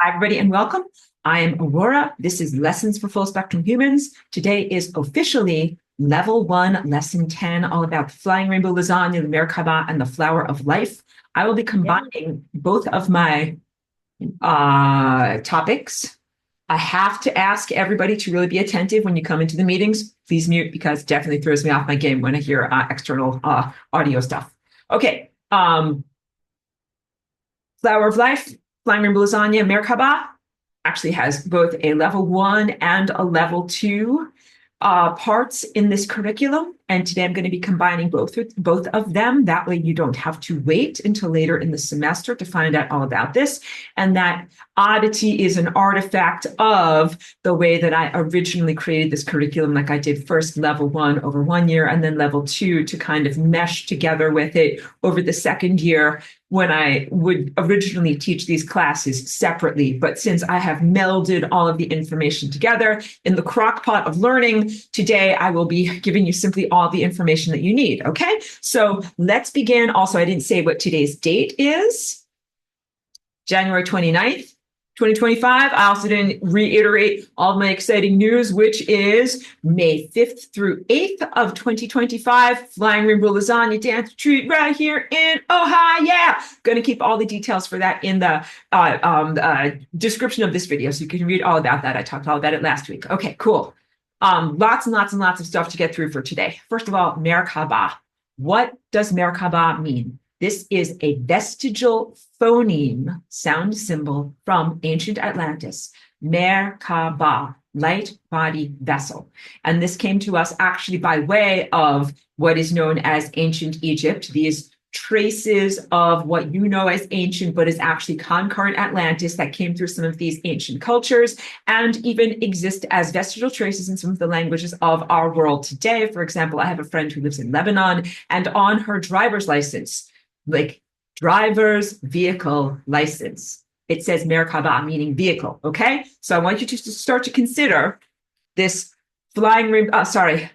Hi, everybody, and welcome. I am Aurora. This is Lessons for Full Spectrum Humans. Today is officially Level 1, Lesson 10, all about the flying rainbow lasagna, the Merkaba, and the flower of life. I will be combining both of my topics. I have to ask everybody to really be attentive when you come into the meetings. Please mute because it definitely throws me off my game when I hear external audio stuff. Okay. Flower of Life, Flying Rainbow Lasagna, Merkaba actually has both a level 1 and a level 2 parts in this curriculum. And today I'm going to be combining both of them. That way you don't have to wait until later in the semester to find out all about this. And that oddity is an artifact of the way that I originally created this curriculum. Like I did first level 1 over 1 year and then level 2 to kind of mesh together with it over the second year, when I would originally teach these classes separately. But since I have melded all of the information together in the crock pot of learning, today I will be giving you simply all the information that you need. Okay, so let's begin. Also, I didn't say what today's date is. January 29th. 2025. I also didn't reiterate all of my exciting news, which is May 5th through 8th of 2025, Flying Rainbow Lasagna Dance Retreat right here in Ohio. Yeah, going to keep all the details for that in the description of this video, so you can read all about that. I talked all about it last week. Okay, cool. Lots and lots and lots of stuff to get through for today. First of all, Merkaba. What does Merkaba mean? This is a vestigial phoneme sound symbol from ancient Atlantis, Merkaba, light body vessel. And this came to us actually by way of what is known as ancient Egypt, these traces of what you know as ancient, but is actually concurrent Atlantis that came through some of these ancient cultures and even exist as vestigial traces in some of the languages of our world today. For example, I have a friend who lives in Lebanon, and on her driver's license, like driver's vehicle license, it says Merkaba, meaning vehicle. Okay, so I want you to start to consider this Merkaba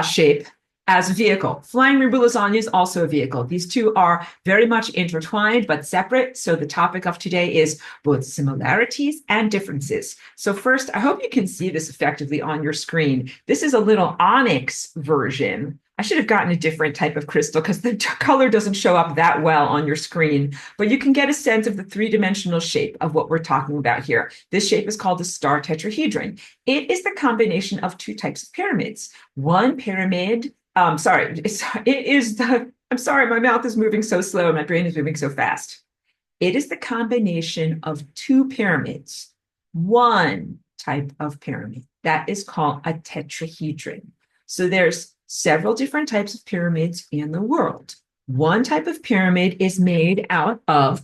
shape as a vehicle. Flying rainbow lasagna is also a vehicle. These two are very much intertwined but separate. So the topic of today is both similarities and differences. So first, I hope you can see this effectively on your screen. This is a little onyx version. I should have gotten a different type of crystal because the color doesn't show up that well on your screen, but you can get a sense of the three-dimensional shape of what we're talking about here. This shape is called the star tetrahedron. It is the combination of two types of pyramids. One pyramid, I'm sorry, my mouth is moving so slow, my brain is moving so fast. It is the combination of two pyramids, one type of pyramid that is called a tetrahedron. So there's several different types of pyramids in the world. One type of pyramid is made out of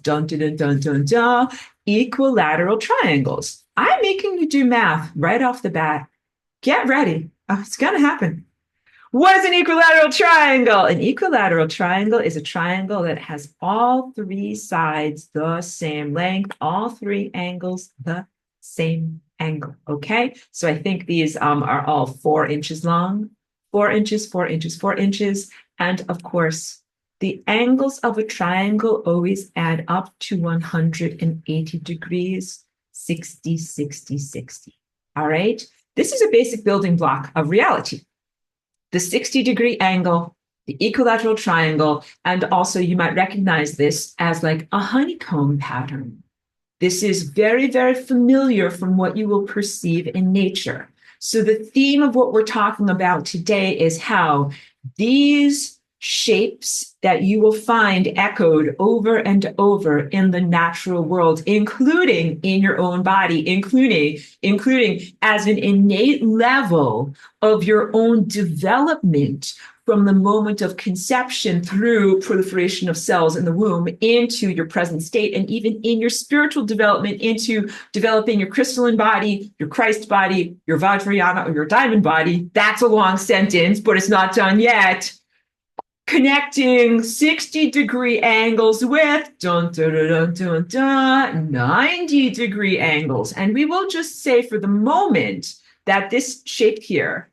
equilateral triangles. I'm making you do math right off the bat. Get ready. It's going to happen. What is an equilateral triangle? An equilateral triangle is a triangle that has all three sides the same length, all three angles the same angle. Okay, so I think these are all 4 inches long. 4 inches, 4 inches, 4 inches. And of course, the angles of a triangle always add up to 180 degrees, 60, 60, 60. All right. This is a basic building block of reality. The 60-degree angle, the equilateral triangle, and also you might recognize this as like a honeycomb pattern. This is very, very familiar from what you will perceive in nature. So the theme of what we're talking about today is how these shapes that you will find echoed over and over in the natural world, including in your own body, including as an innate level of your own development from the moment of conception through proliferation of cells in the womb into your present state, and even in your spiritual development into developing your crystalline body, your Christ body, your Vajrayana, or your diamond body. That's a long sentence, but it's not done yet. Connecting 60-degree angles with 90-degree angles. And we will just say for the moment that this shape here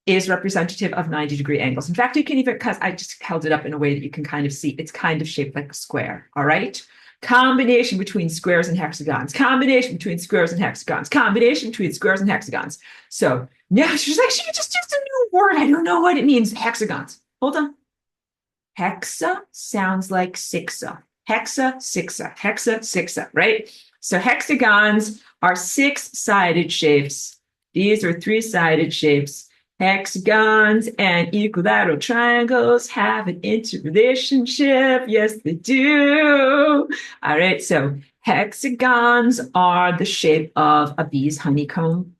is representative of 90-degree angles. In fact, you can even, because I just held it up in a way that you can kind of see, it's kind of shaped like a square, all right? Combination between squares and hexagons. Combination between squares and hexagons. Combination between squares and hexagons. So now she's like, she just used a new word. I don't know what it means. Hexagons. Hold on. Hexa sounds like sixa. Hexa, sixa, hexa, sixa, right? So hexagons are six-sided shapes. These are three-sided shapes. Hexagons and equilateral triangles have an interrelationship. Yes, they do. All right, so hexagons are the shape of a bee's honeycomb.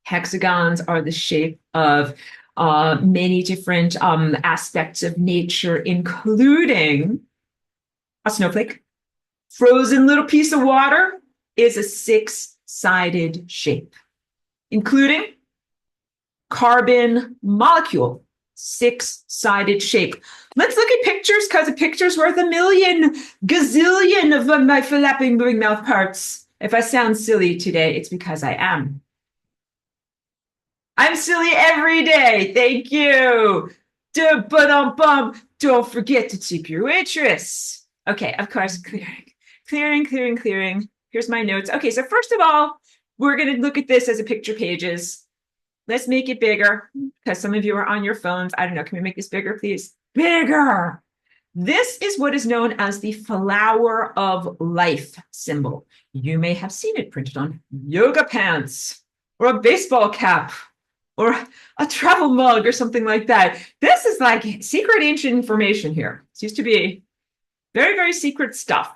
Hexagons are the shape of many different aspects of nature, including a snowflake. Frozen little piece of water is a six-sided shape, including carbon molecule, six-sided shape. Let's look at pictures because a picture's worth a million gazillion of my flapping moving mouth parts. If I sound silly today, it's because I am. I'm silly every day. Thank you. Don't forget to tip your waitress. Okay, of course, clearing. Here's my notes. Okay, so first of all, we're going to look at this as a picture pages. Let's make it bigger because some of you are on your phones. I don't know. Can we make this bigger, please? Bigger. This is what is known as the flower of life symbol. You may have seen it printed on yoga pants or a baseball cap or a travel mug or something like that. This is like secret ancient information here. It used to be very, very secret stuff.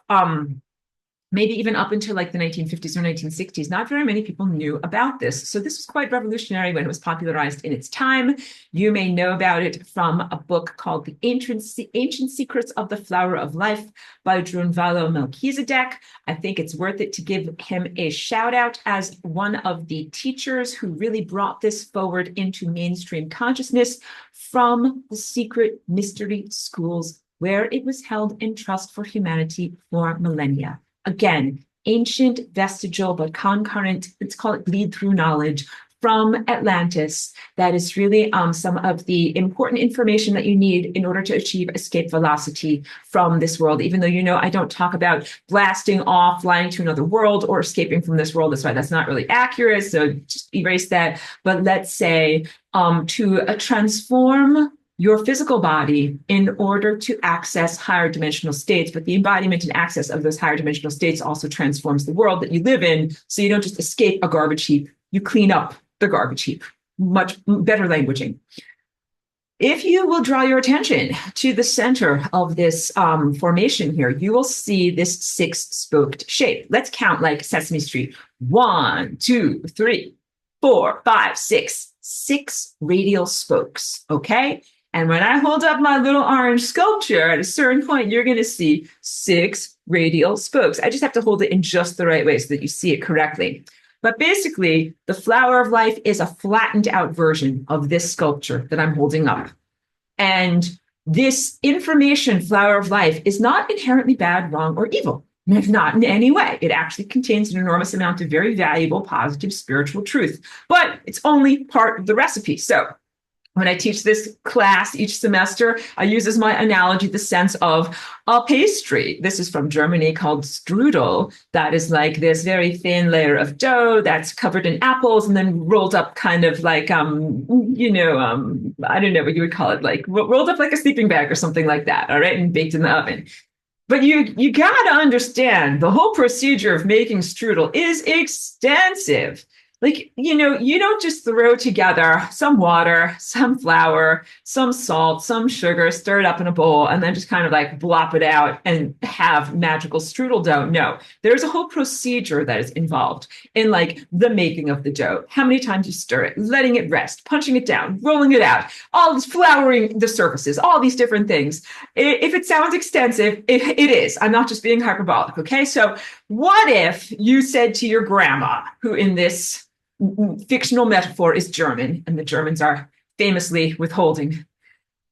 Maybe even up until like the 1950s or 1960s, not very many people knew about this. So this was quite revolutionary when it was popularized in its time. You may know about it from a book called The Ancient Secrets of the Flower of Life by Drunvalo Melchizedek. I think it's worth it to give him a shout out as one of the teachers who really brought this forward into mainstream consciousness from the secret mystery schools where it was held in trust for humanity for millennia. Again, ancient, vestigial, but concurrent, let's call it bleed-through knowledge from Atlantis that is really some of the important information that you need in order to achieve escape velocity from this world. Even though, you know, I don't talk about blasting off, flying to another world, or escaping from this world. That's why that's not really accurate, so just erase that. But let's say to transform your physical body in order to access higher dimensional states, but the embodiment and access of those higher dimensional states also transforms the world that you live in, so you don't just escape a garbage heap, you clean up the garbage heap. Much better languaging. If you will draw your attention to the center of this formation here, you will see this six-spoked shape. Let's count like Sesame Street. 1, 2, 3, 4, 5, 6. 6 radial spokes, okay? And when I hold up my little orange sculpture, at a certain point, you're going to see 6 radial spokes. I just have to hold it in just the right way so that you see it correctly. But basically, the flower of life is a flattened out version of this sculpture that I'm holding up. And this information, flower of life, is not inherently bad, wrong, or evil. Not in any way. It actually contains an enormous amount of very valuable, positive, spiritual truth. But it's only part of the recipe. So when I teach this class each semester, I use as my analogy the sense of a pastry. This is from Germany called strudel. That is like this very thin layer of dough that's covered in apples and then rolled up kind of like, I don't know what you would call it, like rolled up like a sleeping bag or something like that, all right, and baked in the oven. But you got to understand the whole procedure of making strudel is extensive. Like, you know, you don't just throw together some water, some flour, some salt, some sugar, stir it up in a bowl, and then just kind of like blop it out and have magical strudel dough. No, there's a whole procedure that is involved in like the making of the dough, how many times you stir it, letting it rest, punching it down, rolling it out, all this flouring the surfaces, all these different things. If it sounds extensive, it is. I'm not just being hyperbolic, okay? So what if you said to your grandma, who in this fictional metaphor is German, and the Germans are famously withholding,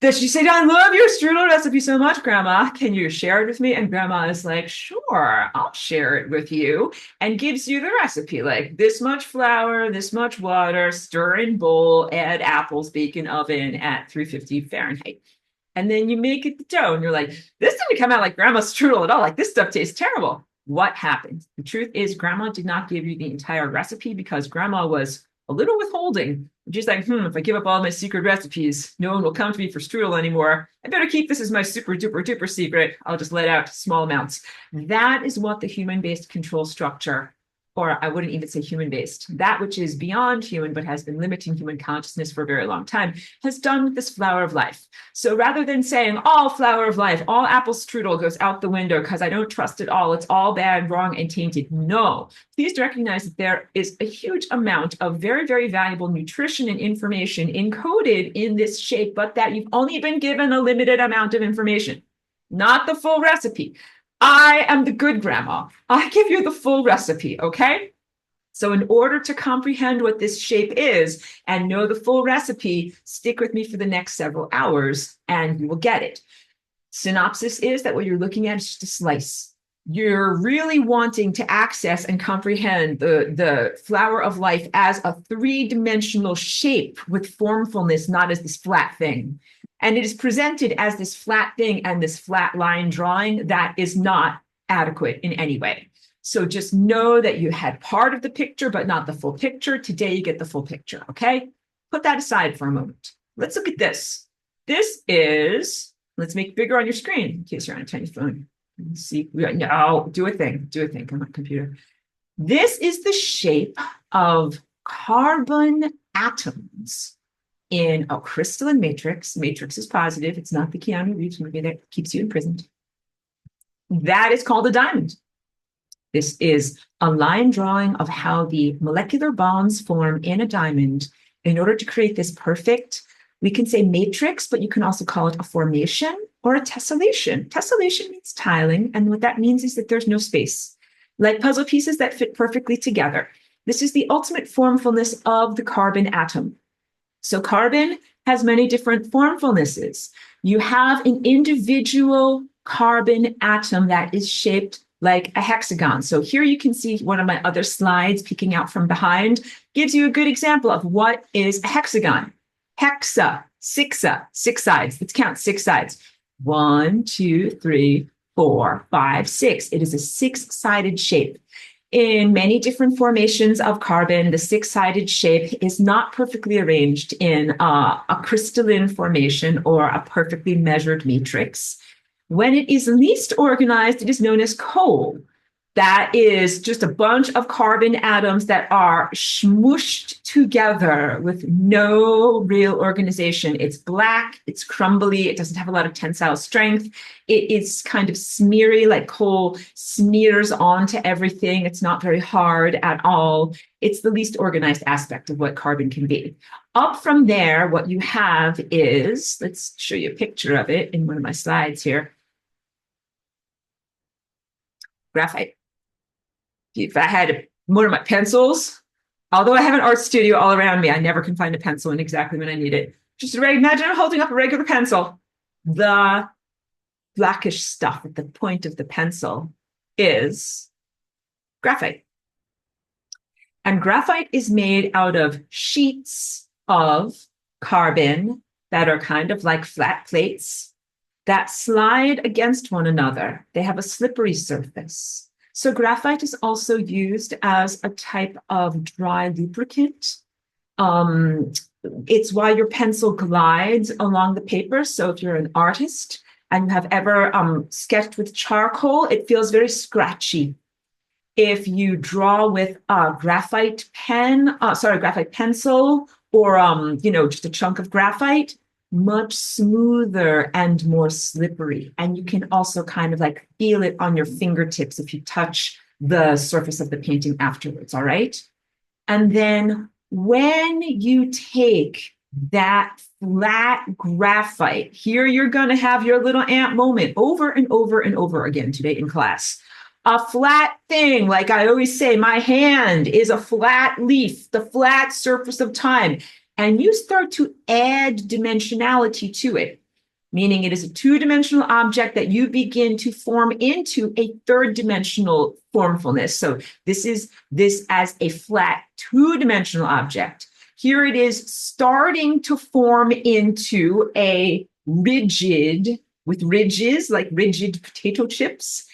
that she said, I love your strudel recipe so much, Grandma. Can you share it with me? And Grandma is like, sure, I'll share it with you, and gives you the recipe, like this much flour, this much water, stir in bowl, add apples, bake in oven at 350 Fahrenheit. And then you make it the dough and you're like, this didn't come out like grandma's strudel at all. Like this stuff tastes terrible. What happened? The truth is grandma did not give you the entire recipe because grandma was a little withholding. She's like, if I give up all my secret recipes, no one will come to me for strudel anymore. I better keep this as my super duper duper secret. I'll just let out small amounts. That is what the human-based control structure, or I wouldn't even say human-based, that which is beyond human but has been limiting human consciousness for a very long time, has done with this flower of life. So rather than saying all flower of life, all apple strudel goes out the window because I don't trust it all, it's all bad, wrong, and tainted. No, please recognize that there is a huge amount of very, very valuable nutrition and information encoded in this shape, but that you've only been given a limited amount of information, not the full recipe. I am the good grandma. I give you the full recipe, okay? So in order to comprehend what this shape is and know the full recipe, stick with me for the next several hours and you will get it. Synopsis is that what you're looking at is just a slice. You're really wanting to access and comprehend the flower of life as a three-dimensional shape with formfulness, not as this flat thing. And it is presented as this flat thing and this flat line drawing that is not adequate in any way. So just know that you had part of the picture, but not the full picture. Today you get the full picture, okay? Put that aside for a moment. Let's look at this. This is, let's make it bigger on your screen in case you're on a tiny phone. Let's see, no, do a thing, come on, computer. This is the shape of carbon atoms in a crystalline matrix. Matrix is positive. It's not the Keanu Reeves movie that keeps you imprisoned. That is called a diamond. This is a line drawing of how the molecular bonds form in a diamond in order to create this perfect, we can say matrix, but you can also call it a formation or a tessellation. Tessellation means tiling, and what that means is that there's no space, like puzzle pieces that fit perfectly together. This is the ultimate formfulness of the carbon atom. So carbon has many different formfulnesses. You have an individual carbon atom that is shaped like a hexagon. So here you can see one of my other slides peeking out from behind, gives you a good example of what is a hexagon. Hexa, six sides. Let's count 6 sides. 1, 2, 3, 4, 5, 6. It is a 6-sided shape. In many different formations of carbon, the 6-sided shape is not perfectly arranged in a crystalline formation or a perfectly measured matrix. When it is least organized, it is known as coal. That is just a bunch of carbon atoms that are smooshed together with no real organization. It's black, it's crumbly, it doesn't have a lot of tensile strength. It is kind of smeary, like coal smears onto everything. It's not very hard at all. It's the least organized aspect of what carbon can be. Up from there, what you have is, let's show you a picture of it in one of my slides here. Graphite. If I had one of my pencils, although I have an art studio all around me, I never can find a pencil in exactly when I need it. Just imagine I'm holding up a regular pencil. The blackish stuff at the point of the pencil is graphite. And graphite is made out of sheets of carbon that are kind of like flat plates that slide against one another. They have a slippery surface. So graphite is also used as a type of dry lubricant. It's why your pencil glides along the paper. So if you're an artist and you have ever sketched with charcoal, it feels very scratchy. If you draw with a graphite pencil or just a chunk of graphite, much smoother and more slippery. And you can also kind of like feel it on your fingertips if you touch the surface of the painting afterwards, all right? And then when you take that flat graphite, here you're going to have your little ant moment over and over and over again today in class. A flat thing, like I always say, my hand is a flat leaf, the flat surface of time. And you start to add dimensionality to it, meaning it is a 2-dimensional object that you begin to form into a 3rd-dimensional formfulness. So this as a flat 2-dimensional object. Here it is starting to form into a rigid, with ridges, like rigid potato chips,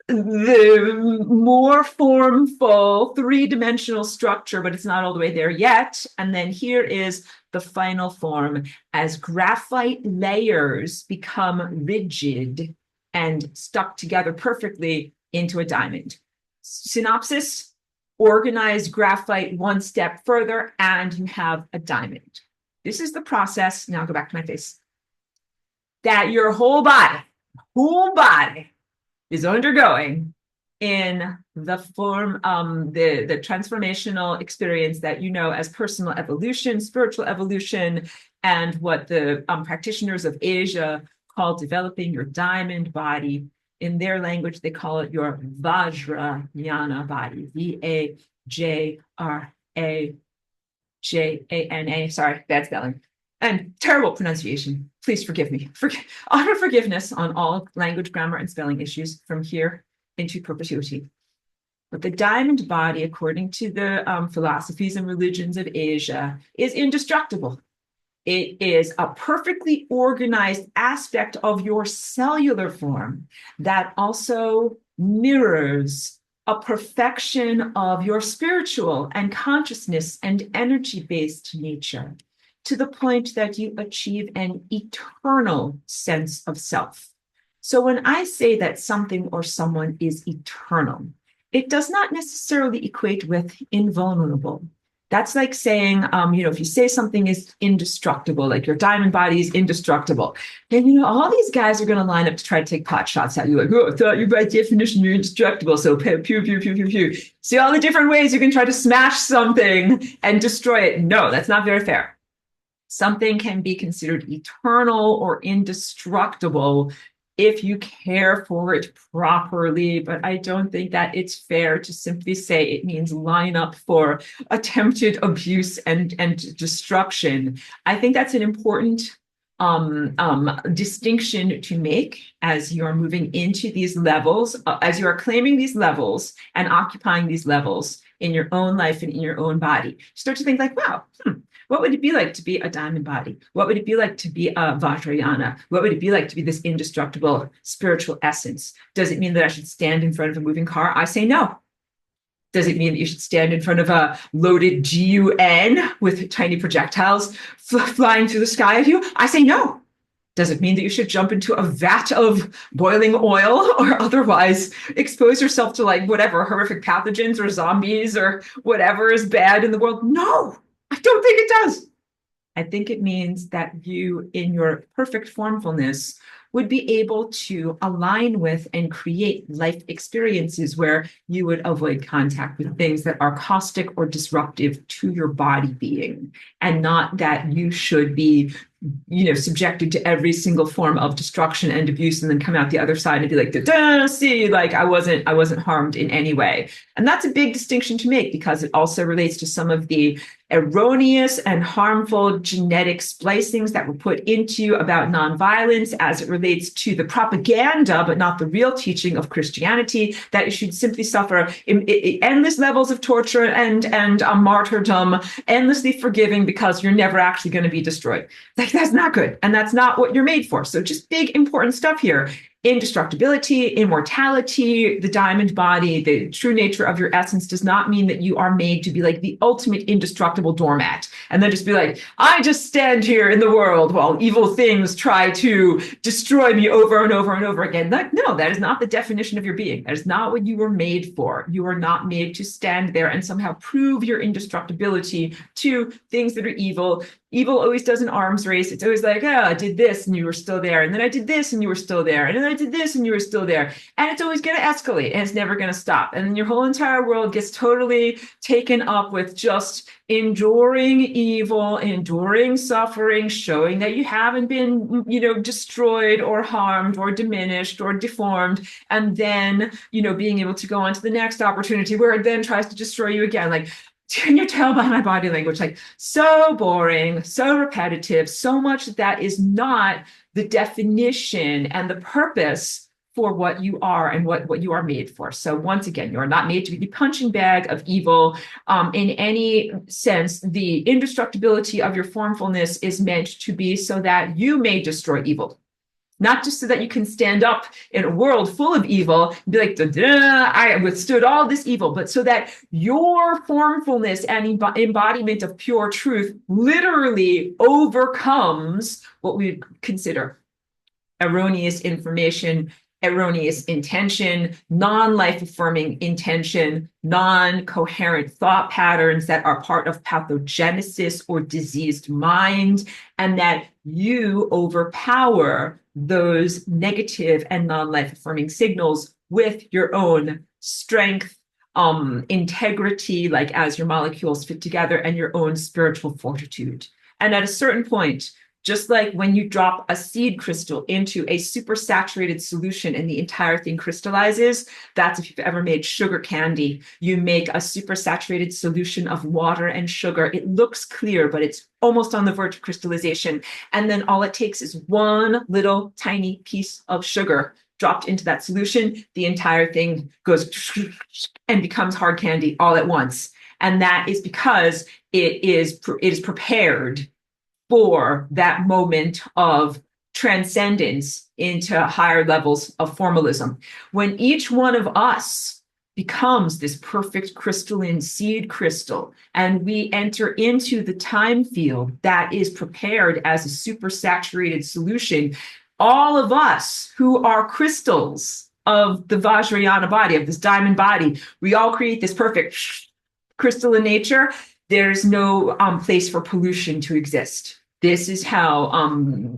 the more formful three-dimensional structure, but it's not all the way there yet. And then here is the final form as graphite layers become rigid and stuck together perfectly into a diamond. Synopsis: organize graphite one step further and you have a diamond. This is the process. Now I'll go back to my face. That your whole body is undergoing in the form, the transformational experience that you know as personal evolution, spiritual evolution, and what the practitioners of Asia call developing your diamond body. In their language, they call it your Vajrayana body, Vajrajana. Sorry, bad spelling. And terrible pronunciation. Please forgive me. Honor forgiveness on all language, grammar, and spelling issues from here into perpetuity. But the diamond body, according to the philosophies and religions of Asia, is indestructible. It is a perfectly organized aspect of your cellular form that also mirrors a perfection of your spiritual and consciousness and energy-based nature, to the point that you achieve an eternal sense of self. So when I say that something or someone is eternal, it does not necessarily equate with invulnerable. That's like saying, if you say something is indestructible, like your diamond body is indestructible, then, all these guys are going to line up to try to take pot shots at you. Like, oh, I thought you by definition you're indestructible. So pew, pew, pew, pew, pew. See all the different ways you can try to smash something and destroy it. No, that's not very fair. Something can be considered eternal or indestructible if you care for it properly, but I don't think that it's fair to simply say it means line up for attempted abuse and destruction. I think that's an important distinction to make as you're moving into these levels, as you are claiming these levels and occupying these levels in your own life and in your own body. You start to think like, wow, what would it be like to be a diamond body? What would it be like to be a Vajrayana? What would it be like to be this indestructible spiritual essence? Does it mean that I should stand in front of a moving car? I say no. Does it mean that you should stand in front of a loaded GUN with tiny projectiles flying through the sky at you? I say no. Does it mean that you should jump into a vat of boiling oil or otherwise expose yourself to like whatever horrific pathogens or zombies or whatever is bad in the world? No. I don't think it does. I think it means that you, in your perfect formfulness, would be able to align with and create life experiences where you would avoid contact with things that are caustic or disruptive to your body being, and not that you should be subjected to every single form of destruction and abuse and then come out the other side and be like, see, like I wasn't harmed in any way. And that's a big distinction to make because it also relates to some of the erroneous and harmful genetic splicings that were put into you about nonviolence as it relates to the propaganda, but not the real teaching of Christianity, that you should simply suffer endless levels of torture and martyrdom, endlessly forgiving because you're never actually going to be destroyed. Like, that's not good. And that's not what you're made for. So just big, important stuff here. Indestructibility, immortality, the diamond body, the true nature of your essence does not mean that you are made to be like the ultimate indestructible doormat and then just be like, I just stand here in the world while evil things try to destroy me over and over and over again. No, that is not the definition of your being. That is not what you were made for. You are not made to stand there and somehow prove your indestructibility to things that are evil. Evil always does an arms race. It's always like, I did this and you were still there. And then I did this and you were still there. And then I did this and you were still there. And it's always going to escalate and it's never going to stop. And then your whole entire world gets totally taken up with just enduring evil, enduring suffering, showing that you haven't been, destroyed or harmed or diminished or deformed. And then, being able to go on to the next opportunity where it then tries to destroy you again. Like, can you tell by my body language? Like, so boring, so repetitive, so much that is not the definition and the purpose for what you are and what you are made for. So once again, you are not made to be the punching bag of evil. In any sense, the indestructibility of your formfulness is meant to be so that you may destroy evil. Not just so that you can stand up in a world full of evil and be like, I withstood all this evil, but so that your formfulness and embodiment of pure truth literally overcomes what we consider erroneous information, erroneous intention, non-life affirming intention, non-coherent thought patterns that are part of pathogenesis or diseased mind, and that you overpower those negative and non-life affirming signals with your own strength, integrity, like as your molecules fit together, and your own spiritual fortitude. And at a certain point, just like when you drop a seed crystal into a supersaturated solution and the entire thing crystallizes, that's if you've ever made sugar candy. You make a supersaturated solution of water and sugar. It looks clear, but it's almost on the verge of crystallization. And then all it takes is one little tiny piece of sugar dropped into that solution. The entire thing goes and becomes hard candy all at once. And that is because it is prepared for that moment of transcendence into higher levels of formalism. When each one of us becomes this perfect crystalline seed crystal, and we enter into the time field that is prepared as a supersaturated solution, all of us who are crystals of the Vajrayana body, of this diamond body, we all create this perfect crystalline nature. There's no place for pollution to exist. This is how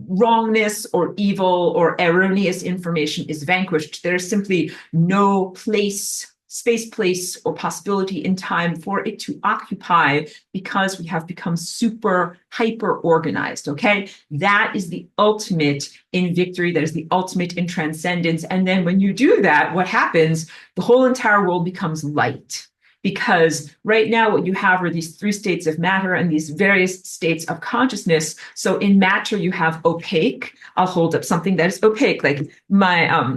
wrongness or evil or erroneous information is vanquished. There's simply no place, space, place, or possibility in time for it to occupy because we have become super hyper organized. Okay, that is the ultimate in victory. That is the ultimate in transcendence. And then when you do that, what happens? The whole entire world becomes light. Because right now what you have are these three states of matter and these various states of consciousness. So in matter, you have opaque. I'll hold up something that is opaque, like my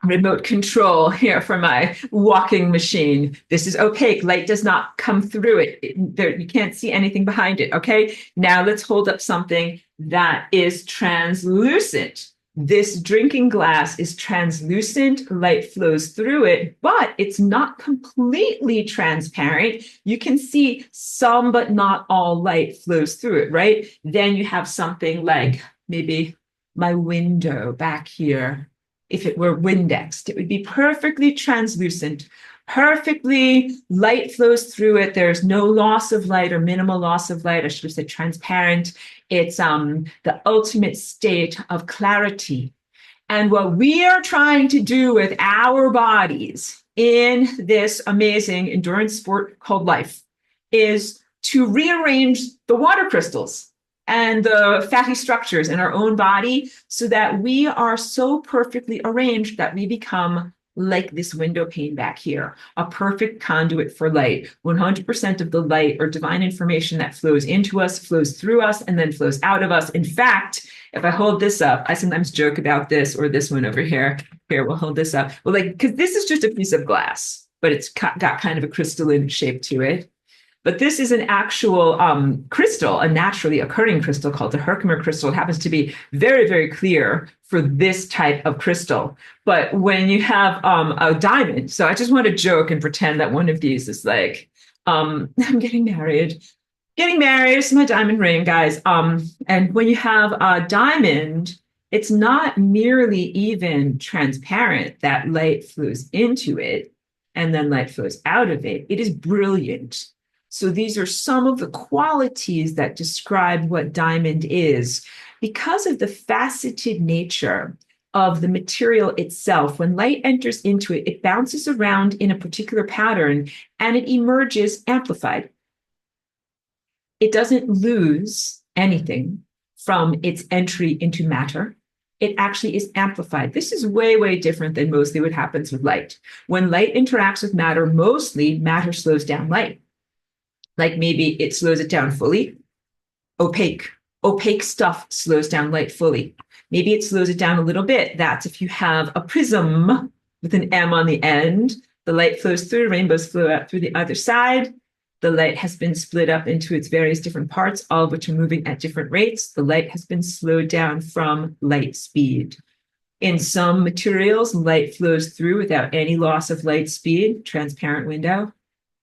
remote control here for my walking machine. This is opaque. Light does not come through it. You can't see anything behind it. Okay. Now let's hold up something that is translucent. This drinking glass is translucent, light flows through it, but it's not completely transparent. You can see some, but not all light flows through it, right? Then you have something like maybe my window back here. If it were Windexed, it would be perfectly translucent, perfectly light flows through it. There's no loss of light or minimal loss of light. I should have said transparent. It's the ultimate state of clarity. And what we are trying to do with our bodies in this amazing endurance sport called life is to rearrange the water crystals and the fatty structures in our own body so that we are so perfectly arranged that we become like this window pane back here, a perfect conduit for light. 100% of the light or divine information that flows into us, flows through us, and then flows out of us. In fact, if I hold this up, I sometimes joke about this, or this one over here. Here, we'll hold this up. Well, like, because this is just a piece of glass, but it's got kind of a crystalline shape to it. But this is an actual crystal, a naturally occurring crystal called the Herkimer crystal. It happens to be very, very clear for this type of crystal. But when you have a diamond, so I just want to joke and pretend that one of these is like, I'm getting married. It's my diamond ring, guys. And when you have a diamond, it's not merely even transparent that light flows into it and then light flows out of it. It is brilliant. So these are some of the qualities that describe what diamond is. Because of the faceted nature of the material itself, when light enters into it, it bounces around in a particular pattern and it emerges amplified. It doesn't lose anything from its entry into matter. It actually is amplified. This is way, way different than mostly what happens with light. When light interacts with matter, mostly matter slows down light. Like maybe it slows it down fully, opaque, Opaque stuff slows down light fully. Maybe it slows it down a little bit. That's if you have a prism with an M on the end. The light flows through, rainbows flow out through the other side. The light has been split up into its various different parts, all of which are moving at different rates. The light has been slowed down from light speed. In some materials, light flows through without any loss of light speed, transparent window.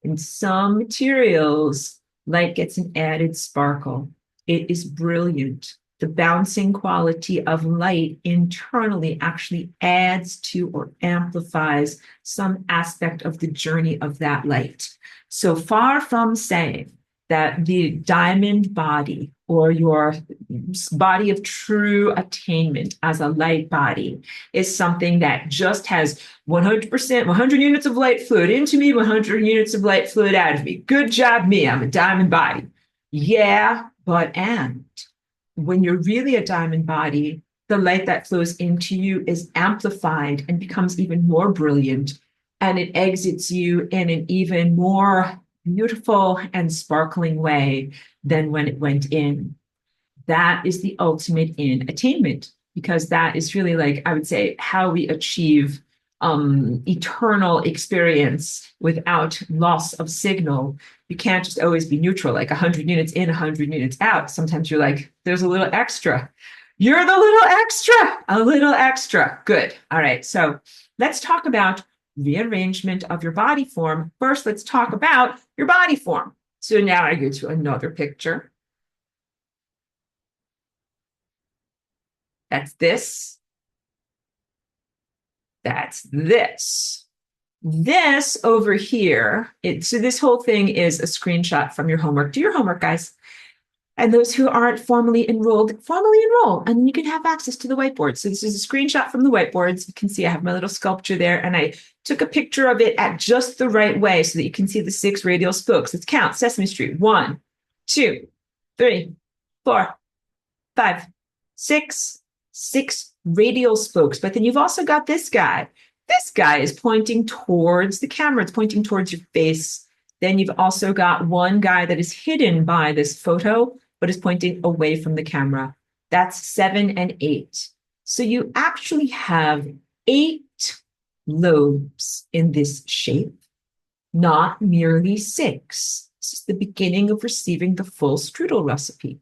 In some materials, light gets an added sparkle. It is brilliant. The bouncing quality of light internally actually adds to or amplifies some aspect of the journey of that light. So far from saying that the diamond body or your body of true attainment as a light body is something that just has 100%, 100 units of light fluid into me, 100 units of light fluid out of me. Good job, me. I'm a diamond body. Yeah, and when you're really a diamond body, the light that flows into you is amplified and becomes even more brilliant, and it exits you in an even more beautiful and sparkling way than when it went in. That is the ultimate in attainment, because that is really, like, I would say, how we achieve eternal experience without loss of signal. You can't just always be neutral, like 100 units in, 100 units out. Sometimes you're like, there's a little extra. You're the little extra, a little extra. Good. All right. So let's talk about rearrangement of your body form. First, let's talk about your body form. So now I go to another picture. That's this. That's this. This over here, so this whole thing is a screenshot from your homework. Do your homework, guys. And those who aren't formally enroll, and then you can have access to the whiteboard. So this is a screenshot from the whiteboards. You can see I have my little sculpture there, and I took a picture of it at just the right way so that you can see the 6 radial spokes. Let's count. Sesame Street. 1, 2, 3, 4, 5, 6. 6 radial spokes. But then you've also got this guy. This guy is pointing towards the camera. It's pointing towards your face. Then you've also got one guy that is hidden by this photo, but is pointing away from the camera. That's 7 and 8. So you actually have 8 lobes in this shape, not merely 6. This is the beginning of receiving the full strudel recipe.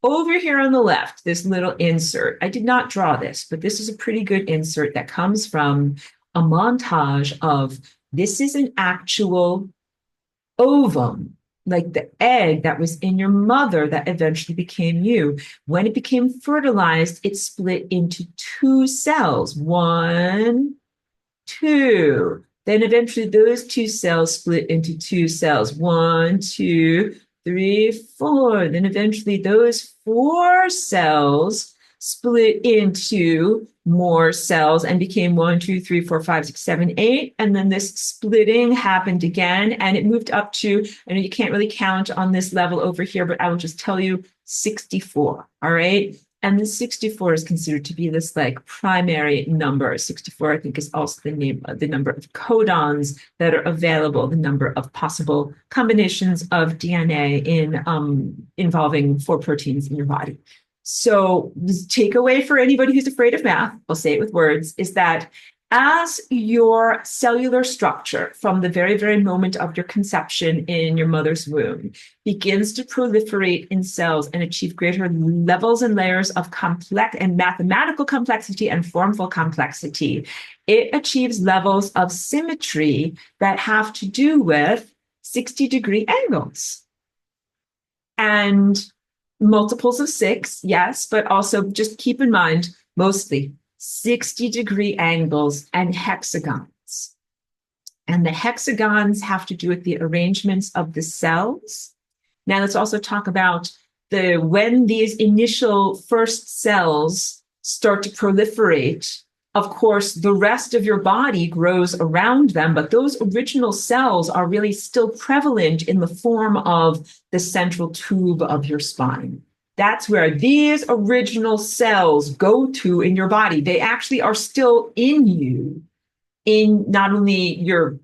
Over here on the left, this little insert, I did not draw this, but this is a pretty good insert that comes from a montage of, this is an actual ovum, like the egg that was in your mother that eventually became you. When it became fertilized, it split into 2 cells, 1, 2. Then eventually those 2 cells split into 2 cells, 1, 2, 3, 4. Then eventually those 4 cells split into more cells and became 1, 2, 3, 4, 5, 6, 7, 8. And then this splitting happened again, and it moved up to, I know you can't really count on this level over here, but I will just tell you 64. All right. And the 64 is considered to be this like primary number. 64, I think, is also the number of codons that are available, the number of possible combinations of DNA in involving 4 proteins in your body. So the takeaway for anybody who's afraid of math, I'll say it with words, is that as your cellular structure from the very, very moment of your conception in your mother's womb begins to proliferate in cells and achieve greater levels and layers of complex and mathematical complexity and formful complexity, it achieves levels of symmetry that have to do with 60-degree angles. And multiples of 6, yes, but also just keep in mind, mostly 60-degree angles and hexagons. And the hexagons have to do with the arrangements of the cells. Now let's also talk about when these initial first cells start to proliferate. Of course, the rest of your body grows around them, but those original cells are really still prevalent in the form of the central tube of your spine. That's where these original cells go to in your body. They actually are still in you, in not only your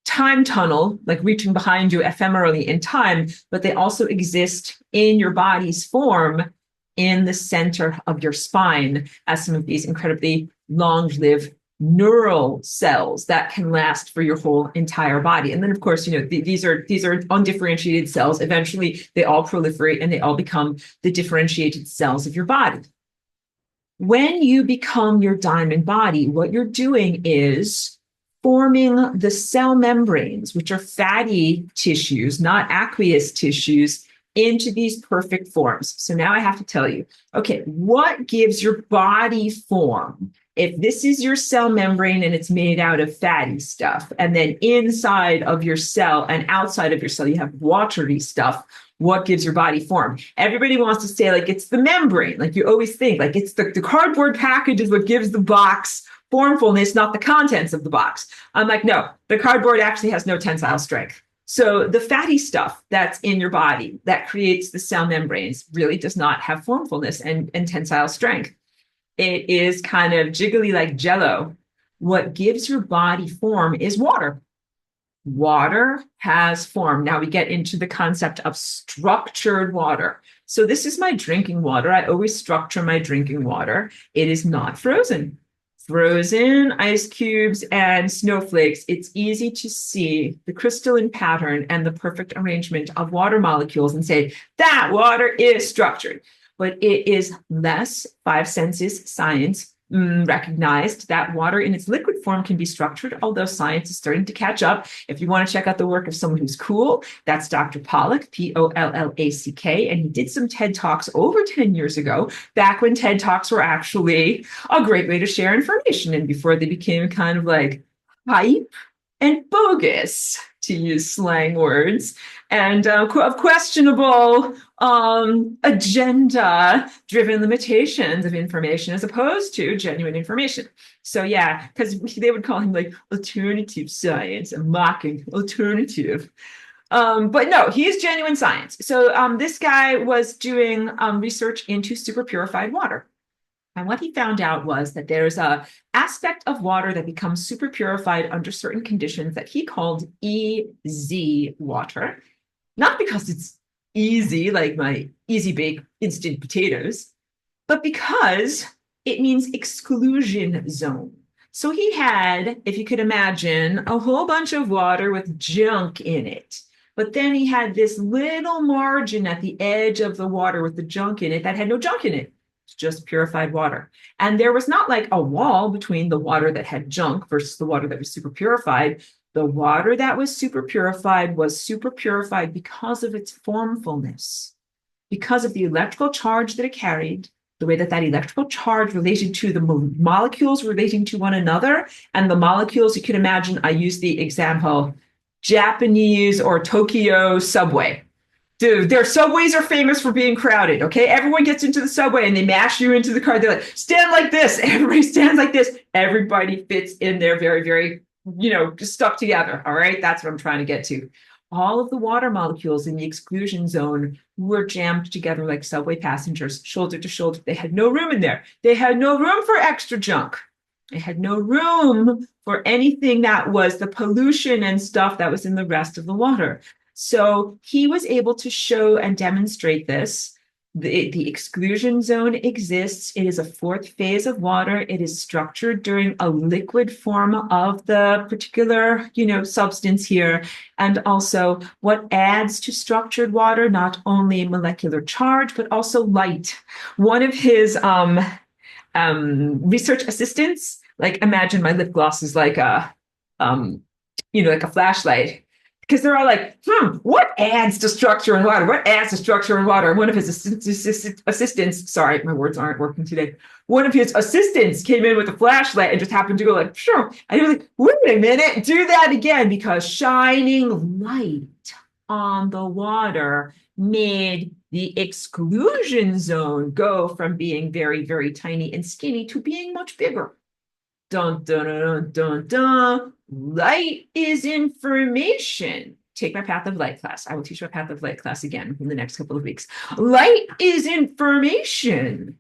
time tunnel, like reaching behind you ephemerally in time, but they also exist in your body's form in the center of your spine as some of these incredibly long-lived neural cells that can last for your whole entire body. And then, of course, these are undifferentiated cells. Eventually, they all proliferate and they all become the differentiated cells of your body. When you become your diamond body, what you're doing is forming the cell membranes, which are fatty tissues, not aqueous tissues, into these perfect forms. So now I have to tell you, okay, what gives your body form? If this is your cell membrane and it's made out of fatty stuff, and then inside of your cell and outside of your cell, you have watery stuff, what gives your body form? Everybody wants to say, like, it's the membrane. Like, you always think, like, it's the cardboard package is what gives the box formfulness, not the contents of the box. I'm like, no, the cardboard actually has no tensile strength. So the fatty stuff that's in your body that creates the cell membranes really does not have formfulness and tensile strength. It is kind of jiggly like Jell-O. What gives your body form is water. Water has form. Now we get into the concept of structured water. So this is my drinking water. I always structure my drinking water. It is not frozen. Frozen ice cubes and snowflakes, it's easy to see the crystalline pattern and the perfect arrangement of water molecules and say, that water is structured. But it is less five senses science recognized that water in its liquid form can be structured, although science is starting to catch up. If you want to check out the work of someone who's cool, that's Dr. Pollack, Pollack, and he did some TED Talks over 10 years ago, back when TED Talks were actually a great way to share information and before they became kind of like hype and bogus, to use slang words, and of questionable agenda-driven limitations of information as opposed to genuine information. So yeah, because they would call him like alternative science, a mocking alternative. But no, he's genuine science. So this guy was doing research into super purified water. And what he found out was that there's a aspect of water that becomes super purified under certain conditions that he called easy water. Not because it's easy, like my easy bake instant potatoes, but because it means exclusion zone. So he had, if you could imagine, a whole bunch of water with junk in it. But then he had this little margin at the edge of the water with the junk in it that had no junk in it. Just purified water. And there was not like a wall between the water that had junk versus the water that was super purified. The water that was super purified because of its formfulness, because of the electrical charge that it carried, the way that that electrical charge related to the molecules relating to one another. And the molecules, you can imagine, I use the example, Japanese or Tokyo subway. Dude, their subways are famous for being crowded, okay? Everyone gets into the subway and they mash you into the car. They're like, stand like this. Everybody stands like this. Everybody fits in there very, very, just stuck together, all right? That's what I'm trying to get to. All of the water molecules in the exclusion zone were jammed together like subway passengers, shoulder to shoulder. They had no room in there. They had no room for extra junk. They had no room for anything that was the pollution and stuff that was in the rest of the water. So he was able to show and demonstrate this. The exclusion zone exists. It is a fourth phase of water. It is structured during a liquid form of the particular, substance here. And also what adds to structured water, not only molecular charge, but also light. One of his research assistants, like imagine my lip gloss is like like a flashlight. Because they're all like, what adds to structure in water? What adds to structure in water? And one of his assistants, sorry, my words aren't working today. One of his assistants came in with a flashlight and just happened to go like, sure. And he was like, wait a minute, do that again, because shining light on the water made the exclusion zone go from being very, very tiny and skinny to being much bigger. Dun, dun, dun, dun, dun. Light is information. Take my Path of Light class. I will teach my Path of Light class again in the next couple of weeks. Light is information.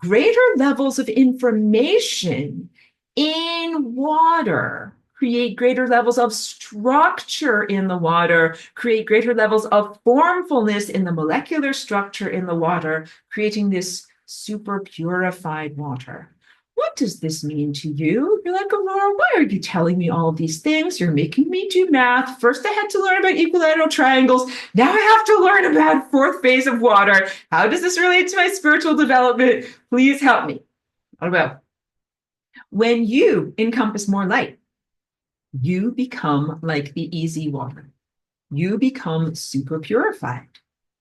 Greater levels of information in water create greater levels of structure in the water, create greater levels of formfulness in the molecular structure in the water, creating this super purified water. What does this mean to you? You're like, Aurora, why are you telling me all of these things? You're making me do math. First, I had to learn about equilateral triangles. Now I have to learn about fourth phase of water. How does this relate to my spiritual development? Please help me. Well, when you encompass more light, you become like the easy water. You become super purified,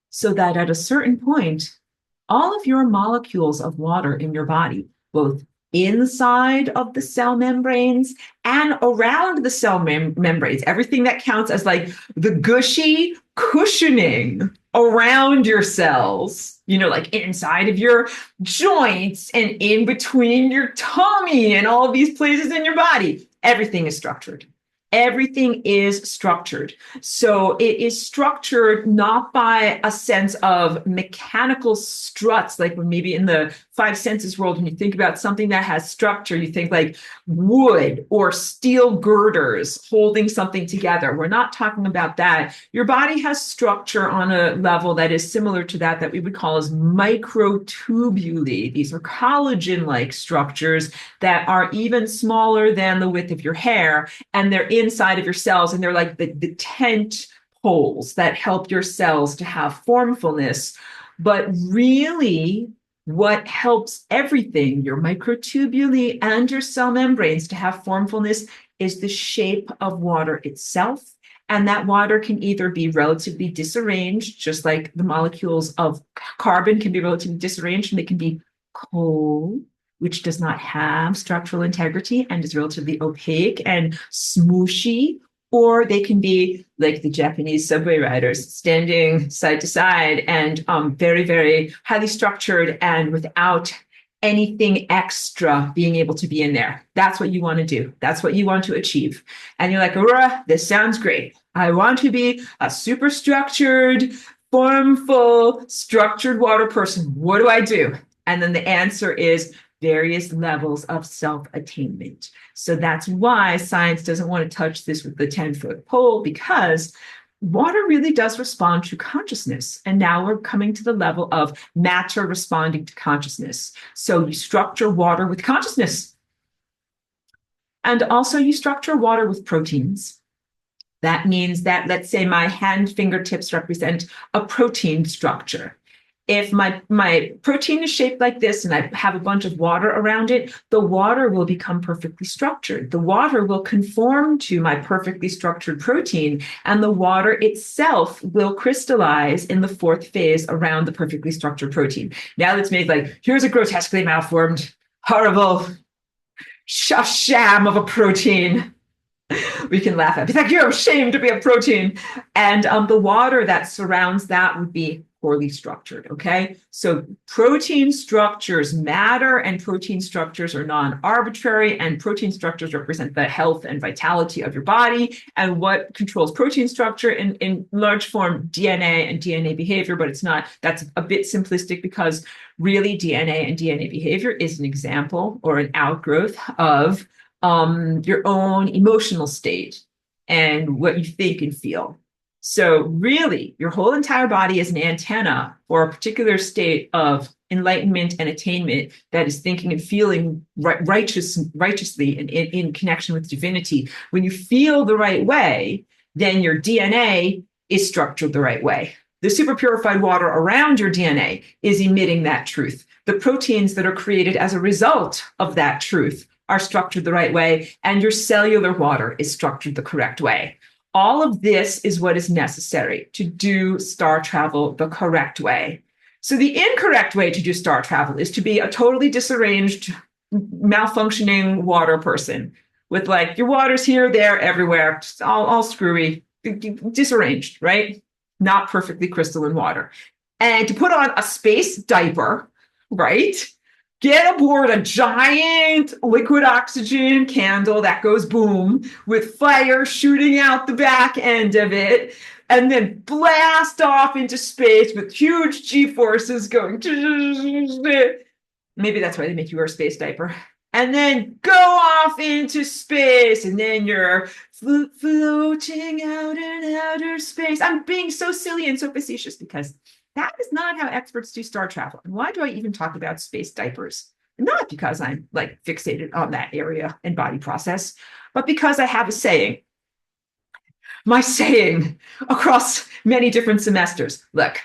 so that at a certain point, all of your molecules of water in your body, both inside of the cell membranes and around the cell membranes, everything that counts as like the gushy cushioning around your cells, like inside of your joints and in between your tummy and all of these places in your body, everything is structured. Everything is structured. So it is structured not by a sense of mechanical struts, like when maybe in the five senses world, when you think about something that has structure, you think like wood or steel girders holding something together. We're not talking about that. Your body has structure on a level that is similar to that we would call as microtubuli. These are collagen-like structures that are even smaller than the width of your hair, and they're inside of your cells, and they're like the tent poles that help your cells to have formfulness. But really, what helps everything, your microtubuli and your cell membranes, to have formfulness is the shape of water itself. And that water can either be relatively disarranged, just like the molecules of carbon can be relatively disarranged, and they can be cold, which does not have structural integrity and is relatively opaque and smooshy, or they can be like the Japanese subway riders, standing side to side and very, very highly structured and without anything extra being able to be in there. That's what you want to do. That's what you want to achieve. And you're like, Aurora, this sounds great. I want to be a super structured, formful, structured water person. What do I do? And then the answer is various levels of self-attainment. So that's why science doesn't want to touch this with the 10-foot pole, because water really does respond to consciousness. And now we're coming to the level of matter responding to consciousness. So you structure water with consciousness. And also you structure water with proteins. That means that, let's say my hand fingertips represent a protein structure. If my protein is shaped like this and I have a bunch of water around it, the water will become perfectly structured. The water will conform to my perfectly structured protein, and the water itself will crystallize in the fourth phase around the perfectly structured protein. Now let's make here's a grotesquely malformed, horrible sham of a protein. We can laugh at it. Be like, you're ashamed to be a protein. And the water that surrounds that would be poorly structured, okay? So protein structures matter, and protein structures are non-arbitrary, and protein structures represent the health and vitality of your body. And what controls protein structure in large form? DNA and DNA behavior, but it's not, that's a bit simplistic, because really DNA and DNA behavior is an example or an outgrowth of your own emotional state and what you think and feel. So really, your whole entire body is an antenna for a particular state of enlightenment and attainment that is thinking and feeling righteously and in connection with divinity. When you feel the right way, then your DNA is structured the right way. The super purified water around your DNA is emitting that truth. The proteins that are created as a result of that truth are structured the right way, and your cellular water is structured the correct way. All of this is what is necessary to do star travel the correct way. So the incorrect way to do star travel is to be a totally disarranged, malfunctioning water person with your water's here, there, everywhere, just all screwy, disarranged, right? Not perfectly crystalline water. And to put on a space diaper, right? Get aboard a giant liquid oxygen candle that goes boom with fire shooting out the back end of it, and then blast off into space with huge G-forces going. Maybe that's why they make you wear a space diaper. and then go off into space, and then you're floating out in outer space. I'm being so silly and so facetious because that is not how experts do star travel. And why do I even talk about space diapers? Not because I'm like fixated on that area and body process, but because I have a saying. My saying across many different semesters. Look,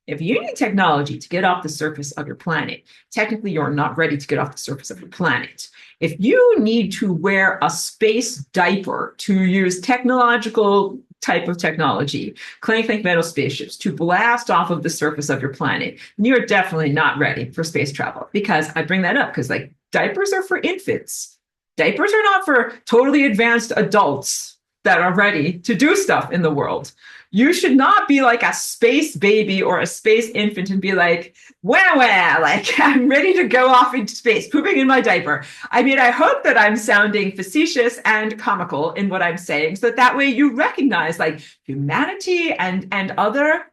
if you need technology to get off the surface of your planet, technically you're not ready to get off the surface of your planet. If you need to wear a space diaper to use technological type of technology, clank metal spaceships to blast off of the surface of your planet, you're definitely not ready for space travel. Because I bring that up because like diapers are for infants. Diapers are not for totally advanced adults that are ready to do stuff in the world. You should not be like a space baby or a space infant and be like, wow, like I'm ready to go off into space, pooping in my diaper. I mean, I hope that I'm sounding facetious and comical in what I'm saying, so that way you recognize like humanity and other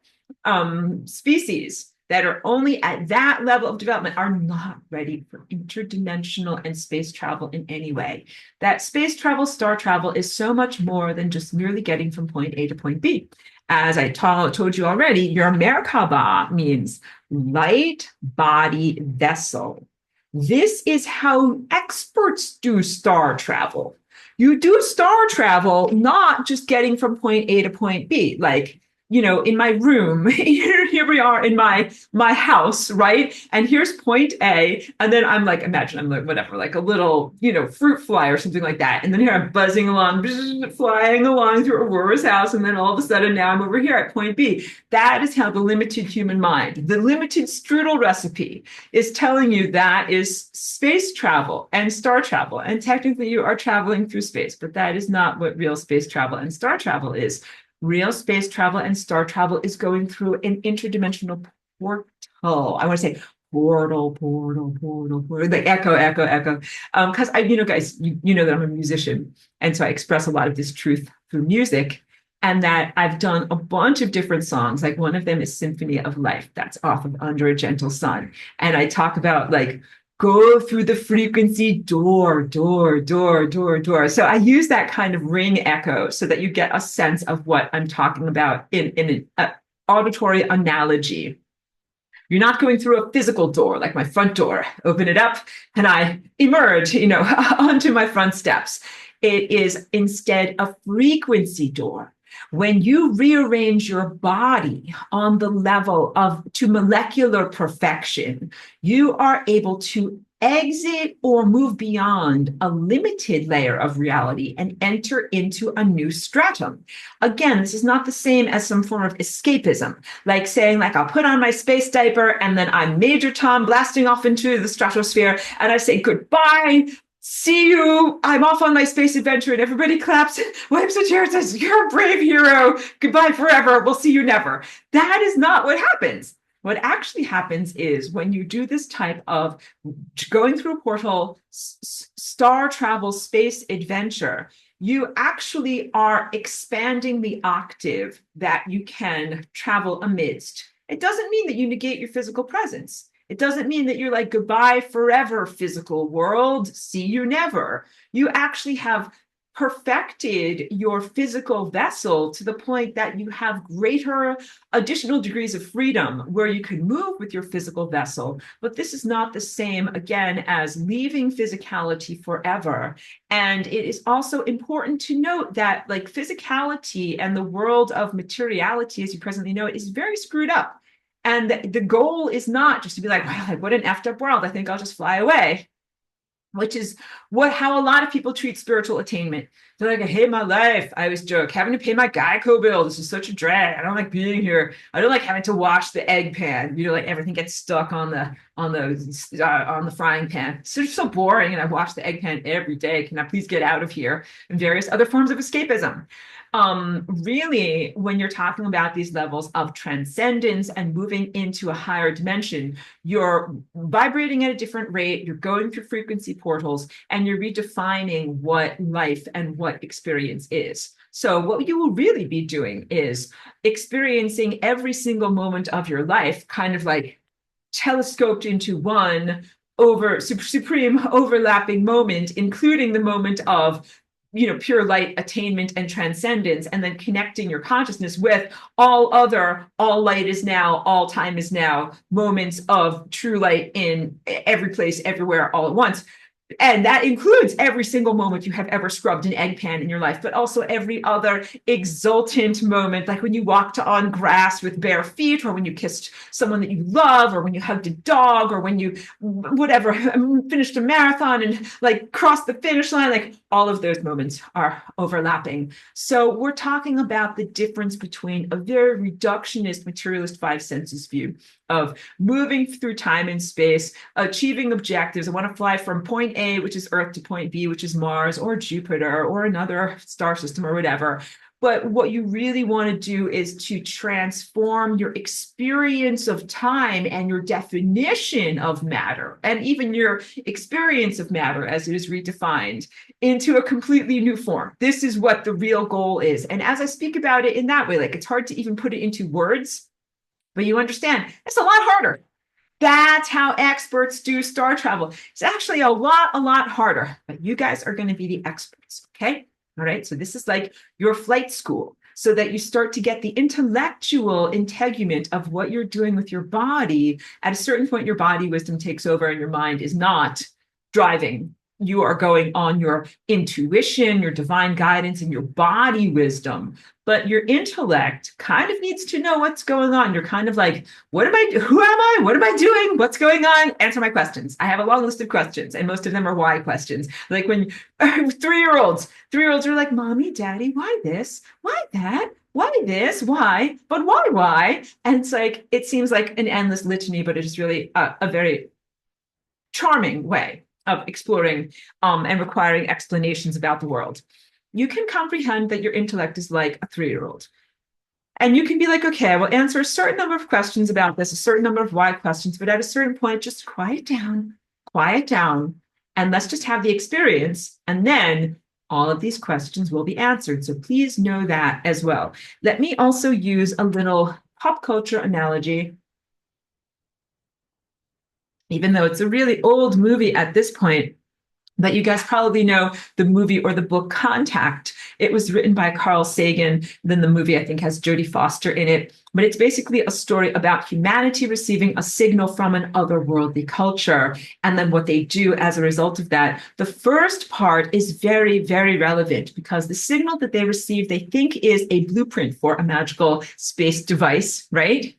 species that are only at that level of development are not ready for interdimensional and space travel in any way. That space travel, star travel is so much more than just merely getting from point A to point B. As I told you already, your Merkaba means light body vessel. This is how experts do star travel. You do star travel, not just getting from point A to point B. Like, you know, in my room, here we are in my house, right? And here's point A, and then I'm like, imagine I'm like whatever, like a little, you know, fruit fly or something like that. And then here I'm buzzing along, flying along through Aurora's house, and then all of a sudden now I'm over here at point B. That is how the limited human mind, the limited strudel recipe, is telling you that is space travel and star travel. And technically you are traveling through space, but that is not what real space travel and star travel is. Real space travel and star travel is going through an interdimensional portal. I want to say portal, like echo. Because you know, guys, you know that I'm a musician, and so I express a lot of this truth through music, and that I've done a bunch of different songs. Like one of them is Symphony of Life, that's off of Under a Gentle Sun, and I talk about like go through the frequency door. So I use that kind of ring echo so that you get a sense of what I'm talking about in an auditory analogy. You're not going through a physical door like my front door. Open it up and I emerge, you know, onto my front steps. It is instead a frequency door. When you rearrange your body on the level of to molecular perfection, you are able to exit or move beyond a limited layer of reality and enter into a new stratum. Again, this is not the same as some form of escapism, like saying like I'll put on my space diaper and then I'm Major Tom blasting off into the stratosphere and I say goodbye. See you. I'm off on my space adventure, and everybody claps, wipes a chair, says, "You're a brave hero. Goodbye forever. We'll see you never." That is not what happens. What actually happens is when you do this type of going through a portal, star travel, space adventure, you actually are expanding the octave that you can travel amidst. It doesn't mean that you negate your physical presence. It doesn't mean that you're like, goodbye forever, physical world, see you never. You actually have perfected your physical vessel to the point that you have greater additional degrees of freedom where you can move with your physical vessel. But this is not the same, again, as leaving physicality forever. And it is also important to note that like physicality and the world of materiality, as you presently know it, is very screwed up. And the goal is not just to be like, wow, like what an effed up world. I think I'll just fly away, which is how a lot of people treat spiritual attainment. They're like, I hate my life. I always joke, having to pay my Geico bill. This is such a drag. I don't like being here. I don't like having to wash the egg pan. You know, like everything gets stuck on the frying pan. It's just so boring. And I wash the egg pan every day. Can I please get out of here? And various other forms of escapism. Really, when you're talking about these levels of transcendence and moving into a higher dimension, you're vibrating at a different rate, you're going through frequency portals, and you're redefining what life and what experience is. So what you will really be doing is experiencing every single moment of your life kind of like telescoped into one supreme overlapping moment, including the moment of pure light attainment and transcendence, and then connecting your consciousness with all light is now, all time is now, moments of true light in every place, everywhere, all at once. And that includes every single moment you have ever scrubbed an egg pan in your life, but also every other exultant moment, like when you walked on grass with bare feet, or when you kissed someone that you love, or when you hugged a dog, or when you, whatever, finished a marathon and like crossed the finish line. Like all of those moments are overlapping. So we're talking about the difference between a very reductionist, materialist five senses view of moving through time and space, achieving objectives. I want to fly from point A, which is Earth, to point B, which is Mars or Jupiter or another star system or whatever. But what you really want to do is to transform your experience of time and your definition of matter, and even your experience of matter as it is redefined, into a completely new form. This is what the real goal is. And as I speak about it in that way, like it's hard to even put it into words, but you understand, it's a lot harder. That's how experts do star travel. It's actually a lot harder, but you guys are going to be the experts, okay? All right, so this is like your flight school, so that you start to get the intellectual integument of what you're doing with your body. At a certain point, your body wisdom takes over and your mind is not driving. You are going on your intuition, your divine guidance, and your body wisdom. But your intellect kind of needs to know what's going on. You're kind of like, who am I? What am I doing? What's going on? Answer my questions. I have a long list of questions, and most of them are why questions. Like when three-year-olds are like, Mommy, Daddy, why this? Why that? Why this? Why? But why? And it's like, it seems like an endless litany, but it is really a very charming way of exploring and requiring explanations about the world. You can comprehend that your intellect is like a three-year-old. And you can be like, okay, I will answer a certain number of questions about this, a certain number of why questions, but at a certain point, just quiet down, and let's just have the experience. And then all of these questions will be answered. So please know that as well. Let me also use a little pop culture analogy. Even though it's a really old movie at this point, but you guys probably know the movie or the book Contact. It was written by Carl Sagan. Then the movie, I think, has Jodie Foster in it. But it's basically a story about humanity receiving a signal from an otherworldly culture, and then what they do as a result of that. The first part is very, very relevant because the signal that they receive, they think is a blueprint for a magical space device, right?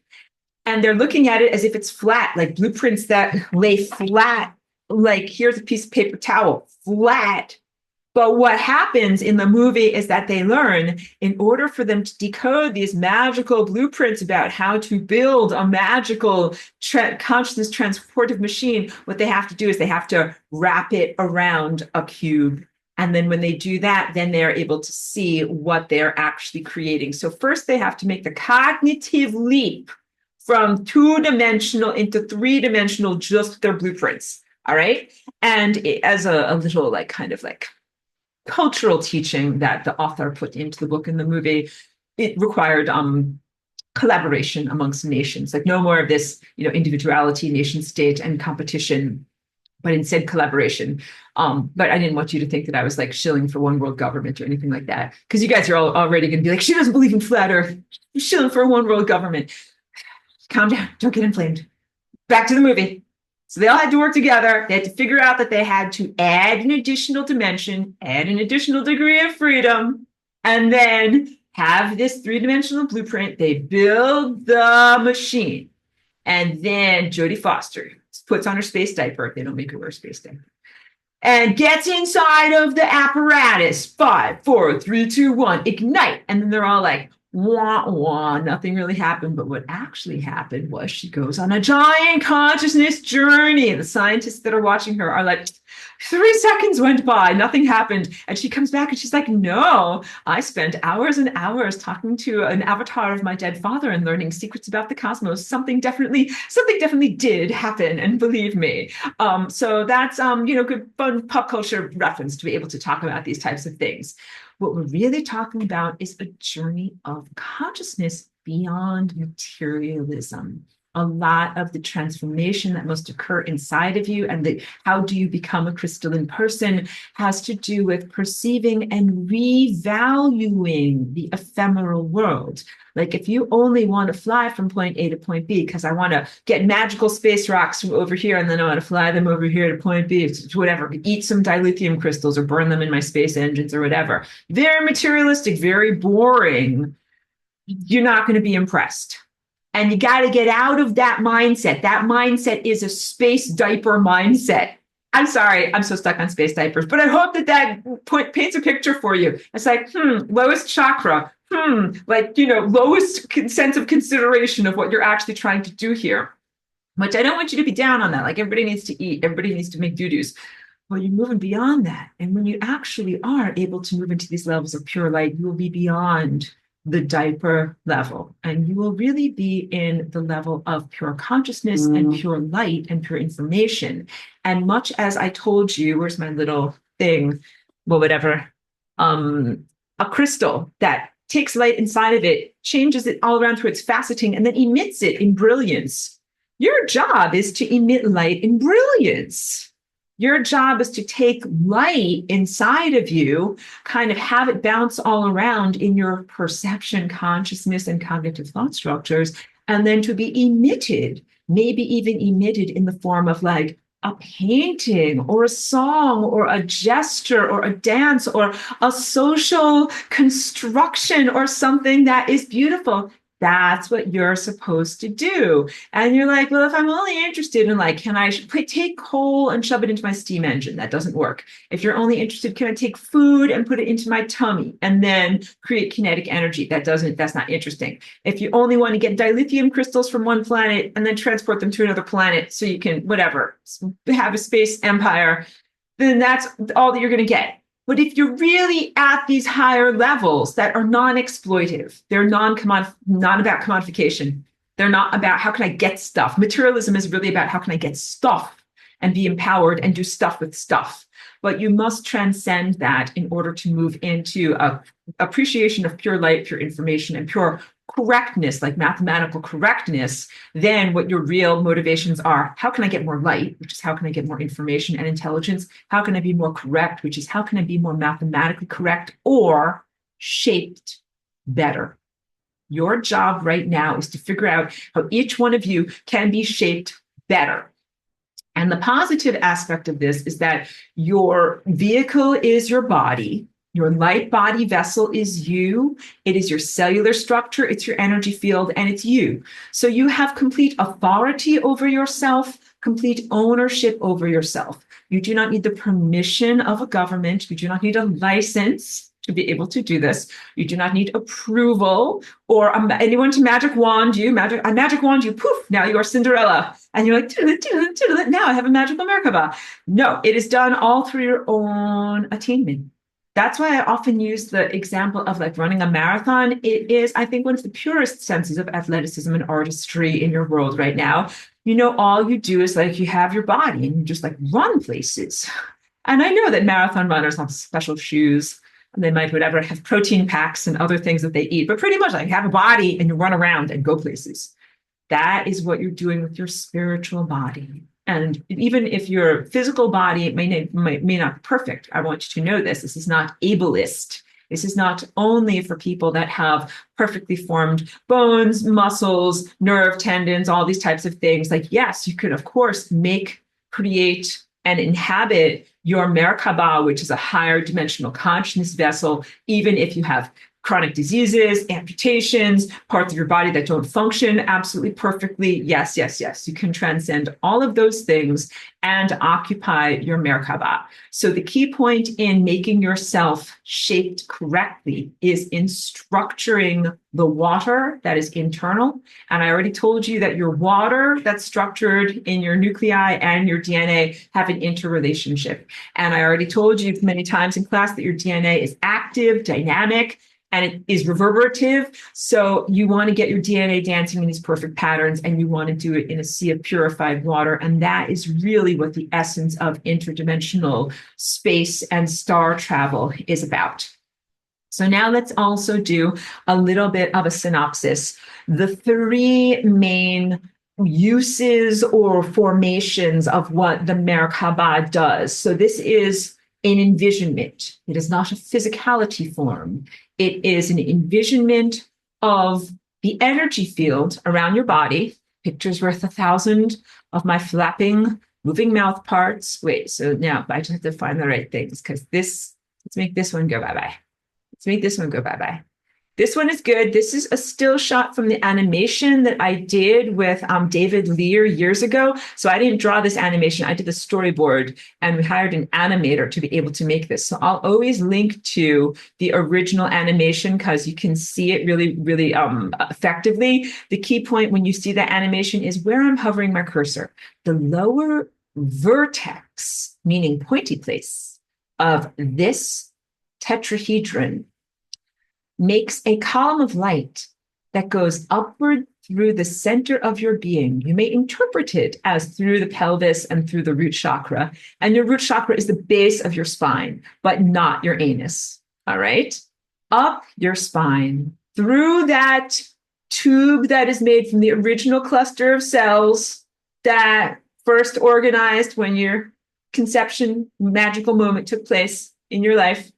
And they're looking at it as if it's flat, like blueprints that lay flat, like here's a piece of paper towel, flat. But what happens in the movie is that they learn, in order for them to decode these magical blueprints about how to build a magical consciousness transportive machine, what they have to do is they have to wrap it around a cube. And then when they do that, then they're able to see what they're actually creating. So first they have to make the cognitive leap from two-dimensional into three-dimensional, just their blueprints. All right. And as a little like kind of like cultural teaching that the author put into the book and the movie, it required collaboration amongst nations, like no more of this, individuality, nation state, and competition, but instead collaboration. But I didn't want you to think that I was like shilling for one world government or anything like that, because you guys are all already going to be like, she doesn't believe in flat Earth, she's shilling for a one world government. Calm down, don't get inflamed. Back to the movie. So they all had to work together. They had to figure out that they had to add an additional dimension, add an additional degree of freedom, and then have this three-dimensional blueprint. They build the machine. And then Jodie Foster puts on her space diaper. They don't make her wear a space diaper. And gets inside of the apparatus. 5, 4, 3, 2, 1, ignite. And then they're all like, wah, wah, nothing really happened. But what actually happened was she goes on a giant consciousness journey. And the scientists that are watching her are like, 3 seconds went by, nothing happened. And she comes back and she's like, no, I spent hours and hours talking to an avatar of my dead father and learning secrets about the cosmos. Something definitely did happen. And believe me. So that's, good fun pop culture reference to be able to talk about these types of things. What we're really talking about is a journey of consciousness beyond materialism. a lot of the transformation that must occur inside of you and how do you become a crystalline person has to do with perceiving and revaluing the ephemeral world. Like if you only want to fly from point A to point B, because I want to get magical space rocks from over here, and then I want to fly them over here to point B, to whatever, eat some dilithium crystals or burn them in my space engines or whatever. Very materialistic, very boring. You're not going to be impressed. And you got to get out of that mindset. That mindset is a space diaper mindset. I'm sorry, I'm so stuck on space diapers, but I hope that paints a picture for you. It's like, lowest chakra, lowest sense of consideration of what you're actually trying to do here. Which I don't want you to be down on that. Like everybody needs to eat, everybody needs to make doo-doos. Well, you're moving beyond that. And when you actually are able to move into these levels of pure light, you will be beyond the diaper level. And you will really be in the level of pure consciousness and pure light and pure information. And much as I told you, where's my little thing? Well, whatever. A crystal that takes light inside of it, changes it all around through its faceting, and then emits it in brilliance. Your job is to emit light in brilliance. Your job is to take light inside of you, kind of have it bounce all around in your perception, consciousness, and cognitive thought structures, and then to be emitted, maybe even emitted in the form of like a painting or a song or a gesture or a dance or a social construction or something that is beautiful. That's what you're supposed to do. And you're like, well, if I'm only interested in like, can I take coal and shove it into my steam engine? That doesn't work. If you're only interested, can I take food and put it into my tummy and then create kinetic energy? That's not interesting. If you only want to get dilithium crystals from one planet and then transport them to another planet so you can, whatever, have a space empire, then that's all that you're going to get. But if you're really at these higher levels that are non-exploitive, they're not about commodification. They're not about how can I get stuff. Materialism is really about how can I get stuff and be empowered and do stuff with stuff. But you must transcend that in order to move into a appreciation of pure light, pure information, and pure correctness, like mathematical correctness. Then what your real motivations are: how can I get more light, which is how can I get more information and intelligence? How can I be more correct, which is how can I be more mathematically correct or shaped better? Your job right now is to figure out how each one of you can be shaped better. And the positive aspect of this is that your vehicle is your body. Your light body vessel is you. It is your cellular structure. It's your energy field, and it's you. So you have complete authority over yourself, complete ownership over yourself. You do not need the permission of a government. You do not need a license to be able to do this. You do not need approval or anyone to magic wand you. Magic wand you, poof, now you are Cinderella. And you're like, now I have a magical Merkaba. No, it is done all through your own attainment. That's why I often use the example of like running a marathon. It is, I think, one of the purest senses of athleticism and artistry in your world right now. All you do is like you have your body and you just like run places. And I know that marathon runners have special shoes and they might have protein packs and other things that they eat, but pretty much like have a body and you run around and go places. That is what you're doing with your spiritual body. And even if your physical body may not be perfect, I want you to know this. This is not ableist. This is not only for people that have perfectly formed bones, muscles, nerve tendons, all these types of things. Like, yes, you could, of course, create, and inhabit your Merkaba, which is a higher dimensional consciousness vessel, even if you have chronic diseases, amputations, parts of your body that don't function absolutely perfectly. Yes, yes, yes. You can transcend all of those things and occupy your Merkaba. So the key point in making yourself shaped correctly is in structuring the water that is internal. And I already told you that your water that's structured in your nuclei and your DNA have an interrelationship. And I already told you many times in class that your DNA is active, dynamic, and it is reverberative. So you want to get your DNA dancing in these perfect patterns, and you want to do it in a sea of purified water. And that is really what the essence of interdimensional space and star travel is about. So now let's also do a little bit of a synopsis. The three main uses or formations of what the Merkaba does. So this is an envisionment. It is not a physicality form. It is an envisionment of the energy field around your body. Picture's worth 1,000 of my flapping, moving mouth parts. Wait, so now I just have to find the right things because let's make this one go bye-bye. Let's make this one go bye-bye. This one is good. This is a still shot from the animation that I did with David Lear years ago. So I didn't draw this animation. I did the storyboard and we hired an animator to be able to make this. So I'll always link to the original animation because you can see it really, really effectively. The key point when you see that animation is where I'm hovering my cursor. The lower vertex, meaning pointy place of this tetrahedron makes a column of light that goes upward through the center of your being. You may interpret it as through the pelvis and through the root chakra. And your root chakra is the base of your spine, but not your anus. All right? Up your spine, through that tube that is made from the original cluster of cells that first organized when your conception magical moment took place in your life,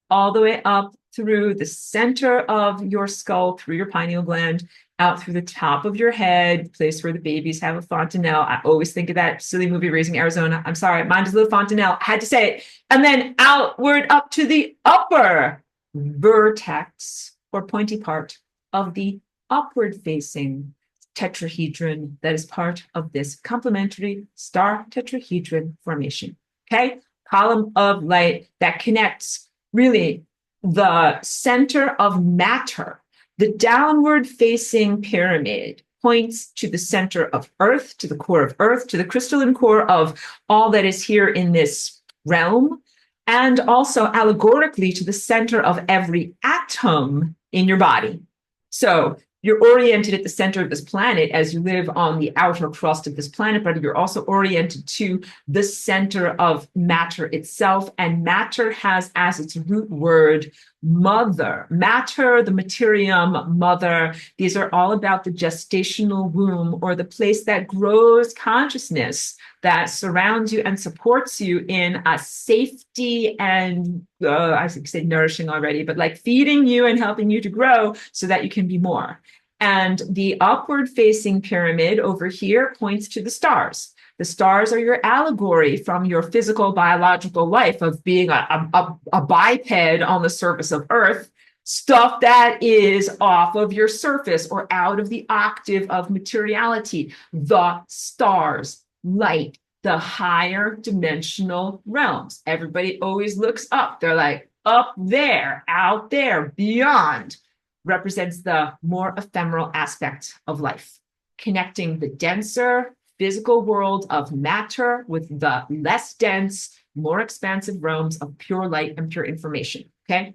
all the way up through the center of your skull, through your pineal gland, out through the top of your head, place where the babies have a fontanelle. I always think of that silly movie, Raising Arizona. I'm sorry, mine is a little fontanelle. I had to say it. And then outward up to the upper vertex or pointy part of the upward facing tetrahedron that is part of this complementary star tetrahedron formation. Okay? Column of light that connects really the center of matter. The downward facing pyramid points to the center of Earth, to the core of Earth, to the crystalline core of all that is here in this realm, and also allegorically to the center of every atom in your body. So you're oriented at the center of this planet as you live on the outer crust of this planet, but you're also oriented to the center of matter itself. And matter has as its root word mother. Matter, the materium, mother. These are all about the gestational womb, or the place that grows consciousness, that surrounds you and supports you in a safety and I said nourishing already, but like feeding you and helping you to grow so that you can be more. And the upward facing pyramid over here points to the stars. The stars are your allegory from your physical biological life of being a biped on the surface of Earth, stuff that is off of your surface or out of the octave of materiality. The stars, light, the higher dimensional realms. Everybody always looks up. They're like, up there, out there, beyond, represents the more ephemeral aspect of life, connecting the denser physical world of matter with the less dense, more expansive realms of pure light and pure information. Okay?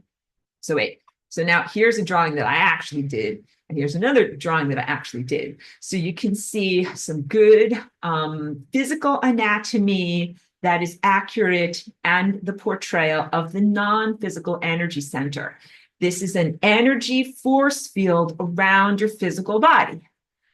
So wait. So now here's a drawing that I actually did. And here's another drawing that I actually did. So you can see some good physical anatomy that is accurate and the portrayal of the non-physical energy center. This is an energy force field around your physical body.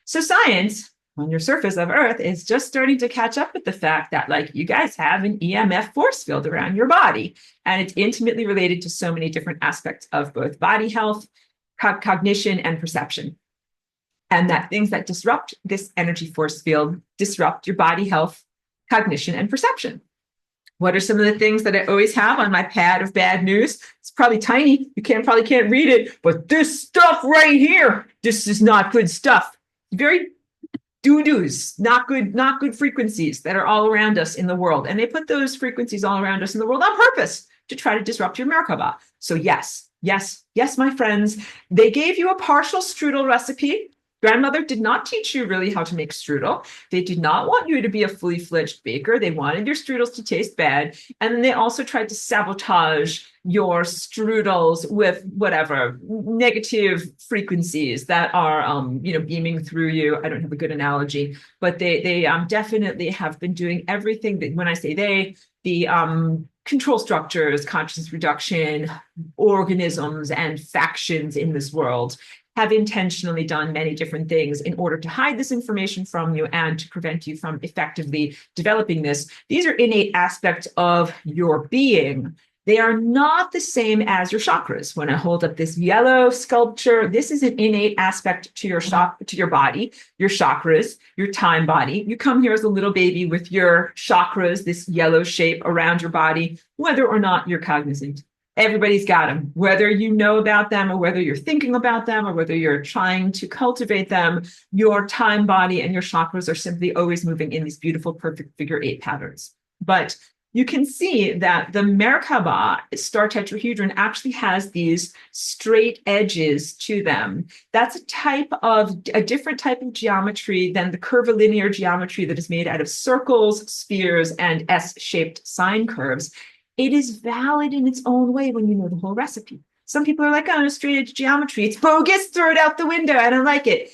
So science on your surface of Earth is just starting to catch up with the fact that, like, you guys have an EMF force field around your body, and it's intimately related to so many different aspects of both body health, cognition, and perception. And that things that disrupt this energy force field disrupt your body health, cognition, and perception. What are some of the things that I always have on my pad of bad news? It's probably tiny. You probably can't read it, but this stuff right here, this is not good stuff. Very doo-doos, not good frequencies that are all around us in the world. And they put those frequencies all around us in the world on purpose to try to disrupt your Merkaba. So yes, my friends, they gave you a partial strudel recipe. Grandmother did not teach you really how to make strudel. They did not want you to be a fully fledged baker. They wanted your strudels to taste bad. And then they also tried to sabotage your strudels with whatever negative frequencies that are, beaming through you. I don't have a good analogy, but they definitely have been doing everything that, when I say they, the control structures, consciousness reduction, organisms, and factions in this world. have intentionally done many different things in order to hide this information from you and to prevent you from effectively developing this. These are innate aspects of your being. They are not the same as your chakras. When I hold up this yellow sculpture, this is an innate aspect to your body, your chakras, your time body. You come here as a little baby with your chakras, this yellow shape around your body, whether or not you're cognizant. Everybody's got them, whether you know about them or whether you're thinking about them or whether you're trying to cultivate them. Your time body and your chakras are simply always moving in these beautiful, perfect figure 8 patterns. But you can see that the Merkaba star tetrahedron actually has these straight edges to them. That's a different type of geometry than the curvilinear geometry that is made out of circles, spheres, and S-shaped sine curves. It is valid in its own way when you know the whole recipe. Some people are like, oh, straight edge geometry, it's bogus, throw it out the window, I don't like it.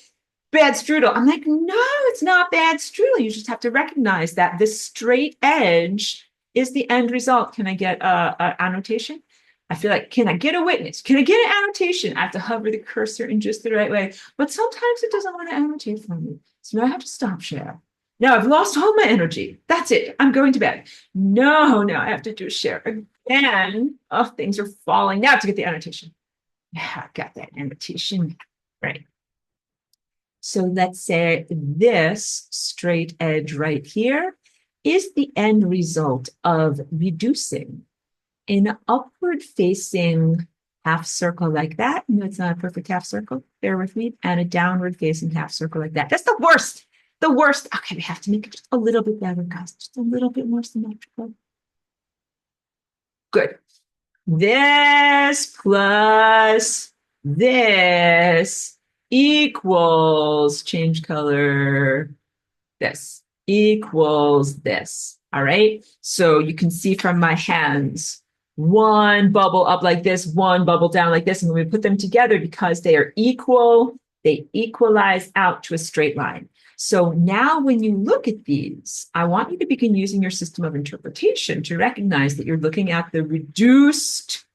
Bad strudel. I'm like, no, it's not bad strudel. You just have to recognize that this straight edge is the end result. Can I get a annotation? I feel like, can I get a witness? Can I get an annotation? I have to hover the cursor in just the right way. But sometimes it doesn't want to annotate for me. So now I have to stop share. Now I've lost all my energy. That's it. I'm going to bed. No, I have to do share again. Oh, things are falling. Now I have to get the annotation. Yeah, I got that annotation. Right. So let's say this straight edge right here is the end result of reducing an upward facing half circle like that. No, it's not a perfect half circle. Bear with me. And a downward facing half circle like that. That's the worst. The worst. Okay, we have to make it just a little bit better, guys. Just a little bit more symmetrical. Good. This plus this equals, change color, this equals this. All right. So you can see from my hands, one bubble up like this, one bubble down like this. And when we put them together, because they are equal, they equalize out to a straight line. So now when you look at these, I want you to begin using your system of interpretation to recognize that you're looking at the reduced,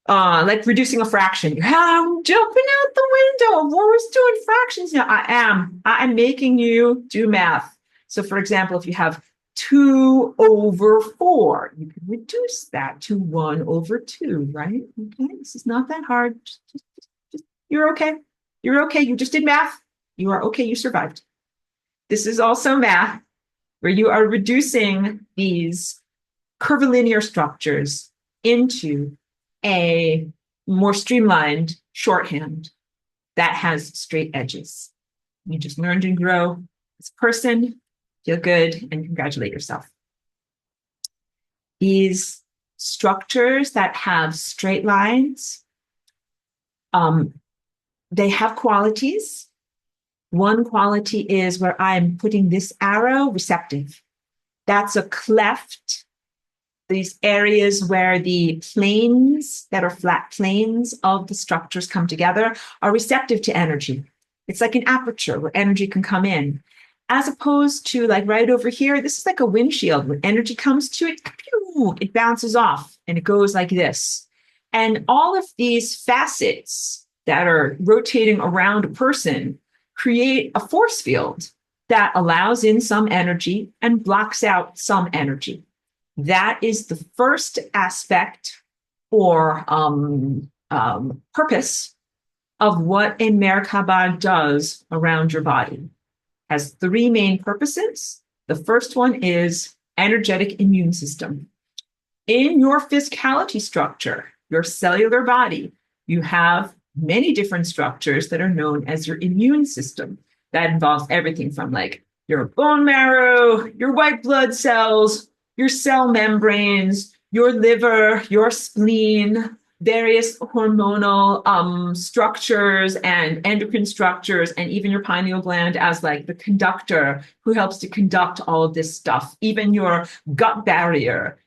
like reducing a fraction. I'm jumping out the window. We're always doing fractions now. I'm making you do math. So for example, if you have 2 over 4, you can reduce that to 1 over 2, right? Okay, this is not that hard. You're okay. You're okay. You just did math. You are okay. You survived. This is also math where you are reducing these curvilinear structures into a more streamlined shorthand that has straight edges. You just learned and grow as a person, feel good, and congratulate yourself. These structures that have straight lines, they have qualities. One quality is where I'm putting this arrow, receptive. That's a cleft. These areas where the planes that are flat planes of the structures come together are receptive to energy. It's like an aperture where energy can come in. As opposed to like right over here, this is like a windshield. When energy comes to it, it bounces off and it goes like this. And all of these facets that are rotating around a person create a force field that allows in some energy and blocks out some energy. That is the first aspect or purpose of what a Merkaba does around your body. Has 3 main purposes. The first one is energetic immune system. In your physicality structure, your cellular body, you have many different structures that are known as your immune system. That involves everything from like your bone marrow, your white blood cells, your cell membranes, your liver, your spleen, various hormonal structures and endocrine structures, and even your pineal gland as like the conductor who helps to conduct all of this stuff, even your gut barrier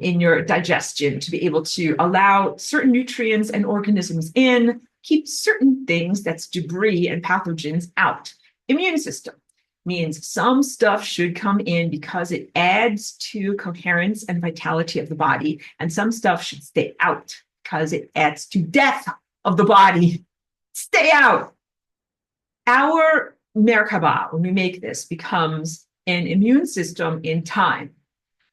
in your digestion to be able to allow certain nutrients and organisms in, keep certain things that's debris and pathogens out. Immune system means some stuff should come in because it adds to coherence and vitality of the body, and some stuff should stay out because it adds to death of the body. Stay out. Our Merkaba, when we make this, becomes an immune system in time.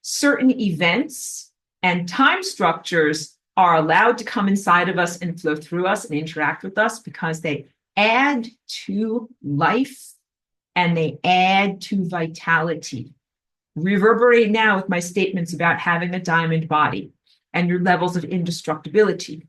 Certain events and time structures are allowed to come inside of us and flow through us and interact with us because they add to life and they add to vitality. Reverberate now with my statements about having a diamond body and your levels of indestructibility.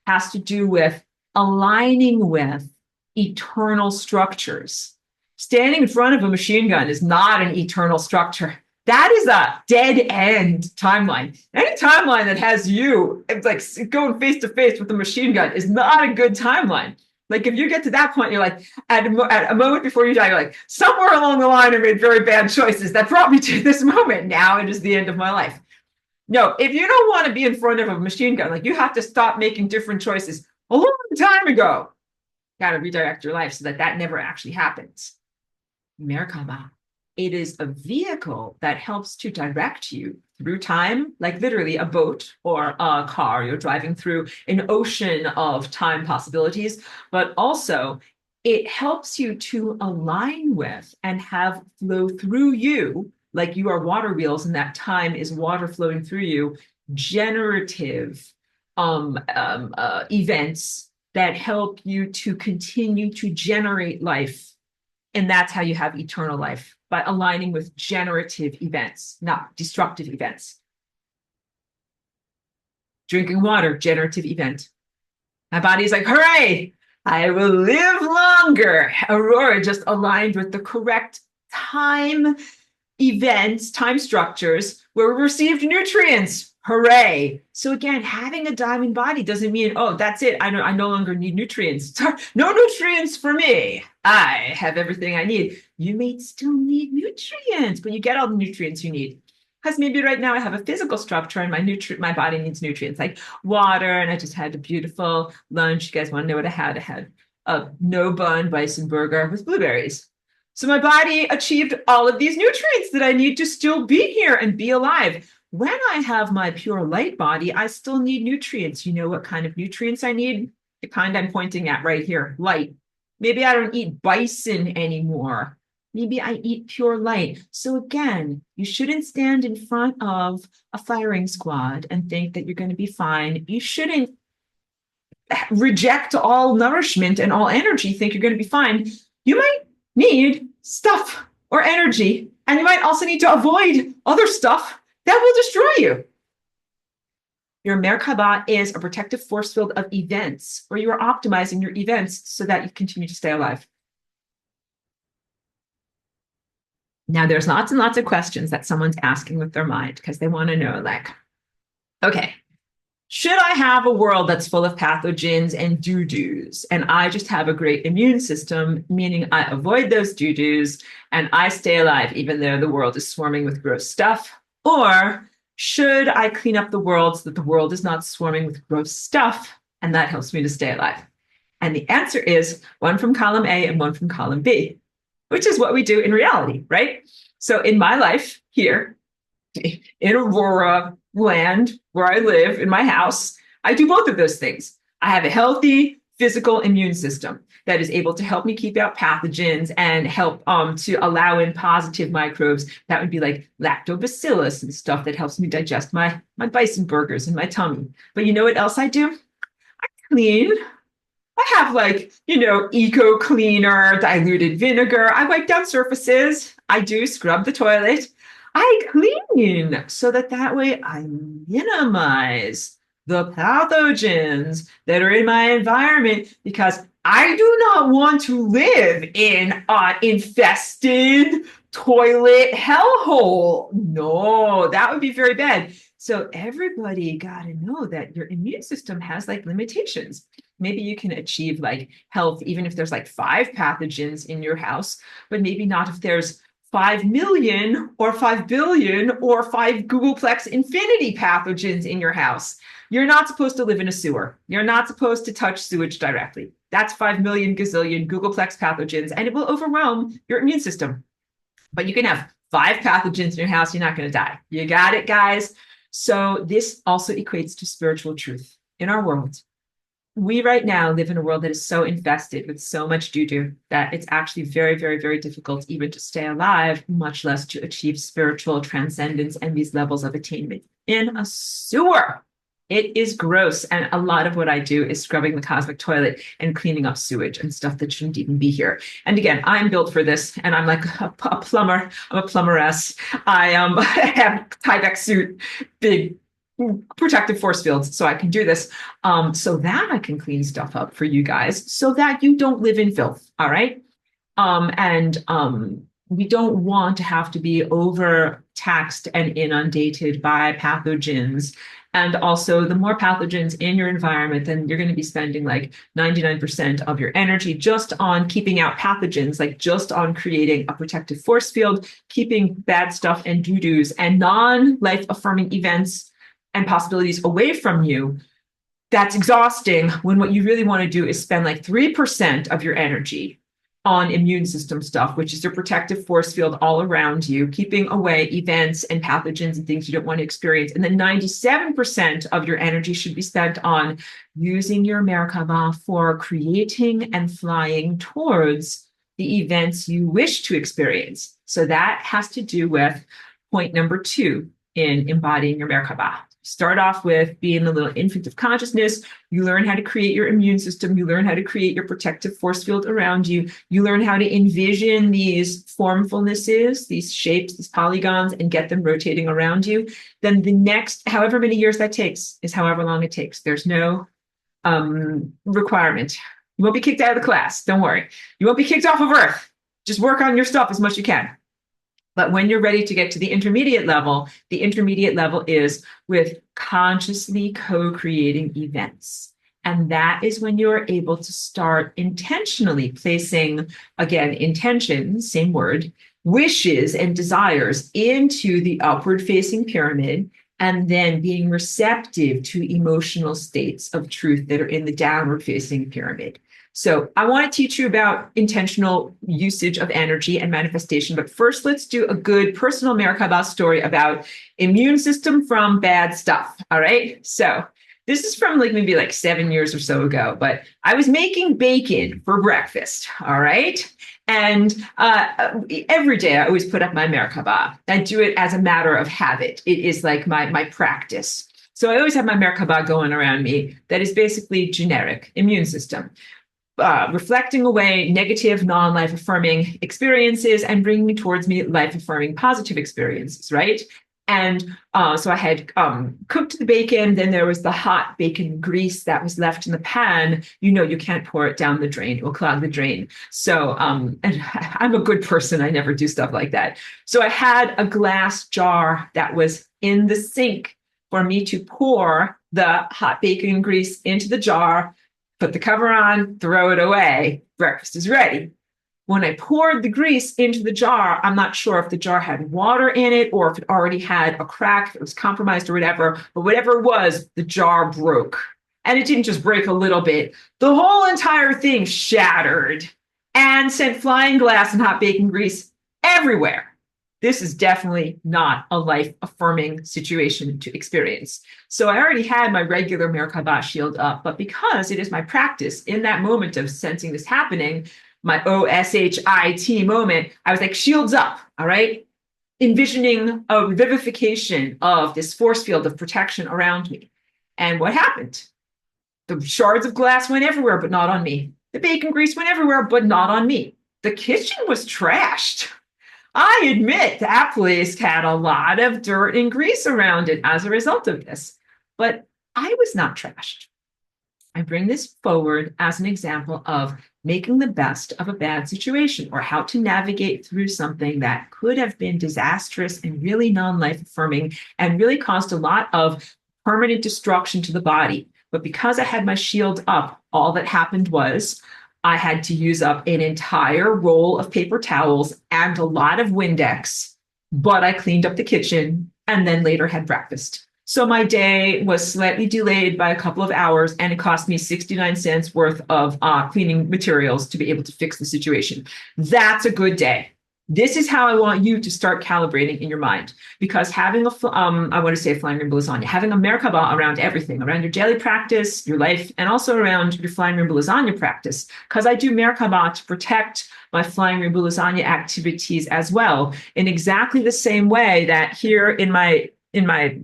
Has to do with aligning with eternal structures. Standing in front of a machine gun is not an eternal structure. That is a dead end timeline. Any timeline that has you like going face to face with a machine gun is not a good timeline. Like if you get to that point, you're like, at a moment before you die, you're like, somewhere along the line I made very bad choices that brought me to this moment. Now it is the end of my life. No, if you don't want to be in front of a machine gun, like you have to stop making different choices a long time ago. Got to redirect your life so that that never actually happens. Merkaba. It is a vehicle that helps to direct you through time, like literally a boat or a car. You're driving through an ocean of time possibilities, but also it helps you to align with and have flow through you, like you are water wheels and that time is water flowing through you, generative events that help you to continue to generate life. And that's how you have eternal life, by aligning with generative events, not destructive events. Drinking water, generative event. My body is like, hooray, I will live longer. Aurora just aligned with the correct time events, time structures where we received nutrients. Hooray. So again, having a diamond body doesn't mean, oh, that's it. I no longer need nutrients. No nutrients for me. I have everything I need. You may still need nutrients, but you get all the nutrients you need. Because maybe right now I have a physical structure and my body needs nutrients like water, and I just had a beautiful lunch. You guys want to know what I had? I had a no bun bison burger with blueberries. So my body achieved all of these nutrients that I need to still be here and be alive. When I have my pure light body, I still need nutrients. You know what kind of nutrients I need? The kind I'm pointing at right here, light. Maybe I don't eat bison anymore. Maybe I eat pure light. So again, you shouldn't stand in front of a firing squad and think that you're going to be fine. You shouldn't reject all nourishment and all energy, think you're going to be fine. You might need stuff or energy, and you might also need to avoid other stuff that will destroy you. Your Merkaba is a protective force field of events, where you are optimizing your events so that you continue to stay alive. Now, there's lots and lots of questions that someone's asking with their mind because they want to know, like, okay, should I have a world that's full of pathogens and doo-doos, and I just have a great immune system, meaning I avoid those doo-doos and I stay alive even though the world is swarming with gross stuff? Or should I clean up the world so that the world is not swarming with gross stuff and that helps me to stay alive? And the answer is one from column A and one from column B, which is what we do in reality, right? So in my life here, in Aurora land where I live in my house, I do both of those things. I have a healthy physical immune system that is able to help me keep out pathogens and help to allow in positive microbes. That would be like lactobacillus and stuff that helps me digest my bison burgers in my tummy. But you know what else I do? I clean. I have like, eco cleaner, diluted vinegar. I wipe down surfaces. I do scrub the toilet. I clean so that way I minimize the pathogens that are in my environment, because I do not want to live in an infested toilet hellhole. No, that would be very bad. So everybody got to know that your immune system has like limitations. Maybe you can achieve like health even if there's like 5 pathogens in your house, but maybe not if there's 5 million or 5 billion or 5 Googleplex infinity pathogens in your house. You're not supposed to live in a sewer. You're not supposed to touch sewage directly. That's 5 million gazillion Googleplex pathogens, and it will overwhelm your immune system. But you can have 5 pathogens in your house. You're not going to die. You got it, guys? So this also equates to spiritual truth in our world. we right now live in a world that is so infested with so much doo-doo that it's actually very, very, very difficult even to stay alive, much less to achieve spiritual transcendence and these levels of attainment in a sewer. It is gross. And a lot of what I do is scrubbing the cosmic toilet and cleaning up sewage and stuff that shouldn't even be here. And again, I'm built for this, and I'm like a plumber. I'm a plumberess. I have Tyvek suit, big protective force fields, so I can do this, so that I can clean stuff up for you guys, so that you don't live in filth. All right. And we don't want to have to be overtaxed and inundated by pathogens. And also, the more pathogens in your environment, then you're going to be spending like 99% of your energy just on keeping out pathogens, like just on creating a protective force field, keeping bad stuff and doo-doos and non-life affirming events and possibilities away from you. That's exhausting, when what you really want to do is spend like 3% of your energy on immune system stuff, which is your protective force field all around you, keeping away events and pathogens and things you don't want to experience. And then 97% of your energy should be spent on using your Merkaba for creating and flying towards the events you wish to experience. So that has to do with point number 2 in embodying your Merkaba. Start off with being a little infant of consciousness. You learn how to create your immune system. You learn how to create your protective force field around you. You learn how to envision these formfulnesses, these shapes, these polygons, and get them rotating around you. Then the next, however many years that takes, is however long it takes. There's no requirement. You won't be kicked out of the class. Don't worry. You won't be kicked off of Earth. Just work on your stuff as much as you can. But when you're ready to get to the intermediate level is with consciously co-creating events. And that is when you're able to start intentionally placing, again, intentions, same word, wishes and desires into the upward facing pyramid, and then being receptive to emotional states of truth that are in the downward facing pyramid. So I want to teach you about intentional usage of energy and manifestation. But first, let's do a good personal Merkaba story about immune system from bad stuff. All right. So this is from maybe 7 years or so ago, but I was making bacon for breakfast. All right. And every day I always put up my Merkaba. I do it as a matter of habit. It is like my practice. So I always have my Merkaba going around me that is basically generic immune system. Reflecting away negative, non-life affirming experiences and bringing towards me life affirming positive experiences, right? And so I had cooked the bacon. Then there was the hot bacon grease that was left in the pan. You can't pour it down the drain. It will clog the drain. So, and I'm a good person. I never do stuff like that. So I had a glass jar that was in the sink for me to pour the hot bacon grease into the jar, put the cover on, throw it away. Breakfast is ready. When I poured the grease into the jar, I'm not sure if the jar had water in it or if it already had a crack, if it was compromised or whatever, but whatever it was, the jar broke. And it didn't just break a little bit. The whole entire thing shattered and sent flying glass and hot bacon grease everywhere. This is definitely not a life-affirming situation to experience. So I already had my regular Merkaba shield up, but because it is my practice in that moment of sensing this happening, my OSHIT moment, I was like, shields up, all right? Envisioning a revivification of this force field of protection around me. And what happened? The shards of glass went everywhere, but not on me. The bacon grease went everywhere, but not on me. The kitchen was trashed. I admit that place had a lot of dirt and grease around it as a result of this, but I was not trashed. I bring this forward as an example of making the best of a bad situation, or how to navigate through something that could have been disastrous and really non-life affirming and really caused a lot of permanent destruction to the body. But because I had my shield up, all that happened was I had to use up an entire roll of paper towels and a lot of Windex, but I cleaned up the kitchen and then later had breakfast. So my day was slightly delayed by a couple of hours, and it cost me 69 cents worth of cleaning materials to be able to fix the situation. That's a good day. This is how I want you to start calibrating in your mind, because having I want to say a flying rainbow lasagna, having a Merkaba around everything, around your daily practice, your life, and also around your flying rainbow lasagna practice, because I do Merkaba to protect my flying rainbow lasagna activities as well, in exactly the same way that here in my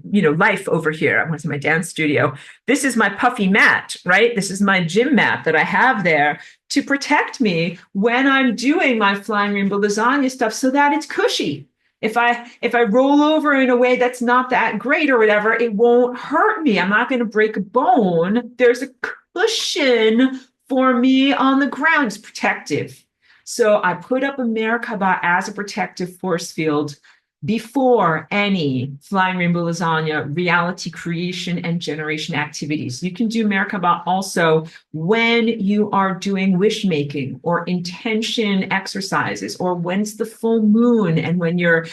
life over here, I went to my dance studio. This is my puffy mat, right? This is my gym mat that I have there to protect me when I'm doing my flying rainbow lasagna stuff, so that it's cushy. If I roll over in a way that's not that great or whatever, it won't hurt me. I'm not going to break a bone. There's a cushion for me on the ground. It's protective. So I put up a Merkaba as a protective force field before any flying rainbow lasagna reality creation and generation activities. You can do Merkaba also when you are doing wish making or intention exercises, or when's the full moon and when you're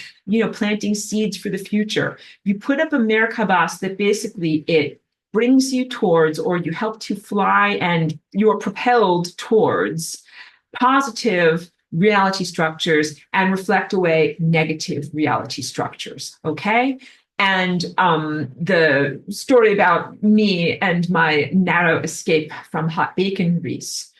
planting seeds for the future. You put up a Merkaba that basically it brings you towards, or you help to fly and you're propelled towards positive reality structures and reflect away negative reality structures. Okay. And the story about me and my narrow escape from hot bacon grease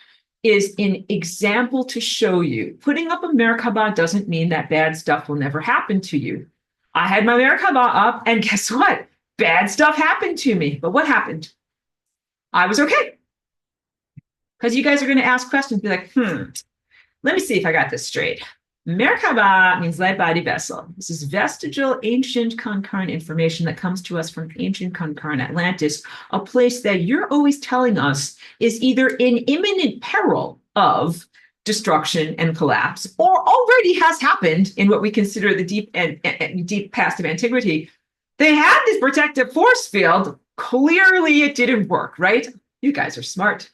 is an example to show you putting up a Merkaba doesn't mean that bad stuff will never happen to you. I had my Merkaba up, and guess what? Bad stuff happened to me. But what happened? I was okay. Because you guys are going to ask questions, be like, let me see if I got this straight. Merkaba means light body vessel. This is vestigial ancient concurrent information that comes to us from ancient concurrent Atlantis, a place that you're always telling us is either in imminent peril of destruction and collapse, or already has happened in what we consider the deep past of antiquity. They had this protective force field. Clearly it didn't work, right? You guys are smart.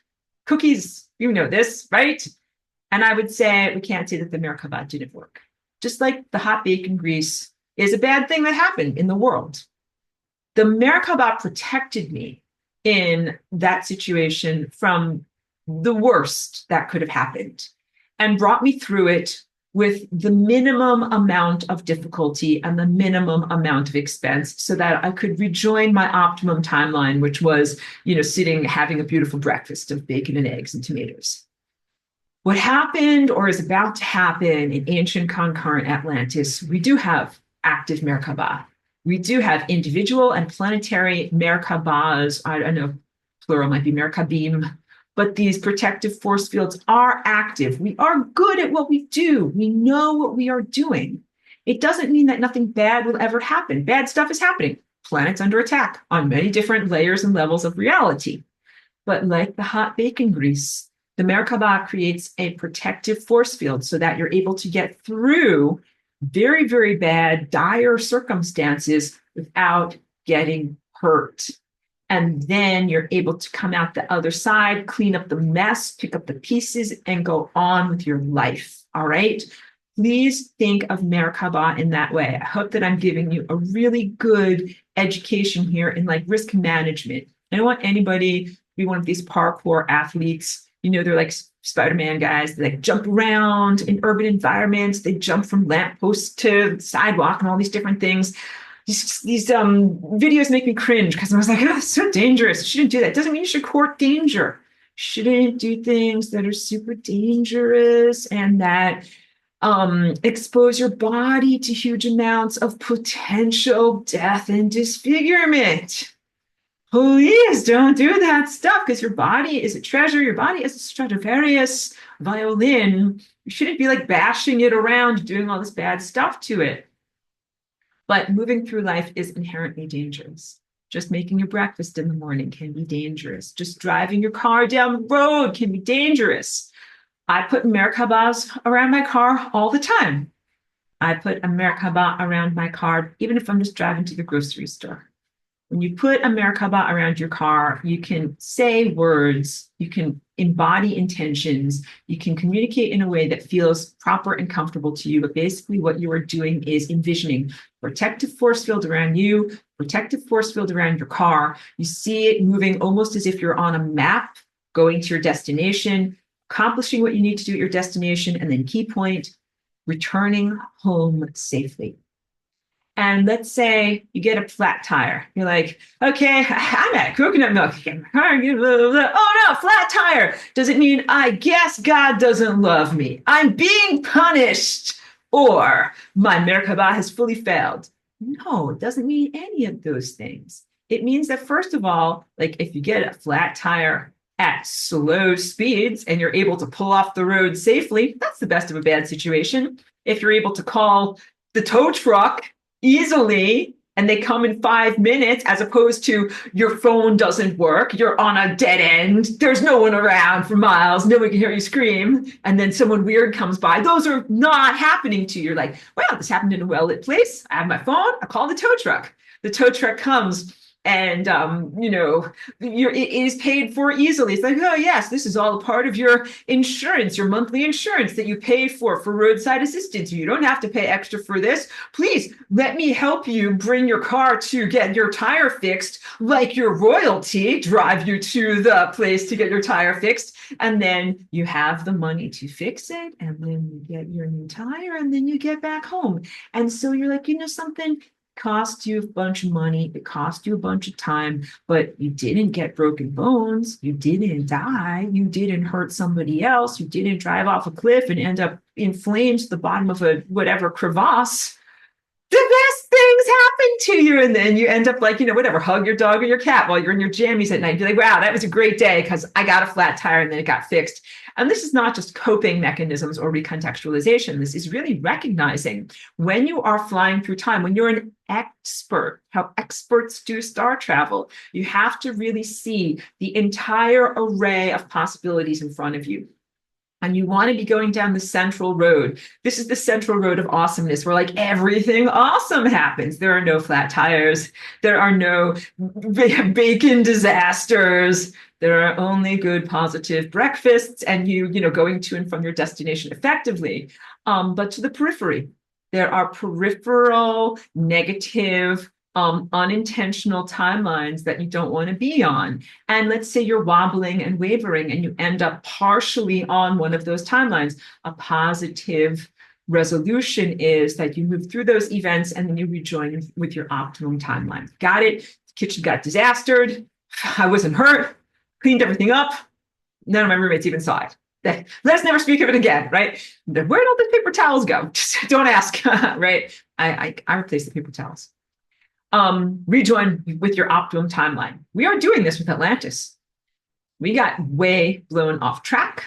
Cookies, you know this, right? And I would say we can't say that the Merkaba didn't work. Just like the hot bacon grease is a bad thing that happened in the world. The Merkaba protected me in that situation from the worst that could have happened and brought me through it with the minimum amount of difficulty and the minimum amount of expense, so that I could rejoin my optimum timeline, which was, sitting, having a beautiful breakfast of bacon and eggs and tomatoes. What happened or is about to happen in ancient concurrent Atlantis, we do have active Merkaba. We do have individual and planetary Merkabas. I don't know, plural might be Merkabim, but these protective force fields are active. We are good at what we do. We know what we are doing. It doesn't mean that nothing bad will ever happen. Bad stuff is happening. Planets under attack on many different layers and levels of reality. But like the hot bacon grease, the Merkaba creates a protective force field so that you're able to get through very, very bad, dire circumstances without getting hurt. And then you're able to come out the other side, clean up the mess, pick up the pieces, and go on with your life. All right? Please think of Merkaba in that way. I hope that I'm giving you a really good education here in risk management. I don't want anybody to be one of these parkour athletes. They're like Spider-Man guys. They jump around in urban environments. They jump from lamppost to sidewalk and all these different things. These videos make me cringe because I was like, oh, it's so dangerous. You shouldn't do that. It doesn't mean you should court danger. Shouldn't do things that are super dangerous and that expose your body to huge amounts of potential death and disfigurement. Please don't do that stuff, because your body is a treasure. Your body is a Stradivarius violin. You shouldn't be bashing it around, doing all this bad stuff to it. But moving through life is inherently dangerous. Just making your breakfast in the morning can be dangerous. Just driving your car down the road can be dangerous. I put Merkabas around my car all the time. I put a Merkaba around my car, even if I'm just driving to the grocery store. When you put a Merkaba around your car, you can say words, you can embody intentions, you can communicate in a way that feels proper and comfortable to you. But basically what you are doing is envisioning protective force field around you, protective force field around your car. You see it moving almost as if you're on a map going to your destination, accomplishing what you need to do at your destination, and then key point, returning home safely. And let's say you get a flat tire. You're like, okay, I'm at coconut milk. Oh no, flat tire. Does it mean I guess God doesn't love me? I'm being punished. Or my Merkaba has fully failed. No, it doesn't mean any of those things. It means that, first of all, like if you get a flat tire at slow speeds and you're able to pull off the road safely, that's the best of a bad situation. If you're able to call the tow truck easily and they come in 5 minutes, as opposed to your phone doesn't work, you're on a dead end, there's no one around for miles, no one can hear you scream, and then someone weird comes by. Those are not happening to you. You're like, well, this happened in a well-lit place. I have my phone, I call the tow truck. The tow truck comes, and it is paid for easily. It's like, oh yes, this is all a part of your insurance, your monthly insurance that you pay for roadside assistance. You don't have to pay extra for this. Please let me help you bring your car to get your tire fixed, like your royalty, drive you to the place to get your tire fixed, and then you have the money to fix it, and then you get your new tire, and then you get back home. And so you're like, you know something? Cost you a bunch of money, it cost you a bunch of time, but you didn't get broken bones, you didn't die, you didn't hurt somebody else, you didn't drive off a cliff and end up in flames at the bottom of a whatever crevasse. The best things happen to you. And then you end up like, whatever, hug your dog or your cat while you're in your jammies at night. You're like, wow, that was a great day because I got a flat tire and then it got fixed. And this is not just coping mechanisms or recontextualization. This is really recognizing when you are flying through time, when you're an expert, how experts do star travel, you have to really see the entire array of possibilities in front of you. And you want to be going down the central road. This is the central road of awesomeness, where like everything awesome happens. There are no flat tires. There are no bacon disasters. There are only good, positive breakfasts and you going to and from your destination effectively. But to the periphery, there are peripheral, negative, unintentional timelines that you don't want to be on. And let's say you're wobbling and wavering and you end up partially on one of those timelines. A positive resolution is that you move through those events and then you rejoin with your optimum timeline. Got it? The kitchen got disastered. I wasn't hurt. Cleaned everything up. None of my roommates even saw it. Let's never speak of it again, right? Where'd all the paper towels go? Just don't ask, right? I replaced the paper towels. Rejoin with your optimum timeline. We are doing this with Atlantis. We got way blown off track,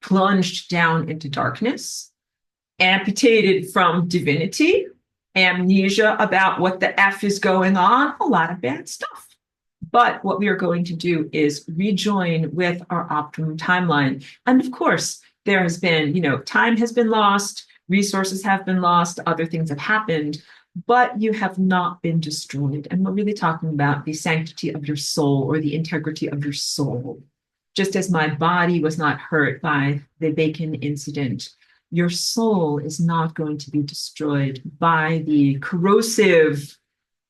plunged down into darkness, amputated from divinity, amnesia about what the F is going on, a lot of bad stuff. But what we are going to do is rejoin with our optimum timeline. And of course, there has been, time has been lost, resources have been lost, other things have happened, but you have not been destroyed. And we're really talking about the sanctity of your soul or the integrity of your soul. Just as my body was not hurt by the bacon incident, your soul is not going to be destroyed by the corrosive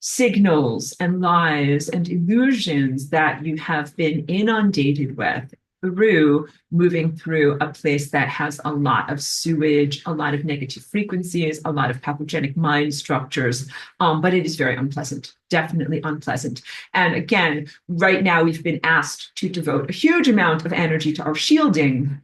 signals and lies and illusions that you have been inundated with through moving through a place that has a lot of sewage, a lot of negative frequencies, a lot of pathogenic mind structures, but it is very unpleasant, definitely unpleasant. And again, right now we've been asked to devote a huge amount of energy to our shielding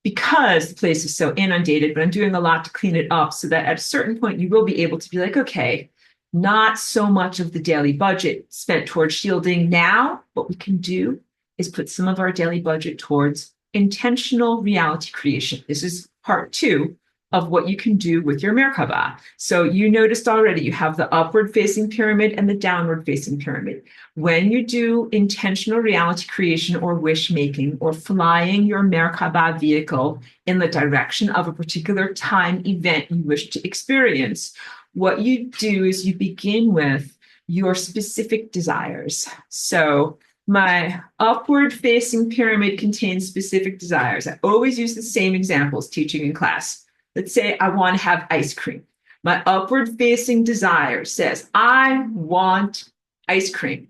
because the place is so inundated, but I'm doing a lot to clean it up so that at a certain point you will be able to be like, okay, not so much of the daily budget spent towards shielding now. What we can do is put some of our daily budget towards intentional reality creation. This is part 2 of what you can do with your Merkaba. So you noticed already you have the upward facing pyramid and the downward facing pyramid. When you do intentional reality creation or wish making or flying your Merkaba vehicle in the direction of a particular time event you wish to experience, what you do is you begin with your specific desires. So my upward facing pyramid contains specific desires. I always use the same examples teaching in class. Let's say I want to have ice cream. My upward facing desire says, I want ice cream.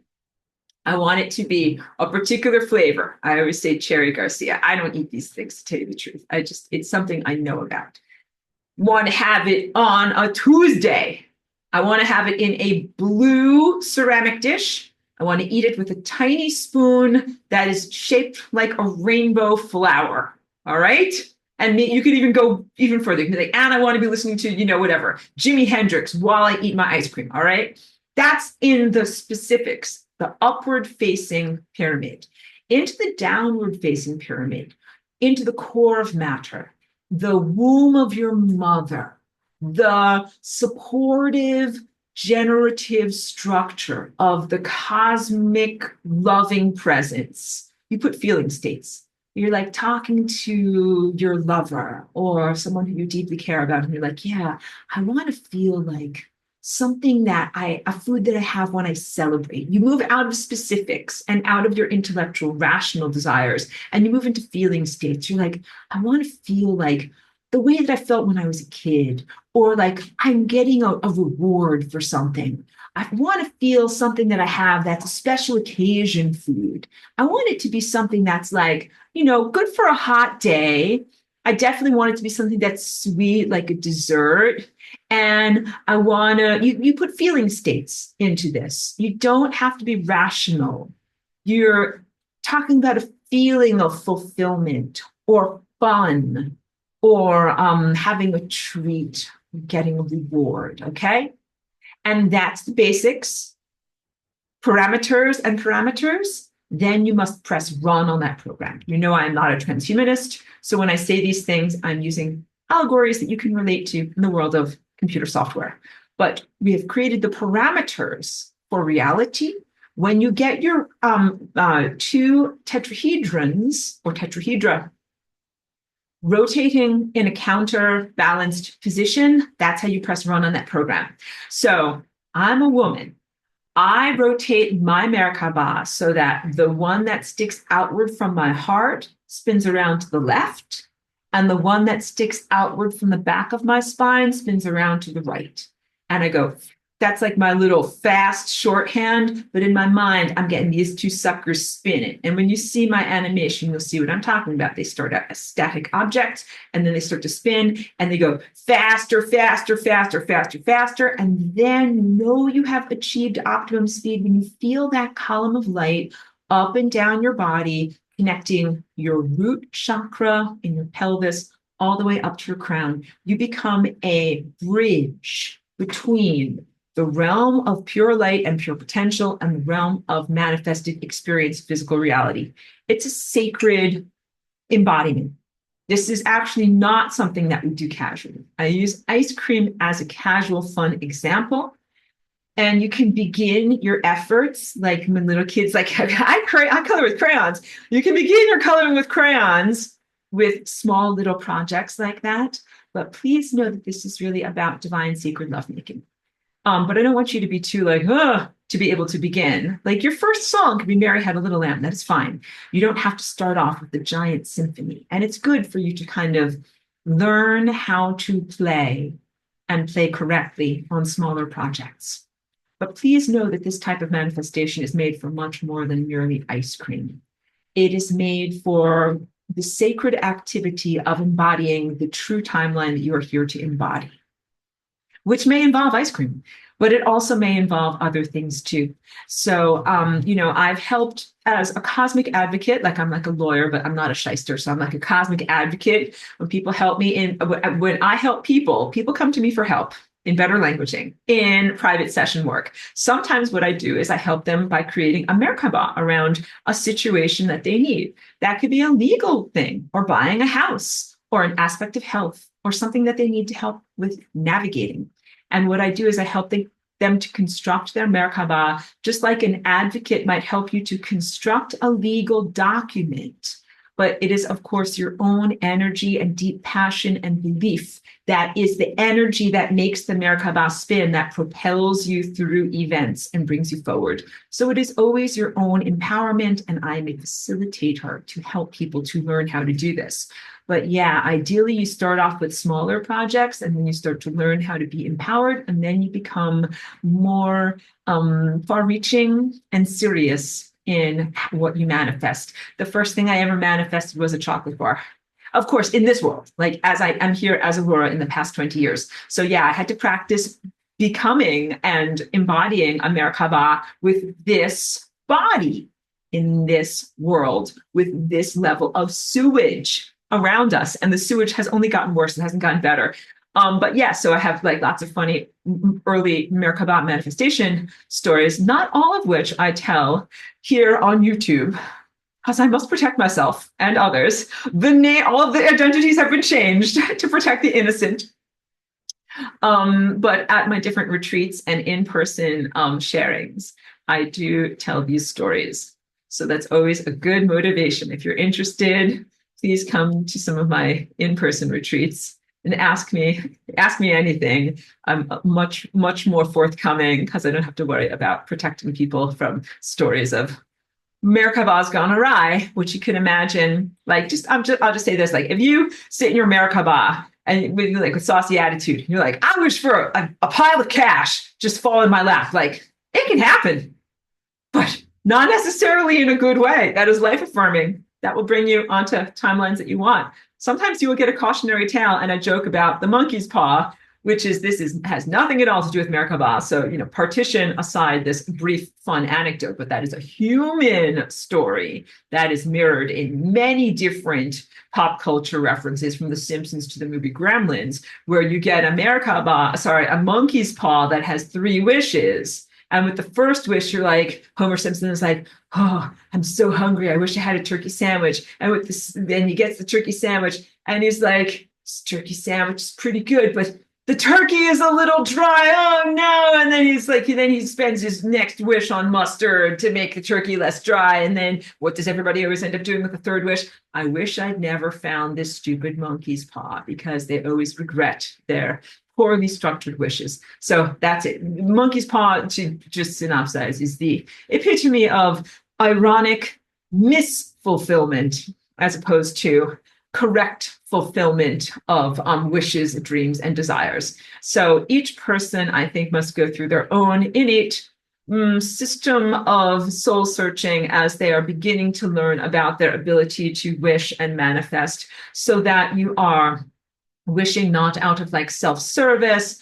I want it to be a particular flavor. I always say Cherry Garcia. I don't eat these things, to tell you the truth. It's something I know about. Want to have it on a Tuesday. I want to have it in a blue ceramic dish. I want to eat it with a tiny spoon that is shaped like a rainbow flower. All right. And you could even go even further. You can be like, and I want to be listening to, whatever, Jimi Hendrix while I eat my ice cream. All right. That's in the specifics, the upward facing pyramid. Into the downward facing pyramid, into the core of matter, the womb of your mother, the supportive, generative structure of the cosmic loving presence. You put feeling states. You're like talking to your lover or someone who you deeply care about, and you're like, yeah, I want to feel like something a food that I have when I celebrate. You move out of specifics and out of your intellectual, rational desires, and you move into feeling states. You're like, I want to feel like the way that I felt when I was a kid, or like I'm getting a reward for something. I want to feel something that I have that's a special occasion food. I want it to be something that's like, good for a hot day. I definitely want it to be something that's sweet, like a dessert. And I want to, you put feeling states into this. You don't have to be rational. You're talking about a feeling of fulfillment or fun or having a treat, getting a reward. Okay. And that's the basics, parameters and parameters. Then you must press run on that program. I'm not a transhumanist. So when I say these things, I'm using allegories that you can relate to in the world of computer software. But we have created the parameters for reality. When you get your two tetrahedrons or tetrahedra rotating in a counterbalanced position, that's how you press run on that program. So I'm a woman. I rotate my Merkaba so that the one that sticks outward from my heart spins around to the left, and the one that sticks outward from the back of my spine spins around to the right. And I go, that's like my little fast shorthand, but in my mind, I'm getting these two suckers spinning. And when you see my animation, you'll see what I'm talking about. They start out as static objects, and then they start to spin, and they go faster, faster, faster, faster, faster. And then you have achieved optimum speed when you feel that column of light up and down your body, connecting your root chakra in your pelvis all the way up to your crown. You become a bridge between the realm of pure light and pure potential and the realm of manifested experience, physical reality. It's a sacred embodiment. This is actually not something that we do casually. I use ice cream as a casual, fun example. And you can begin your efforts like when little kids, like I color with crayons. You can begin your coloring with crayons with small little projects like that. But please know that this is really about divine, sacred lovemaking. But I don't want you to be too like, to be able to begin. Like your first song could be Mary Had a Little Lamb. That is fine. You don't have to start off with the giant symphony. And it's good for you to kind of learn how to play and play correctly on smaller projects. But please know that this type of manifestation is made for much more than merely ice cream. It is made for the sacred activity of embodying the true timeline that you are here to embody, which may involve ice cream, but it also may involve other things too. So, I've helped as a cosmic advocate, like I'm like a lawyer, but I'm not a shyster. So I'm like a cosmic advocate. When people help me when I help people come to me for help in better languaging, in private session work. Sometimes what I do is I help them by creating a Merkaba around a situation that they need. That could be a legal thing or buying a house or an aspect of health or something that they need to help with navigating. And what I do is I help them to construct their Merkaba, just like an advocate might help you to construct a legal document. But it is, of course, your own energy and deep passion and belief that is the energy that makes the Merkaba spin, that propels you through events and brings you forward. So it is always your own empowerment, and I am a facilitator to help people to learn how to do this. But yeah, ideally you start off with smaller projects and then you start to learn how to be empowered, and then you become more far-reaching and serious in what you manifest. The first thing I ever manifested was a chocolate bar. Of course, in this world, like as I am here as Aurora in the past 20 years. So yeah, I had to practice becoming and embodying a Merkaba with this body in this world, with this level of sewage around us. And the sewage has only gotten worse, it hasn't gotten better. But yeah, so I have like lots of funny early Merkaba manifestation stories, not all of which I tell here on YouTube, because I must protect myself and others. All of the identities have been changed to protect the innocent. But at my different retreats and in-person sharings, I do tell these stories. So that's always a good motivation. If you're interested, please come to some of my in-person retreats and ask me anything. I'm much more forthcoming because I don't have to worry about protecting people from stories of Merkaba's gone awry, which you can imagine. Like, I'll just say this: like, if you sit in your Merkaba and with saucy attitude, you're like, I wish for a pile of cash just fall in my lap. Like, it can happen, but not necessarily in a good way. That is life affirming. That will bring you onto timelines that you want. Sometimes you will get a cautionary tale and a joke about the monkey's paw, which is has nothing at all to do with Merkaba. So, partition aside this brief fun anecdote, but that is a human story that is mirrored in many different pop culture references, from The Simpsons to the movie Gremlins, where you get a monkey's paw that has 3 wishes. And with the first wish, you're like, Homer Simpson is like, oh, I'm so hungry. I wish I had a turkey sandwich. And with this, then he gets the turkey sandwich and he's like, this turkey sandwich is pretty good, but the turkey is a little dry. Oh no. And then he spends his next wish on mustard to make the turkey less dry. And then what does everybody always end up doing with the third wish? I wish I'd never found this stupid monkey's paw, because they always regret their poorly structured wishes. So that's it. Monkey's paw, to just synopsize, is the epitome of ironic misfulfillment as opposed to correct fulfillment of wishes, dreams, and desires. So each person, I think, must go through their own innate system of soul searching as they are beginning to learn about their ability to wish and manifest, so that you are wishing not out of like self-service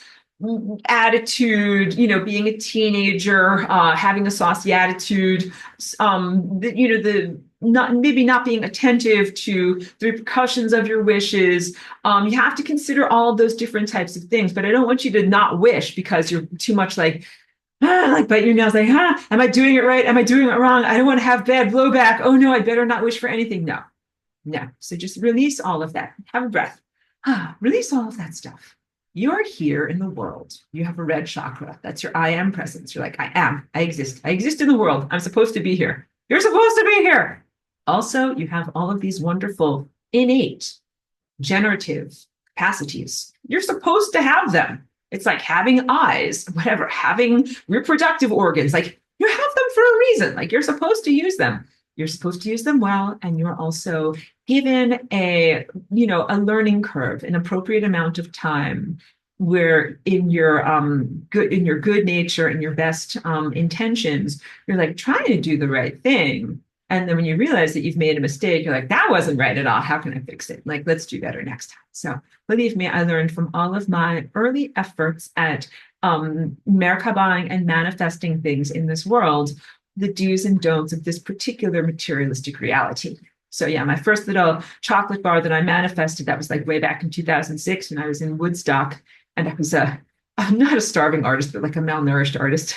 attitude, being a teenager, having a saucy attitude, not being attentive to the repercussions of your wishes. You have to consider all of those different types of things, but I don't want you to not wish because you're too much like bite your nails, like, am I doing it right? Am I doing it wrong? I don't want to have bad blowback. Oh no, I better not wish for anything. No. So just release all of that. Have a breath. Release all of that stuff. You're here in the world. You have a red chakra. That's your I am presence. You're like, I am. I exist. I exist in the world. I'm supposed to be here. You're supposed to be here. Also, you have all of these wonderful, innate, generative capacities. You're supposed to have them. It's like having eyes, whatever, having reproductive organs. Like, you have them for a reason. Like, you're supposed to use them. You're supposed to use them well, and you're also given a learning curve, an appropriate amount of time, where in your good nature and your best intentions, you're like trying to do the right thing. And then when you realize that you've made a mistake, you're like, that wasn't right at all. How can I fix it? Like, let's do better next time. So believe me, I learned from all of my early efforts at Merkabaing and manifesting things in this world, the do's and don'ts of this particular materialistic reality. So yeah, my first little chocolate bar that I manifested, that was like way back in 2006 when I was in Woodstock, and I was I'm not a starving artist, but like a malnourished artist.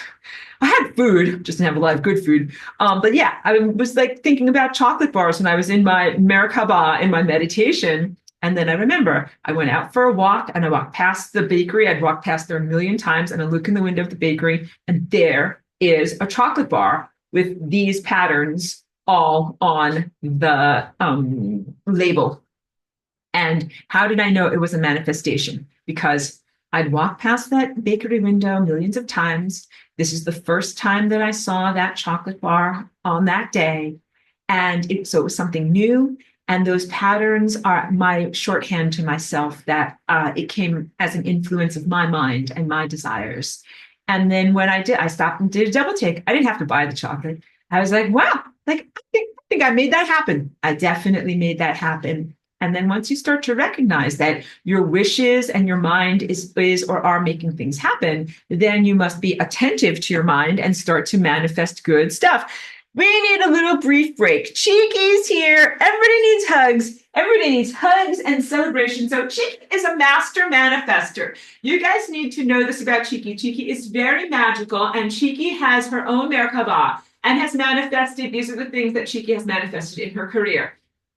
I had food, just didn't have a lot of good food. But yeah, I was like thinking about chocolate bars when I was in my Merkaba, in my meditation. And then I remember I went out for a walk and I walked past the bakery. I'd walked past there a million times, and I look in the window of the bakery and there is a chocolate bar with these patterns all on the label. And how did I know it was a manifestation? Because I'd walked past that bakery window millions of times. This is the first time that I saw that chocolate bar on that day. And so it was something new. And those patterns are my shorthand to myself that it came as an influence of my mind and my desires. And then when I stopped and did a double take. I didn't have to buy the chocolate. I was like, wow, like I think I made that happen. I definitely made that happen. And then once you start to recognize that your wishes and your mind is or are making things happen, then you must be attentive to your mind and start to manifest good stuff. We need a little brief break. Cheeky's here. Everybody needs hugs. Everybody needs hugs and celebration. So Cheeky is a master manifester. You guys need to know this about Cheeky. Cheeky is very magical, and Cheeky has her own Merkaba and has manifested. These are the things that Cheeky has manifested in her career.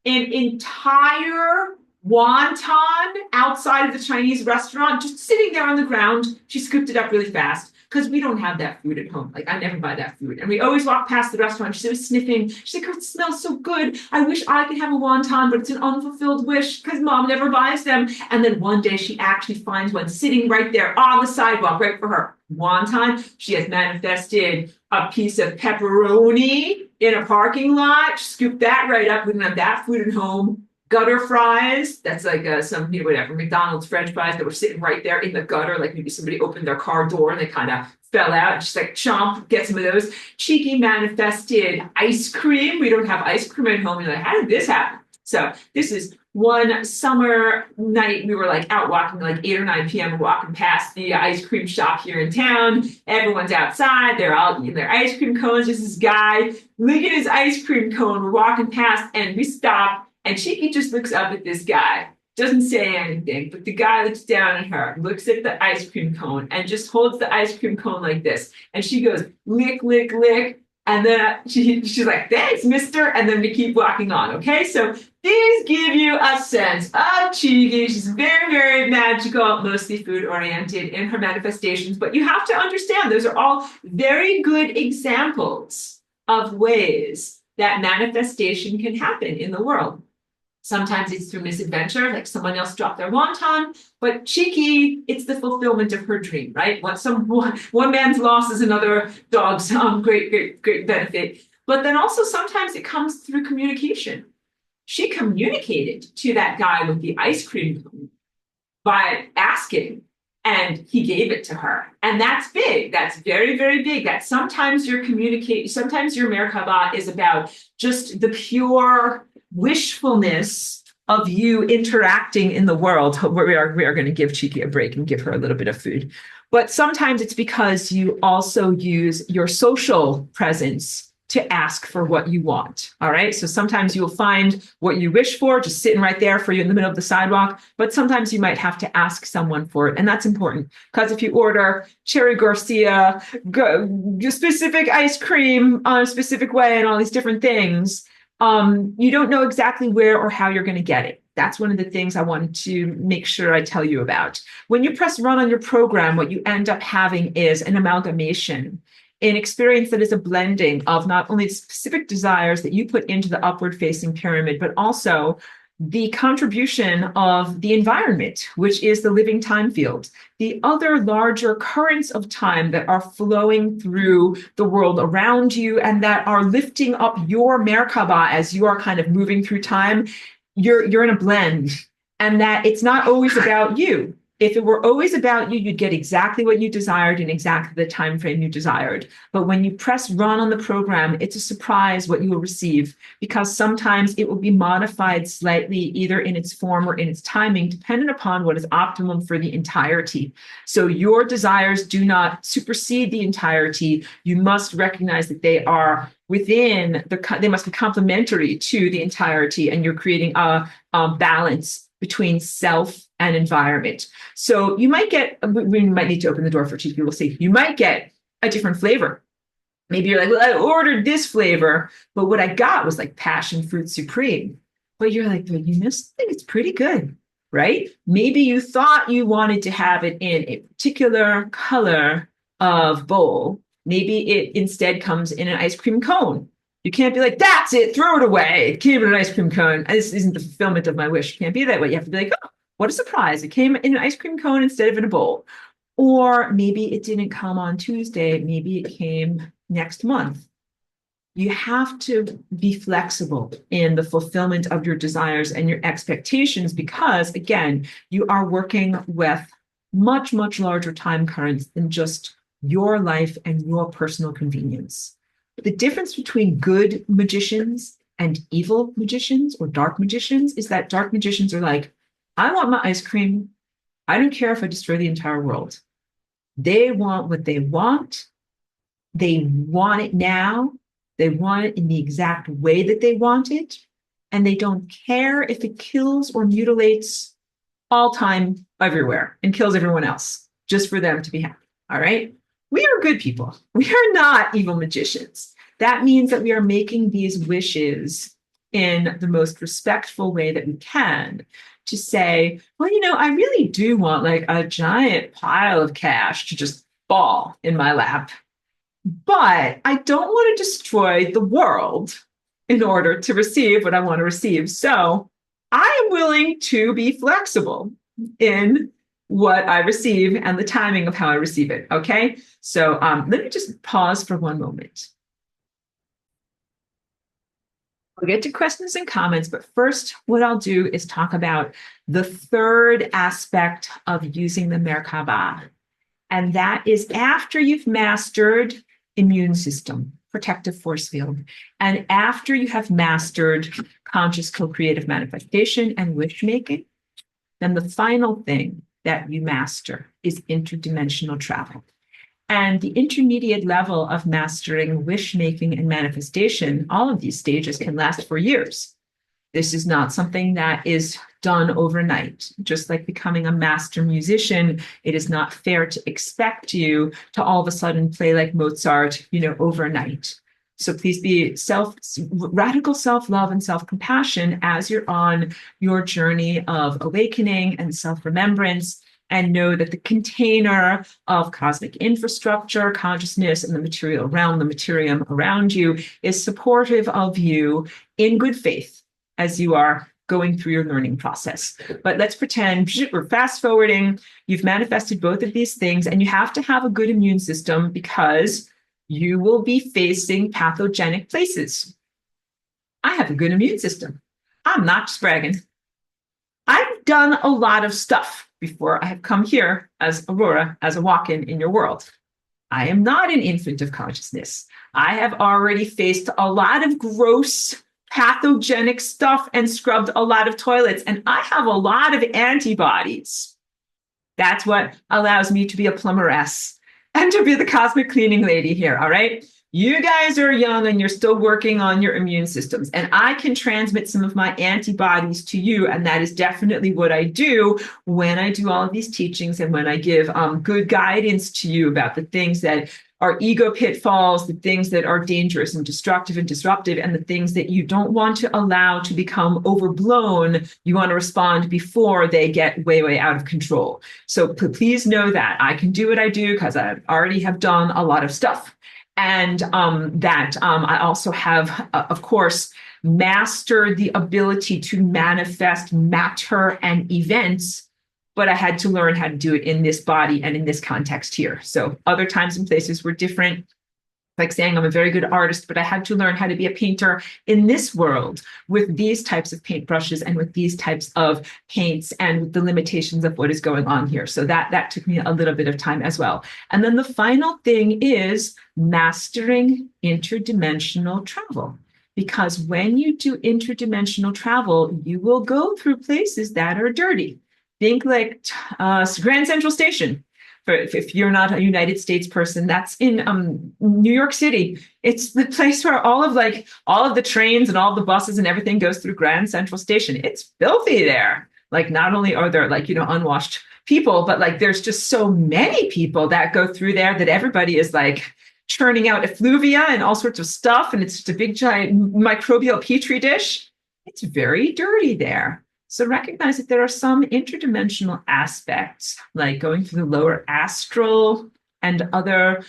An entire wonton outside of the Chinese restaurant, just sitting there on the ground. She scooped it up really fast because we don't have that food at home. Like, I never buy that food. And we always walk past the restaurant. She was sniffing. She's like, oh, it smells so good. I wish I could have a wonton, but it's an unfulfilled wish because mom never buys them. And then one day she actually finds one sitting right there on the sidewalk, right for her wonton. She has manifested a piece of pepperoni in a parking lot. She scooped that right up. We didn't have that food at home. Gutter fries, that's like some, whatever, McDonald's French fries that were sitting right there in the gutter, like maybe somebody opened their car door and they kind of fell out, just like chomp, get some of those. Cheeky manifested ice cream. We don't have ice cream at home. You're like, how did this happen? So this is one summer night. We were like out walking like 8 or 9 p.m. walking past the ice cream shop here in town. Everyone's outside. They're all eating their ice cream cones. There's this guy, look at his ice cream cone. We're walking past and we stop. And Cheeky just looks up at this guy, doesn't say anything, but the guy looks down at her, looks at the ice cream cone, and just holds the ice cream cone like this. And she goes, lick, lick, lick. And then she's like, thanks, mister. And then we keep walking on, okay? So these give you a sense of Cheeky. She's very, very magical, mostly food-oriented in her manifestations. But you have to understand, those are all very good examples of ways that manifestation can happen in the world. Sometimes it's through misadventure, like someone else dropped their wonton, but Cheeky, it's the fulfillment of her dream, right? One man's loss is another dog's great benefit. But then also sometimes it comes through communication. She communicated to that guy with the ice cream cone by asking, and he gave it to her. And that's big. That's very, very big. That sometimes your Merkaba is about just the pure wishfulness of you interacting in the world. We are going to give Cheeky a break and give her a little bit of food. But sometimes it's because you also use your social presence to ask for what you want. All right. So sometimes you'll find what you wish for just sitting right there for you in the middle of the sidewalk. But sometimes you might have to ask someone for it. And that's important because if you order Cherry Garcia, specific ice cream on a specific way and all these different things, you don't know exactly where or how you're going to get it. That's one of the things I wanted to make sure I tell you about. When you press run on your program, what you end up having is an amalgamation, an experience that is a blending of not only specific desires that you put into the upward facing pyramid, but also the contribution of the environment, which is the living time field, the other larger currents of time that are flowing through the world around you and that are lifting up your Merkaba as you are kind of moving through time. You're in a blend, and that it's not always about you. If it were always about you, you'd get exactly what you desired in exactly the time frame you desired. But when you press run on the program, it's a surprise what you will receive, because sometimes it will be modified slightly, either in its form or in its timing, dependent upon what is optimum for the entirety. So your desires do not supersede the entirety. You must recognize that they are within they must be complementary to the entirety, and you're creating a balance between self and environment. So you might get, we might need to open the door for Cheeky, we'll see. You might get a different flavor. Maybe you're like, well, I ordered this flavor, but what I got was like passion fruit supreme. But you're like, well, you must think it's pretty good, right? Maybe you thought you wanted to have it in a particular color of bowl. Maybe it instead comes in an ice cream cone. You can't be like, that's it, throw it away. It came in an ice cream cone. This isn't the fulfillment of my wish. You can't be that way. You have to be like, oh, what a surprise. It came in an ice cream cone instead of in a bowl. Or maybe it didn't come on Tuesday. Maybe it came next month. You have to be flexible in the fulfillment of your desires and your expectations, because, again, you are working with much, much larger time currents than just your life and your personal convenience. The difference between good magicians and evil magicians or dark magicians is that dark magicians are like, I want my ice cream. I don't care if I destroy the entire world. They want what they want. They want it now. They want it in the exact way that they want it. And they don't care if it kills or mutilates all time everywhere and kills everyone else just for them to be happy. All right. We are good people. We are not evil magicians. That means that we are making these wishes in the most respectful way that we can to say, well, I really do want like a giant pile of cash to just fall in my lap, but I don't want to destroy the world in order to receive what I want to receive. So I am willing to be flexible in what I receive and the timing of how I receive it. Okay. So let me just pause for one moment. We'll get to questions and comments, but first, what I'll do is talk about the third aspect of using the Merkaba. And that is after you've mastered immune system, protective force field, and after you have mastered conscious co-creative manifestation and wish making, then the final thing that you master is interdimensional travel. And the intermediate level of mastering wish making and manifestation, all of these stages can last for years. This is not something that is done overnight. Just like becoming a master musician, it is not fair to expect you to all of a sudden play like Mozart, overnight. So please be radical self-love and self-compassion as you're on your journey of awakening and self-remembrance, and know that the container of cosmic infrastructure, consciousness, and the material realm, the materium around you, is supportive of you in good faith as you are going through your learning process. But let's pretend we're fast forwarding. You've manifested both of these things, and you have to have a good immune system because you will be facing pathogenic places. I have a good immune system. I'm not just bragging. I've done a lot of stuff before I have come here as Aurora, as a walk-in in your world. I am not an infant of consciousness. I have already faced a lot of gross pathogenic stuff and scrubbed a lot of toilets, and I have a lot of antibodies. That's what allows me to be a plumberess and to be the cosmic cleaning lady here, all right? You guys are young and you're still working on your immune systems, and I can transmit some of my antibodies to you, and that is definitely what I do when I do all of these teachings and when I give good guidance to you about the things that are ego pitfalls, the things that are dangerous and destructive and disruptive, and the things that you don't want to allow to become overblown. You want to respond before they get way, way out of control. So please know that I can do what I do because I already have done a lot of stuff. And that I also have, of course, mastered the ability to manifest matter and events, but I had to learn how to do it in this body and in this context here. So other times and places were different. Like saying I'm a very good artist, but I had to learn how to be a painter in this world with these types of paintbrushes and with these types of paints and with the limitations of what is going on here. So that took me a little bit of time as well. And then the final thing is mastering interdimensional travel. Because when you do interdimensional travel, you will go through places that are dirty. Think like Grand Central Station. If you're not a United States person, that's in New York City. It's the place where all of the trains and all the buses and everything goes through Grand Central Station. It's filthy there. Like not only are there unwashed people, but there's just so many people that go through there that everybody is churning out effluvia and all sorts of stuff. And it's just a big giant microbial petri dish. It's very dirty there. So recognize that there are some interdimensional aspects, like going through the lower astral and other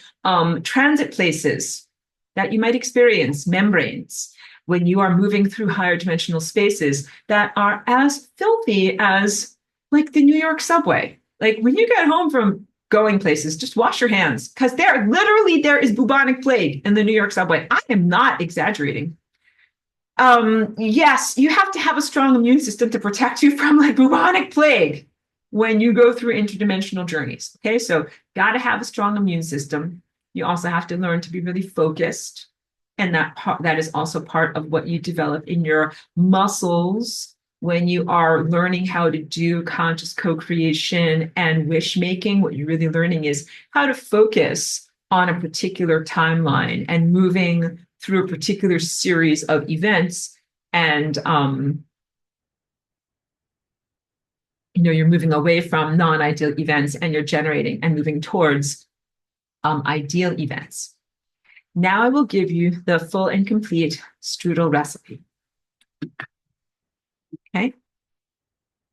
transit places that you might experience, membranes, when you are moving through higher dimensional spaces that are as filthy as the New York subway. When you get home from going places, just wash your hands, because there is bubonic plague in the New York subway. I am not exaggerating. Yes, you have to have a strong immune system to protect you from bubonic plague when you go through interdimensional journeys. Okay, so got to have a strong immune system. You also have to learn to be really focused. And that is also part of what you develop in your muscles when you are learning how to do conscious co-creation and wish making. What you're really learning is how to focus on a particular timeline and moving through a particular series of events. And you're moving away from non-ideal events and you're generating and moving towards ideal events. Now I will give you the full and complete strudel recipe. Okay.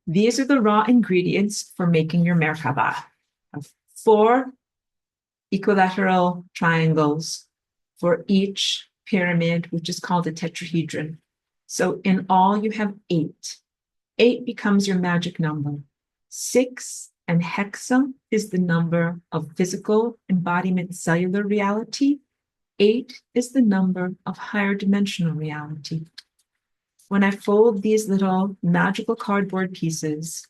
These are the raw ingredients for making your Merkaba. 4 equilateral triangles for each pyramid, which is called a tetrahedron. So in all, you have 8. 8 becomes your magic number. 6 and hexa is the number of physical embodiment cellular reality. 8 is the number of higher dimensional reality. When I fold these little magical cardboard pieces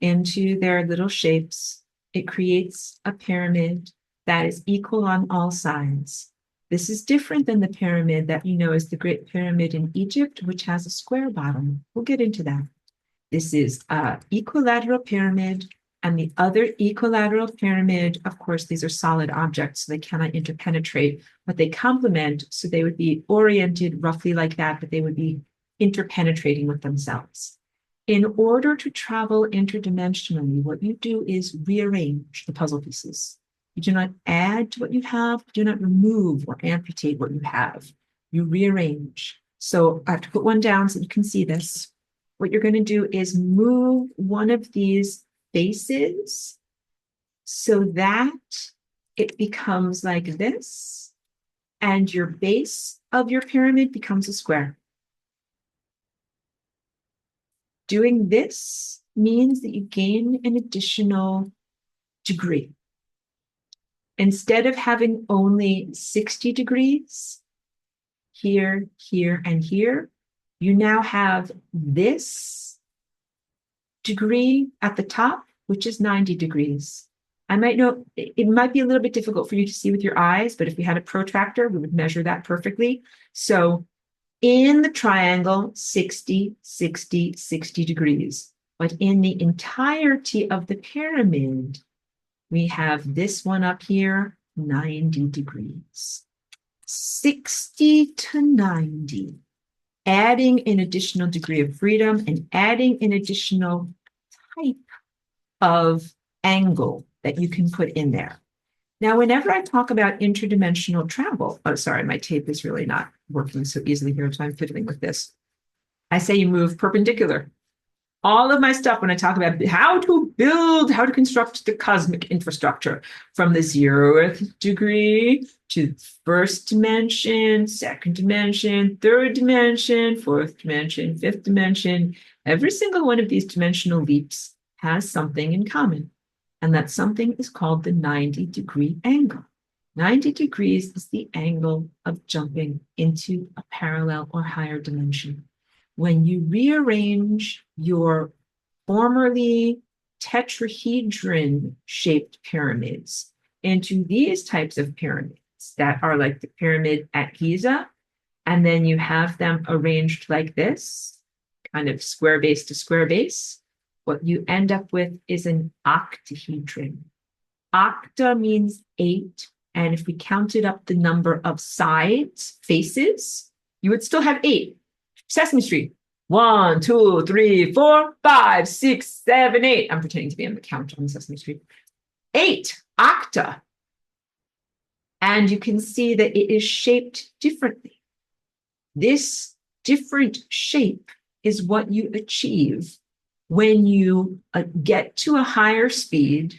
into their little shapes, it creates a pyramid that is equal on all sides. This is different than the pyramid that you know is the Great Pyramid in Egypt, which has a square bottom. We'll get into that. This is an equilateral pyramid, and the other equilateral pyramid, of course, these are solid objects, so they cannot interpenetrate, but they complement, so they would be oriented roughly like that, but they would be interpenetrating with themselves. In order to travel interdimensionally, what you do is rearrange the puzzle pieces. You do not add to what you have, do not remove or amputate what you have. You rearrange. So I have to put one down so you can see this. What you're going to do is move one of these faces so that it becomes like this, and your base of your pyramid becomes a square. Doing this means that you gain an additional degree. Instead of having only 60 degrees, here, here, and here, you now have this degree at the top, which is 90 degrees. I might know it might be a little bit difficult for you to see with your eyes, but if we had a protractor, we would measure that perfectly. So in the triangle, 60, 60, 60 degrees. But in the entirety of the pyramid, we have this one up here, 90 degrees. 60 to 90. Adding an additional degree of freedom and adding an additional type of angle that you can put in there. Now, whenever I talk about interdimensional travel, oh, sorry, my tape is really not working so easily here, so I'm fiddling with this. I say you move perpendicular. All of my stuff when I talk about how to construct the cosmic infrastructure from the 0th degree to first dimension, second dimension, third dimension, fourth dimension, fifth dimension. Every single one of these dimensional leaps has something in common. And that something is called the 90-degree angle. 90 degrees is the angle of jumping into a parallel or higher dimension. When you rearrange your formerly tetrahedron-shaped pyramids into these types of pyramids that are like the pyramid at Giza, and then you have them arranged like this, kind of square base to square base, what you end up with is an octahedron. Octa means 8, and if we counted up the number of sides, faces, you would still have 8. Sesame Street. 1, 2, 3, 4, 5, 6, 7, 8. I'm pretending to be on the count on Sesame Street. 8, octa. And you can see that it is shaped differently. This different shape is what you achieve when you get to a higher speed,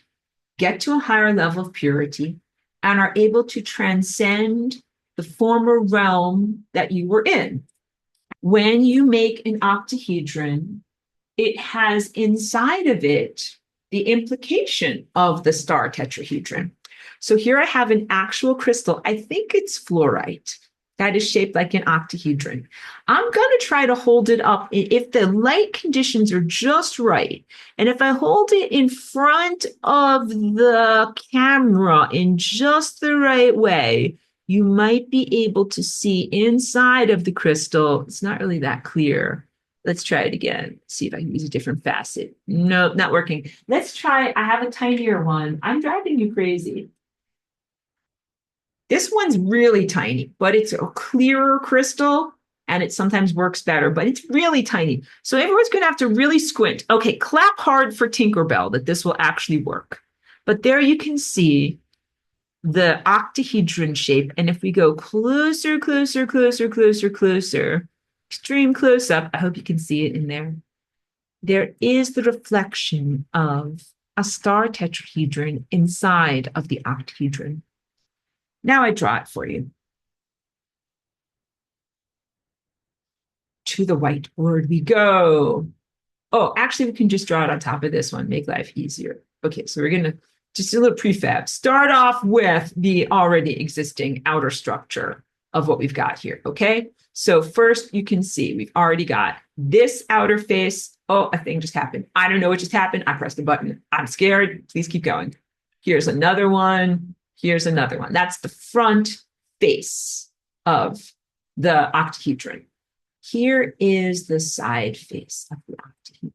get to a higher level of purity, and are able to transcend the former realm that you were in. When you make an octahedron, it has inside of it the implication of the star tetrahedron. So here I have an actual crystal. I think it's fluorite that is shaped like an octahedron. I'm going to try to hold it up if the light conditions are just right. And if I hold it in front of the camera in just the right way, you might be able to see inside of the crystal. It's not really that clear. Let's try it again. See if I can use a different facet. Nope, not working. Let's try, I have a tinier one. I'm driving you crazy. This one's really tiny, but it's a clearer crystal and it sometimes works better, but it's really tiny. So everyone's going to have to really squint. Okay, clap hard for Tinkerbell that this will actually work. But there you can see the octahedron shape. And if we go closer, closer, closer, closer, closer, extreme close up, I hope you can see it in there. There is the reflection of a star tetrahedron inside of the octahedron. Now I draw it for you. To the whiteboard we go. Oh, actually, we can just draw it on top of this one, make life easier. Okay, so we're going to just a little prefab. Start off with the already existing outer structure of what we've got here, okay? So first, you can see we've already got this outer face. Oh, a thing just happened. I don't know what just happened. I pressed the button. I'm scared. Please keep going. Here's another one. Here's another one. That's the front face of the octahedron. Here is the side face of the octahedron.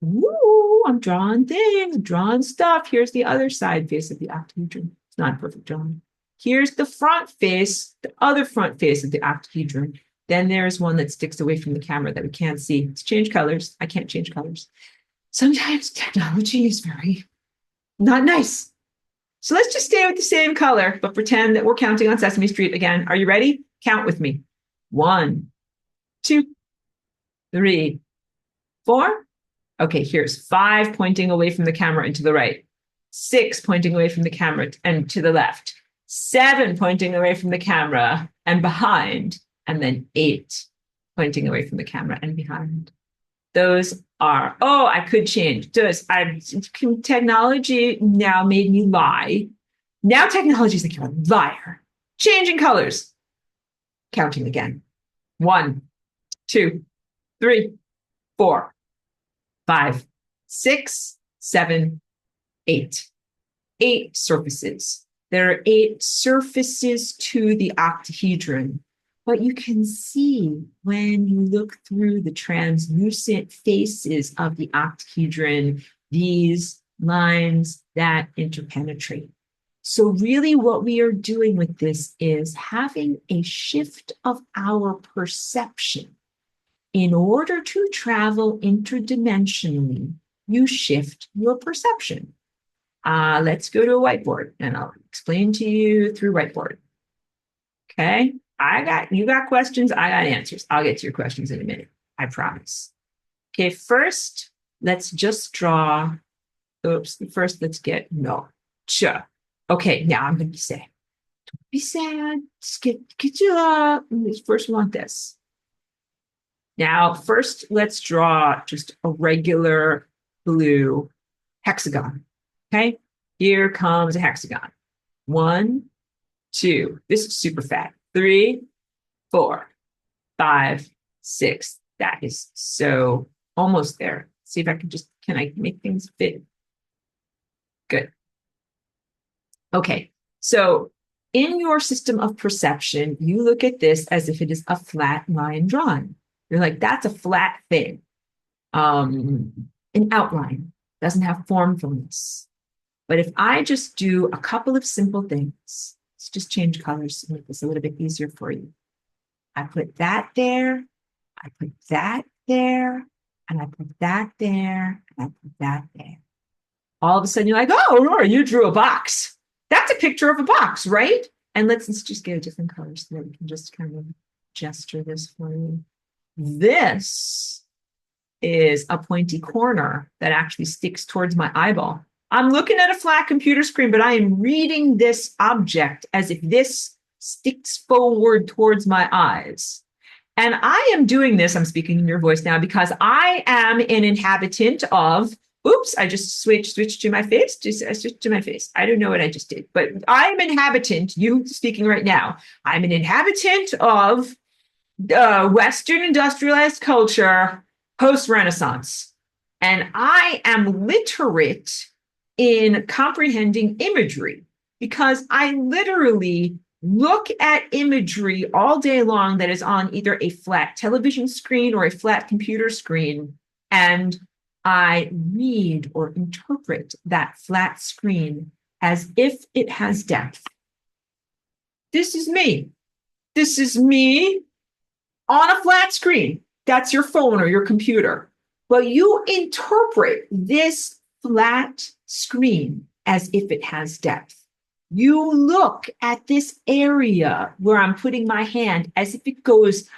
Woo, I'm drawing things, drawing stuff. Here's the other side face of the octahedron. It's not a perfect drawing. Here's the front face, the other front face of the octahedron. Then there's one that sticks away from the camera that we can't see. It's change colors. I can't change colors. Sometimes technology is very not nice. So let's just stay with the same color, but pretend that we're counting on Sesame Street again. Are you ready? Count with me. 1, 2, 3, 4. Okay, here's 5 pointing away from the camera and to the right. 6 pointing away from the camera and to the left. 7 pointing away from the camera and behind. And then 8 pointing away from the camera and behind. Those are, oh, I could change. Technology now made me lie. Now technology is like, you're a liar. Changing colors. Counting again. 1, 2, 3, 4, 5, 6, 7, 8. 8 surfaces. There are 8 surfaces to the octahedron. But you can see when you look through the translucent faces of the octahedron, these lines that interpenetrate. So really what we are doing with this is having a shift of our perception. In order to travel interdimensionally, you shift your perception. Let's go to a whiteboard and I'll explain to you through whiteboard. Okay, you got questions, I got answers. I'll get to your questions in a minute, I promise. Okay, first, let's just draw, first let's get no. Sure. Okay, now I'm gonna be sad. Don't be sad, just get you up. First we want this. Now, first, let's draw just a regular blue hexagon. Okay, here comes a hexagon. 1, 2, this is super fat. 3, 4, 5, 6. That is so almost there. See if I can I make things fit? Good. Okay, so in your system of perception, you look at this as if it is a flat line drawing. You're like, that's a flat thing. An outline doesn't have formfulness. But if I just do a couple of simple things, let's just change colors to make this a little bit easier for you. I put that there, I put that there, and I put that there, and I put that there. All of a sudden you're like, oh, Aurora, you drew a box. That's a picture of a box, right? And let's just get a different color so that we can just kind of gesture this for you. This is a pointy corner that actually sticks towards my eyeball. I'm looking at a flat computer screen, but I am reading this object as if this sticks forward towards my eyes. And I am doing this, I'm speaking in your voice now, because I am an inhabitant of, oops, I just switched to my face. I switched to my face. I don't know what I just did, but I'm an inhabitant, you speaking right now. I'm an inhabitant of Western industrialized culture post-Renaissance. And I am literate in comprehending imagery because I literally look at imagery all day long that is on either a flat television screen or a flat computer screen, and I read or interpret that flat screen as if it has depth. This is me. This is me on a flat screen. That's your phone or your computer. But you interpret this flat screen as if it has depth. You look at this area where I'm putting my hand as if it goes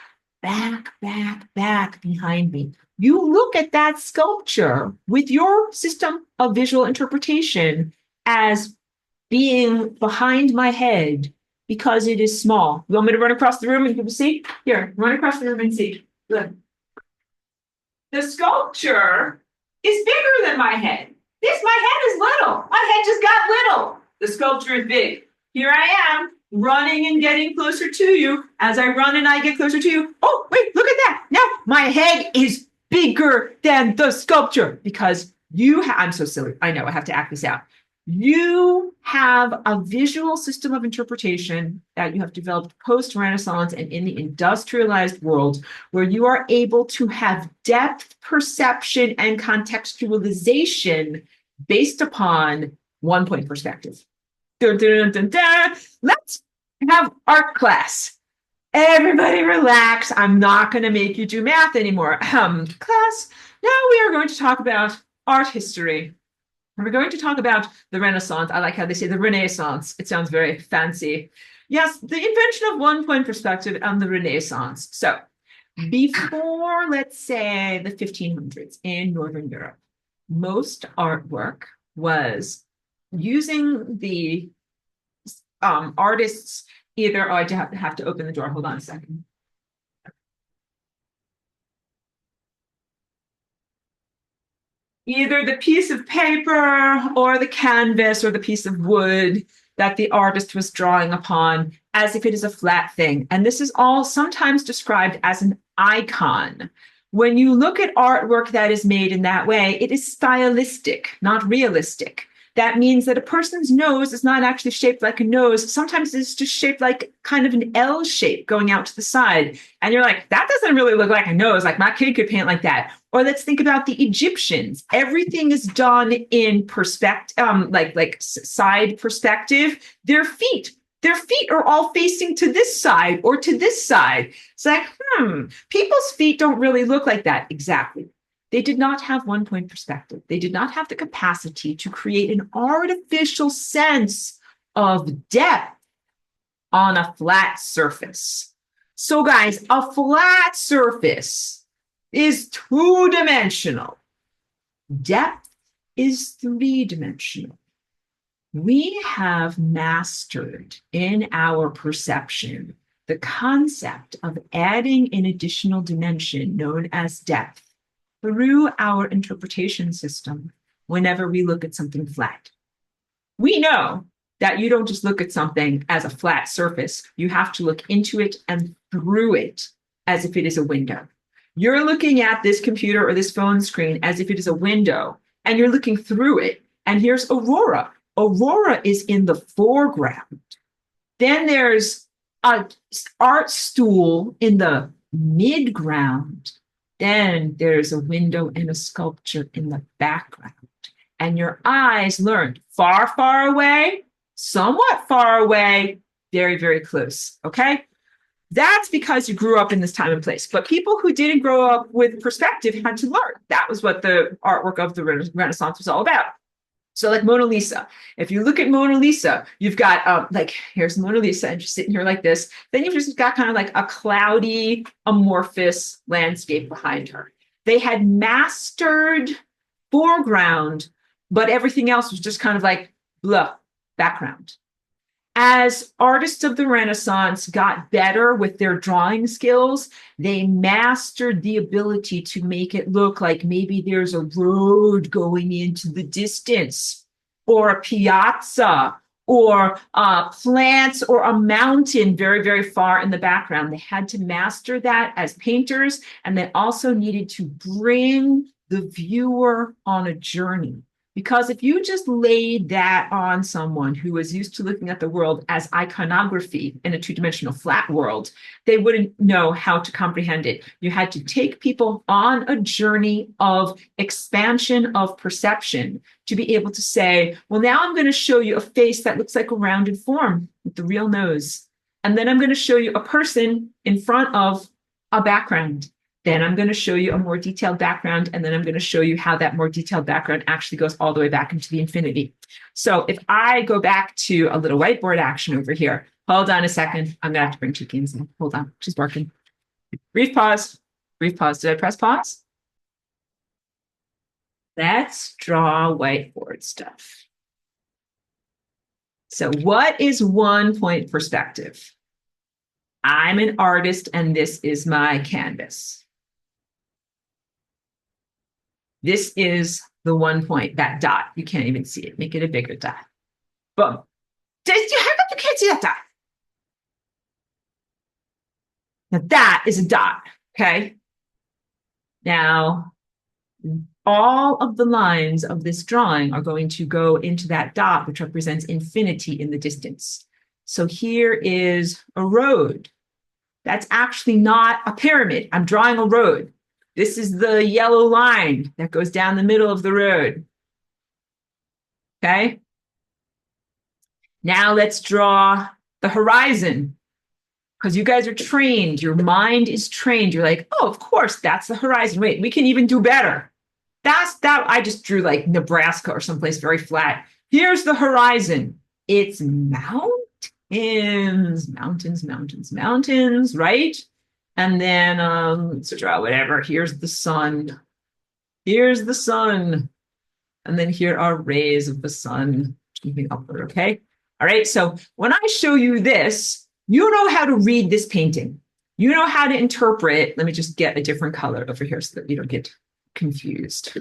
back, back, back behind me. You look at that sculpture with your system of visual interpretation as being behind my head because it is small. You want me to run across the room and people see? Here, run across the room and see. Look. The sculpture is bigger than my head. My head is little. My head just got little. The sculpture is big. Here I am running and getting closer to you. As I run and I get closer to you, oh, wait, look at that. Now my head is bigger than the sculpture because I'm so silly. I know I have to act this out. You have a visual system of interpretation that you have developed post-Renaissance and in the industrialized world, where you are able to have depth perception and contextualization based upon one-point perspective. Dun, dun, dun, dun. Let's have art class. Everybody relax. I'm not going to make you do math anymore. Class, now we are going to talk about art history. We're going to talk about the Renaissance. I like how they say the Renaissance. It sounds very fancy. Yes, the invention of one-point perspective and the Renaissance. So before, let's say, the 1500s in Northern Europe, most artwork was using the artists either, I have to open the door. Hold on a second. Either the piece of paper or the canvas or the piece of wood that the artist was drawing upon as if it is a flat thing. And this is all sometimes described as an icon. When you look at artwork that is made in that way, it is stylistic, not realistic. That means that a person's nose is not actually shaped like a nose. Sometimes it's just shaped like kind of an L shape going out to the side. And you're like, that doesn't really look like a nose. Like my kid could paint like that. Or let's think about the Egyptians. Everything is done in perspective, like side perspective. Their feet are all facing to this side or to this side. It's like, people's feet don't really look like that. Exactly. They did not have one-point perspective. They did not have the capacity to create an artificial sense of depth on a flat surface. So guys, a flat surface is two-dimensional. Depth is three-dimensional. We have mastered in our perception the concept of adding an additional dimension known as depth through our interpretation system whenever we look at something flat. We know that you don't just look at something as a flat surface. You have to look into it and through it as if it is a window. You're looking at this computer or this phone screen as if it is a window, and you're looking through it. And here's Aurora. Aurora is in the foreground. Then there's an art stool in the midground. Then there's a window and a sculpture in the background. And your eyes learned far, far away, somewhat far away, very, very close. Okay? That's because you grew up in this time and place. But people who didn't grow up with perspective had to learn. That was what the artwork of the Renaissance was all about. So like Mona Lisa, if you look at Mona Lisa, you've got here's Mona Lisa and she's sitting here like this. Then you've just got kind of like a cloudy, amorphous landscape behind her. They had mastered foreground, but everything else was just kind of like blah, background. As artists of the Renaissance got better with their drawing skills, they mastered the ability to make it look like maybe there's a road going into the distance, or a piazza, or plants, or a mountain very, very far in the background. They had to master that as painters, and they also needed to bring the viewer on a journey. Because if you just laid that on someone who was used to looking at the world as iconography in a two-dimensional flat world, they wouldn't know how to comprehend it. You had to take people on a journey of expansion of perception to be able to say, well, now I'm going to show you a face that looks like a rounded form with the real nose. And then I'm going to show you a person in front of a background. Then I'm going to show you a more detailed background, and then I'm going to show you how that more detailed background actually goes all the way back into the infinity. So if I go back to a little whiteboard action over here, hold on a second. I'm going to have to bring Chickens in. Hold on. She's barking. Brief pause. Brief pause. Did I press pause? Let's draw whiteboard stuff. So what is 1 point perspective? I'm an artist, and this is my canvas. This is the 1 point, that dot. You can't even see it. Make it a bigger dot. Boom. How come you can't see that dot? Now that is a dot, okay? Now, all of the lines of this drawing are going to go into that dot, which represents infinity in the distance. So here is a road. That's actually not a pyramid. I'm drawing a road. This is the yellow line that goes down the middle of the road. Okay? Now let's draw the horizon, because you guys are trained. Your mind is trained. You're like, oh, of course, that's the horizon. Wait, we can even do better. That's that. I just drew like Nebraska or someplace very flat. Here's the horizon. It's mountains, mountains, mountains, mountains, right? And then let's draw whatever. Here's the sun. Here's the sun. And then here are rays of the sun moving upward, okay? All right, so when I show you this, you know how to read this painting. You know how to interpret. Let me just get a different color over here so that you don't get confused.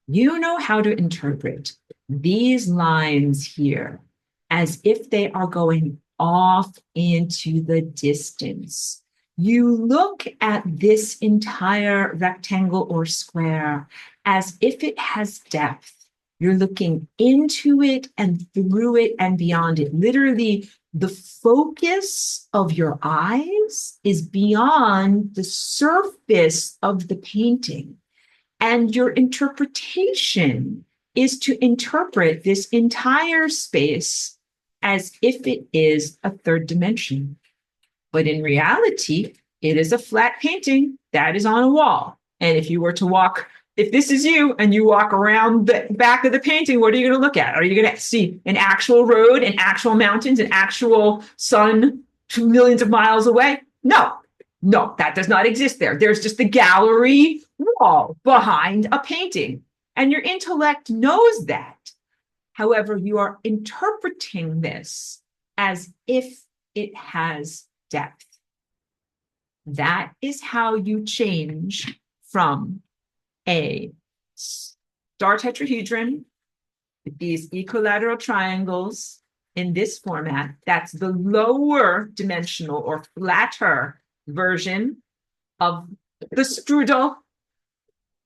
You know how to interpret these lines here as if they are going off into the distance. You look at this entire rectangle or square as if it has depth. You're looking into it and through it and beyond it. Literally, the focus of your eyes is beyond the surface of the painting. And your interpretation is to interpret this entire space as if it is a third dimension. But in reality, it is a flat painting that is on a wall. And if you were to walk, if this is you and you walk around the back of the painting, what are you going to look at? Are you going to see an actual road, an actual mountains, an actual sun millions of miles away? No, that does not exist there. There's just the gallery wall behind a painting. And your intellect knows that. However, you are interpreting this as if it has depth. That is how you change from a star tetrahedron with these equilateral triangles in this format. That's the lower dimensional or flatter version of the strudel.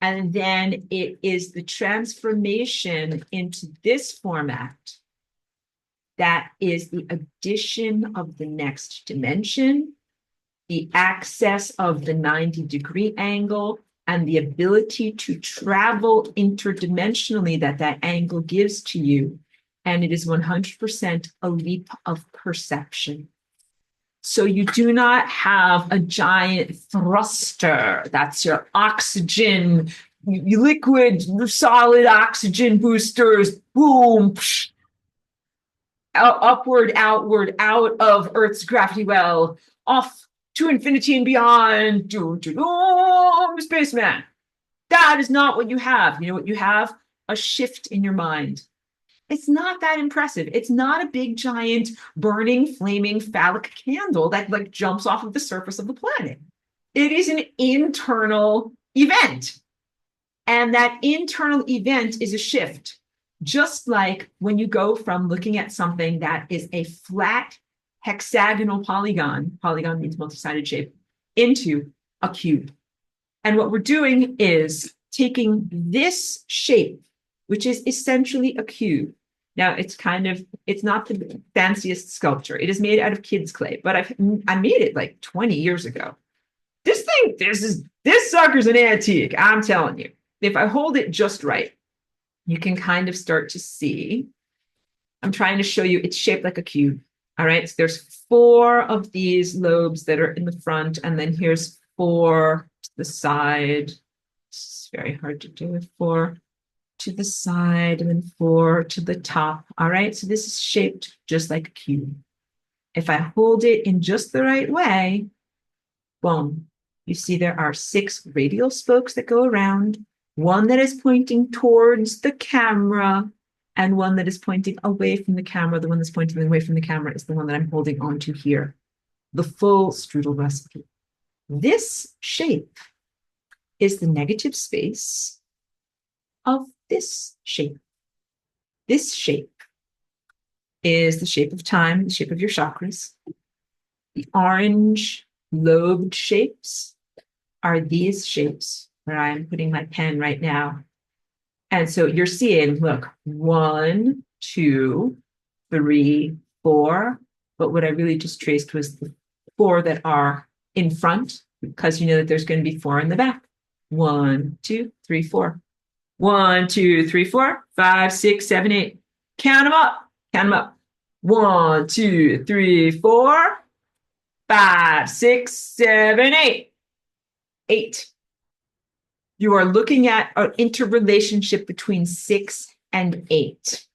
And then it is the transformation into this format that is the addition of the next dimension, the access of the 90-degree angle, and the ability to travel interdimensionally that angle gives to you. And it is 100% a leap of perception. So you do not have a giant thruster. That's your oxygen, liquid, solid oxygen boosters, boom, psh, upward, outward, out of Earth's gravity well, off to infinity and beyond, spaceman. That is not what you have. You know what you have? A shift in your mind. It's not that impressive. It's not a big, giant, burning, flaming, phallic candle that like jumps off of the surface of the planet. It is an internal event. And that internal event is a shift. Just like when you go from looking at something that is a flat hexagonal polygon means multi-sided shape, into a cube. And what we're doing is taking this shape, which is essentially a cube. Now it's not the fanciest sculpture. It is made out of kids' clay, but I made it like 20 years ago. This sucker's an antique. I'm telling you. If I hold it just right, you can kind of start to see. I'm trying to show you it's shaped like a cube. All right. So there's 4 of these lobes that are in the front, and then here's 4 to the side. It's very hard to do with 4 to the side and then 4 to the top. All right. So this is shaped just like a cube. If I hold it in just the right way, boom, you see there are 6 radial spokes that go around, 1 that is pointing towards the camera, and 1 that is pointing away from the camera. The one that's pointing away from the camera is the one that I'm holding onto here. The full strudel recipe. This shape is the negative space of this shape. This shape is the shape of time, the shape of your chakras. The orange lobed shapes are these shapes where I'm putting my pen right now. And so you're seeing, look, 1, 2, 3, 4. But what I really just traced was the 4 that are in front, because you know that there's going to be 4 in the back. 1, 2, 3, 4. 1, 2, 3, 4, 5, 6, 7, 8. Count them up. Count them up. 1, 2, 3, 4, 5, 6, 7, 8. 8. You are looking at an interrelationship between 6 and 8.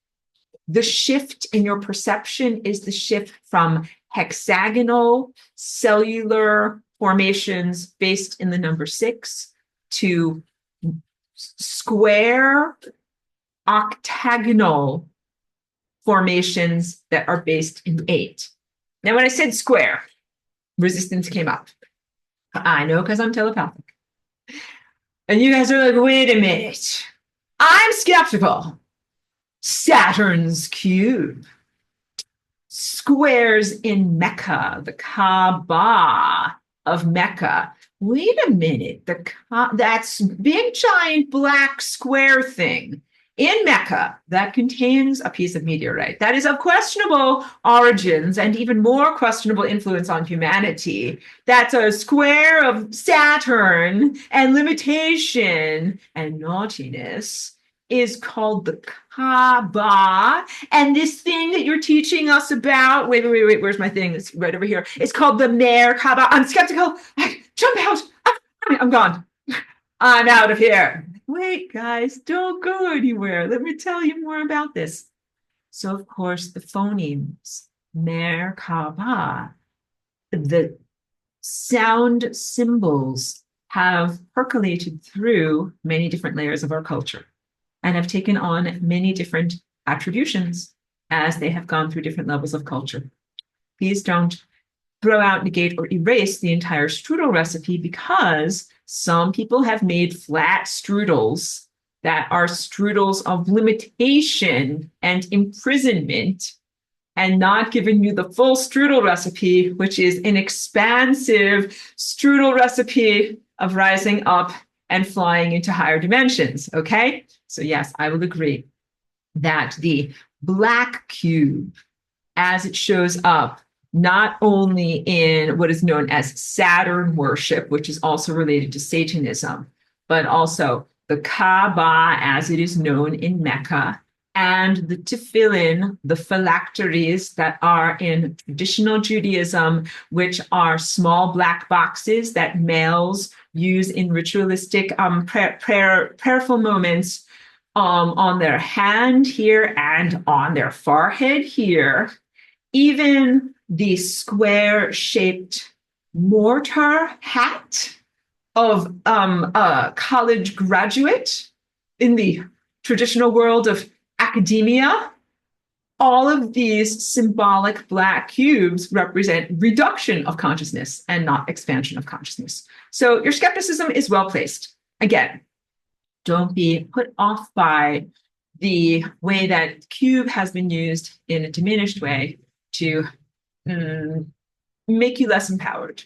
The shift in your perception is the shift from hexagonal cellular formations based in the number 6 to square octagonal formations that are based in 8. Now, when I said square, resistance came up. I know, because I'm telepathic. And you guys are like, wait a minute. I'm skeptical. Saturn's cube. Squares in Mecca, the Kaaba of Mecca. Wait a minute. That's big, giant, black square thing in Mecca that contains a piece of meteorite that is of questionable origins and even more questionable influence on humanity. That's a square of Saturn, and limitation and naughtiness is called the Kaaba. And this thing that you're teaching us about, wait, where's my thing? It's right over here. It's called the Merkaba. I'm skeptical. Jump out. I'm gone. I'm out of here. Wait, guys, don't go anywhere. Let me tell you more about this. So, of course, the phonemes, Merkaba, the sound symbols have percolated through many different layers of our culture and have taken on many different attributions as they have gone through different levels of culture. Please don't throw out, negate, or erase the entire strudel recipe, because some people have made flat strudels that are strudels of limitation and imprisonment, and not given you the full strudel recipe, which is an expansive strudel recipe of rising up and flying into higher dimensions. Okay? So yes, I will agree that the black cube, as it shows up not only in what is known as Saturn worship, which is also related to Satanism, but also the Kaaba, as it is known in Mecca, and the tefillin, the phylacteries that are in traditional Judaism, which are small black boxes that males use in ritualistic prayerful moments on their hand here and on their forehead here. Even the square-shaped mortar hat of a college graduate in the traditional world of academia. All of these symbolic black cubes represent reduction of consciousness and not expansion of consciousness. So your skepticism is well placed. Again, don't be put off by the way that cube has been used in a diminished way to make you less empowered.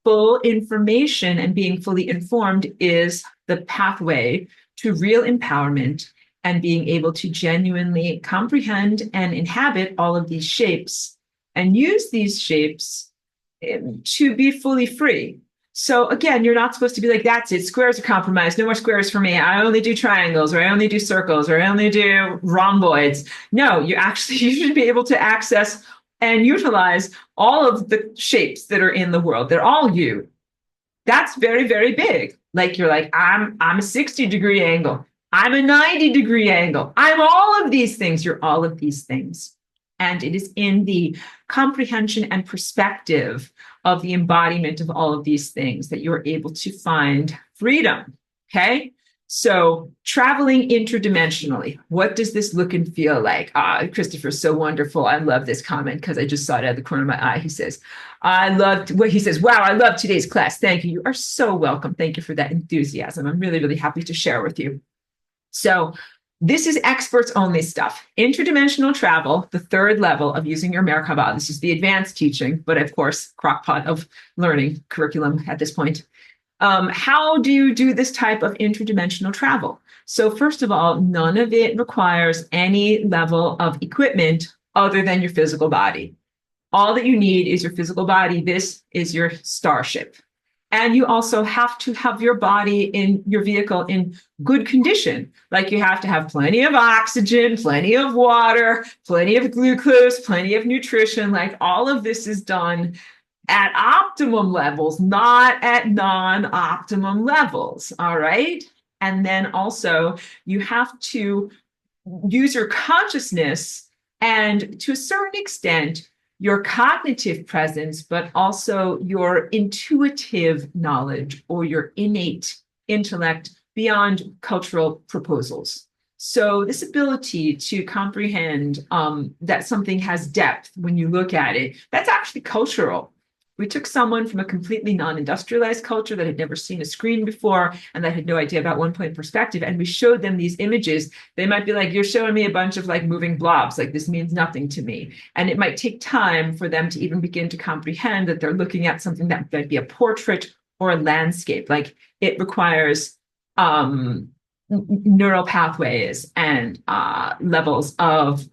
Full information and being fully informed is the pathway to real empowerment and being able to genuinely comprehend and inhabit all of these shapes and use these shapes to be fully free. So again, you're not supposed to be like, that's it, squares are compromised, no more squares for me. I only do triangles, or I only do circles, or I only do rhomboids. No, you should be able to access and utilize all of the shapes that are in the world. They're all you. That's very, very big. Like you're like, I'm a 60-degree angle. I'm a 90-degree angle. I'm all of these things. You're all of these things. And it is in the comprehension and perspective of the embodiment of all of these things that you're able to find freedom. Okay. So traveling interdimensionally, what does this look and feel like? Christopher's so wonderful. I love this comment because I just saw it out of the corner of my eye. He says, I loved what he says. Wow, I love today's class. Thank you. You are so welcome. Thank you for that enthusiasm. I'm really, really happy to share with you. So this is experts only stuff. Interdimensional travel, the third level of using your Merkaba. This is the advanced teaching, but of course, crockpot of learning curriculum at this point. How do you do this type of interdimensional travel? So first of all, none of it requires any level of equipment other than your physical body. All that you need is your physical body. This is your starship. And you also have to have your body in your vehicle in good condition. Like you have to have plenty of oxygen, plenty of water, plenty of glucose, plenty of nutrition. Like all of this is done at optimum levels, not at non-optimum levels. All right. And then also you have to use your consciousness and to a certain extent, your cognitive presence, but also your intuitive knowledge or your innate intellect beyond cultural proposals. So this ability to comprehend that something has depth when you look at it, that's actually cultural. We took someone from a completely non-industrialized culture that had never seen a screen before and that had no idea about one-point perspective, and we showed them these images. They might be like, you're showing me a bunch of like moving blobs, like this means nothing to me. And it might take time for them to even begin to comprehend that they're looking at something that might be a portrait or a landscape. Like it requires neural pathways and levels of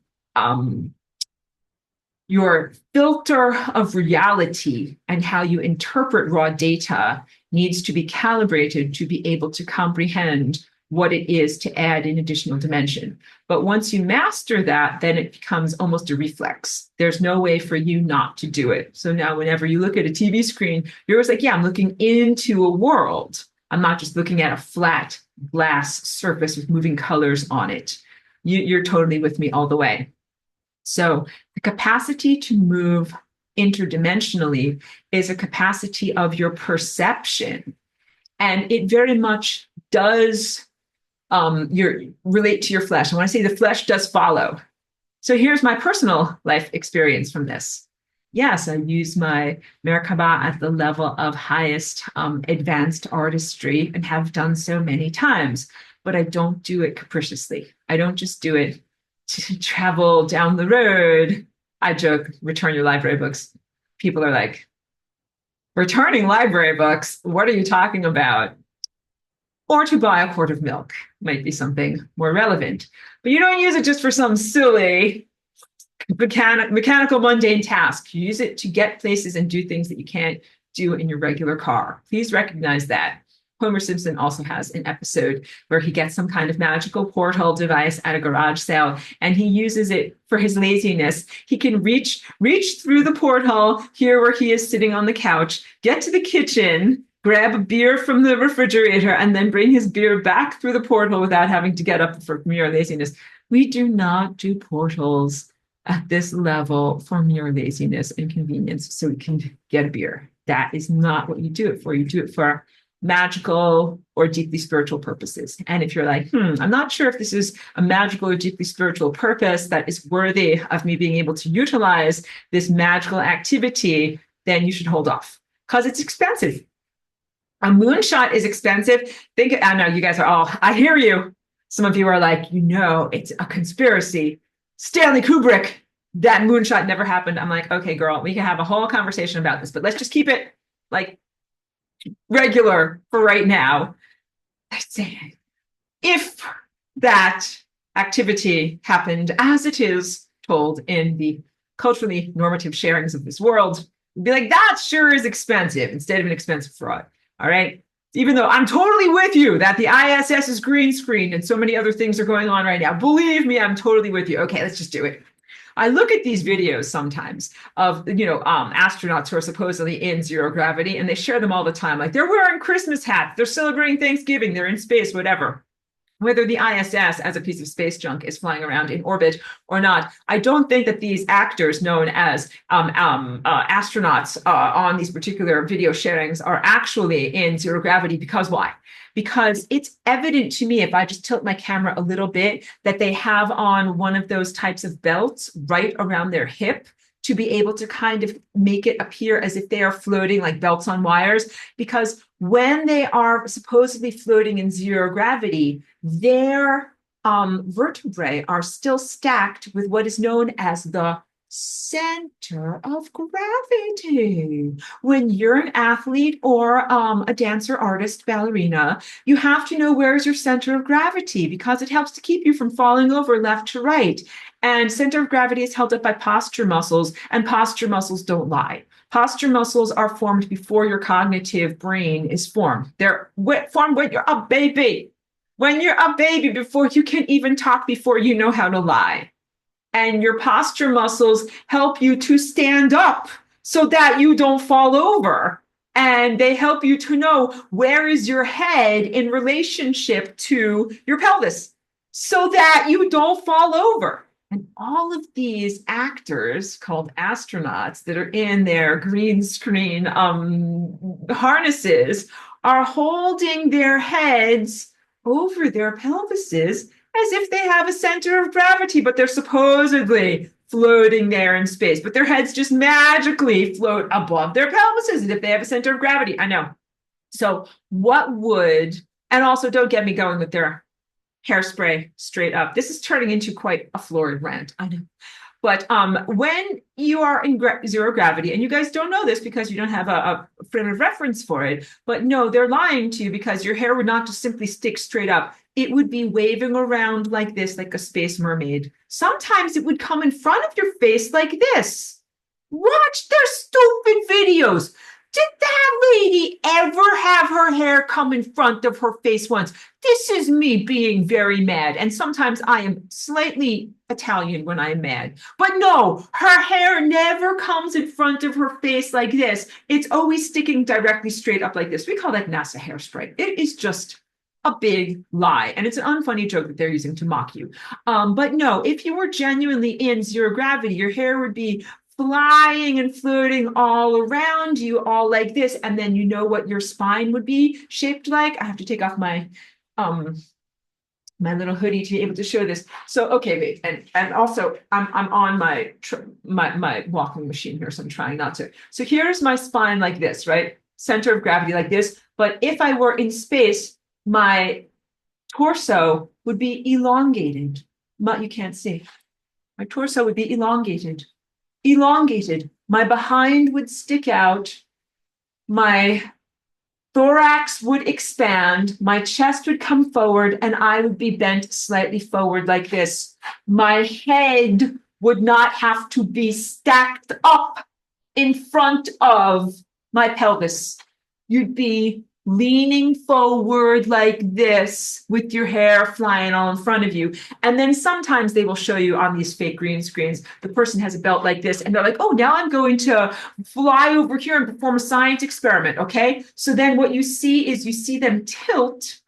your filter of reality and how you interpret raw data needs to be calibrated to be able to comprehend what it is to add an additional dimension. But once you master that, then it becomes almost a reflex. There's no way for you not to do it. So now whenever you look at a TV screen, you're always like, yeah, I'm looking into a world. I'm not just looking at a flat glass surface with moving colors on it. You're totally with me all the way. So the capacity to move interdimensionally is a capacity of your perception. And it very much does relate to your flesh. I want to say the flesh does follow. So here's my personal life experience from this. Yes, I use my Merkaba at the level of highest advanced artistry and have done so many times, but I don't do it capriciously. I don't just do it to travel down the road. I joke, return your library books. People are like, returning library books? What are you talking about? Or to buy a quart of milk might be something more relevant. But you don't use it just for some silly mechanical mundane task. You use it to get places and do things that you can't do in your regular car. Please recognize that. Homer Simpson also has an episode where he gets some kind of magical portal device at a garage sale and he uses it for his laziness. He can reach through the porthole here where he is sitting on the couch, get to the kitchen, grab a beer from the refrigerator, and then bring his beer back through the porthole without having to get up for mere laziness. We do not do portals at this level for mere laziness and convenience so we can get a beer. That is not what you do it for. You do it for magical or deeply spiritual purposes. And if you're like, I'm not sure if this is a magical or deeply spiritual purpose that is worthy of me being able to utilize this magical activity, then you should hold off because it's expensive. A moonshot is expensive. I know you guys are all, I hear you. Some of you are like, it's a conspiracy. Stanley Kubrick, that moonshot never happened. I'm like, okay, girl, we can have a whole conversation about this, but let's just keep it like regular for right now. If that activity happened as it is told in the culturally normative sharings of this world, we'd be like, that sure is expensive instead of an expensive fraud. All right. Even though I'm totally with you that the ISS is green screened and so many other things are going on right now. Believe me, I'm totally with you. Okay, let's just do it. I look at these videos sometimes of, astronauts who are supposedly in zero gravity, and they share them all the time. Like, they're wearing Christmas hats, they're celebrating Thanksgiving, they're in space, whatever. Whether the ISS as a piece of space junk is flying around in orbit or not, I don't think that these actors known as astronauts on these particular video sharings are actually in zero gravity. Because why? Because it's evident to me, if I just tilt my camera a little bit, that they have on one of those types of belts right around their hip to be able to kind of make it appear as if they are floating like belts on wires. Because when they are supposedly floating in zero gravity, their vertebrae are still stacked with what is known as the center of gravity. When you're an athlete or a dancer, artist, ballerina, you have to know where's your center of gravity because it helps to keep you from falling over left to right. And center of gravity is held up by posture muscles, and posture muscles don't lie. Posture muscles are formed before your cognitive brain is formed. They're formed when you're a baby. When you're a baby, before you can even talk, before you know how to lie. And your posture muscles help you to stand up so that you don't fall over. And they help you to know where is your head in relationship to your pelvis so that you don't fall over. And all of these actors called astronauts that are in their green screen harnesses are holding their heads over their pelvises as if they have a center of gravity, but they're supposedly floating there in space. But their heads just magically float above their pelvises as if they have a center of gravity. I know. So what would, and also don't get me going with their hairspray straight up. This is turning into quite a florid rant, I know. But when you are in zero gravity, and you guys don't know this because you don't have a frame of reference for it, but no, they're lying to you because your hair would not just simply stick straight up. It would be waving around like this, like a space mermaid. Sometimes it would come in front of your face like this. Watch their stupid videos. Did that lady ever have her hair come in front of her face once? This is me being very mad. And sometimes I am slightly Italian when I am mad. But no, her hair never comes in front of her face like this. It's always sticking directly straight up like this. We call that NASA hairspray. It is just a big lie. And it's an unfunny joke that they're using to mock you. But no, if you were genuinely in zero gravity, your hair would be flying and floating all around you, all like this. And then you know what your spine would be shaped like. I have to take off my my little hoodie to be able to show this. So, okay, wait, and also I'm on my walking machine here, so I'm trying not to. So here's my spine like this, right? Center of gravity like this. But if I were in space, my torso would be elongated. You can't see. My torso would be elongated. My behind would stick out, my thorax would expand, my chest would come forward, and I would be bent slightly forward like this. My head would not have to be stacked up in front of my pelvis. You'd be leaning forward like this with your hair flying all in front of you. And then sometimes they will show you on these fake green screens, the person has a belt like this and they're like, oh, now I'm going to fly over here and perform a science experiment, okay? So then what you see is you see them tilt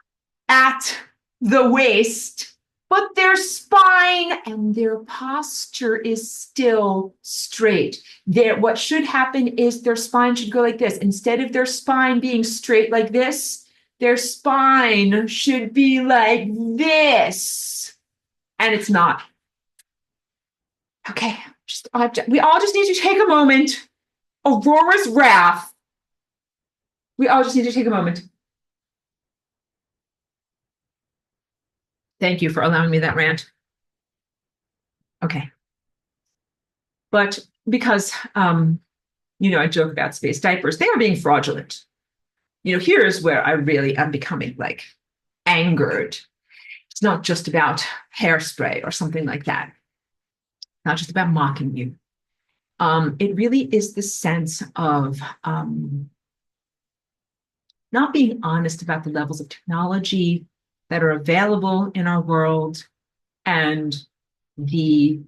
at the waist, but their spine and their posture is still straight. What should happen is their spine should go like this. Instead of their spine being straight like this, their spine should be like this. And it's not. Okay, we all just need to take a moment. Aurora's wrath. We all just need to take a moment. Thank you for allowing me that rant. Okay. But because, I joke about space diapers, they are being fraudulent. Here's where I really am becoming like angered. It's not just about hairspray or something like that. Not just about mocking you. It really is the sense of not being honest about the levels of technology that are available in our world and I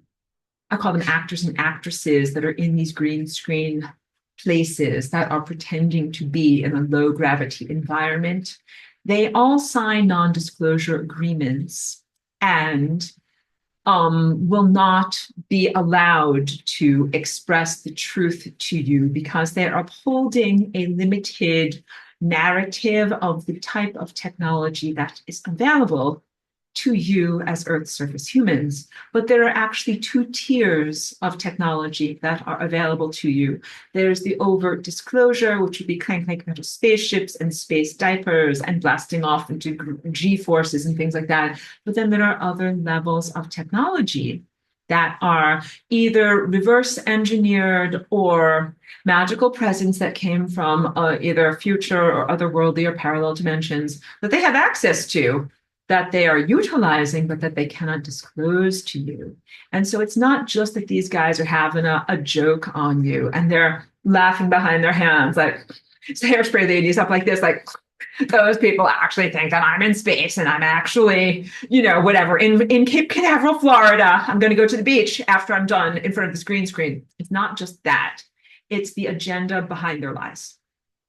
call them actors and actresses that are in these green screen places that are pretending to be in a low gravity environment. They all sign non-disclosure agreements and will not be allowed to express the truth to you because they're upholding a limited narrative of the type of technology that is available to you as Earth surface humans. But there are actually two tiers of technology that are available to you. There's the overt disclosure, which would be clanking metal spaceships and space diapers and blasting off into G-forces and things like that. But then there are other levels of technology that are either reverse engineered or magical presence that came from either a future or otherworldly or parallel dimensions that they have access to, that they are utilizing, but that they cannot disclose to you. And so it's not just that these guys are having a joke on you and they're laughing behind their hands, like hairspray ladies up like this, like those people actually think that I'm in space and I'm actually, whatever, in Cape Canaveral, Florida. I'm going to go to the beach after I'm done in front of this green screen. It's not just that. It's the agenda behind their lies.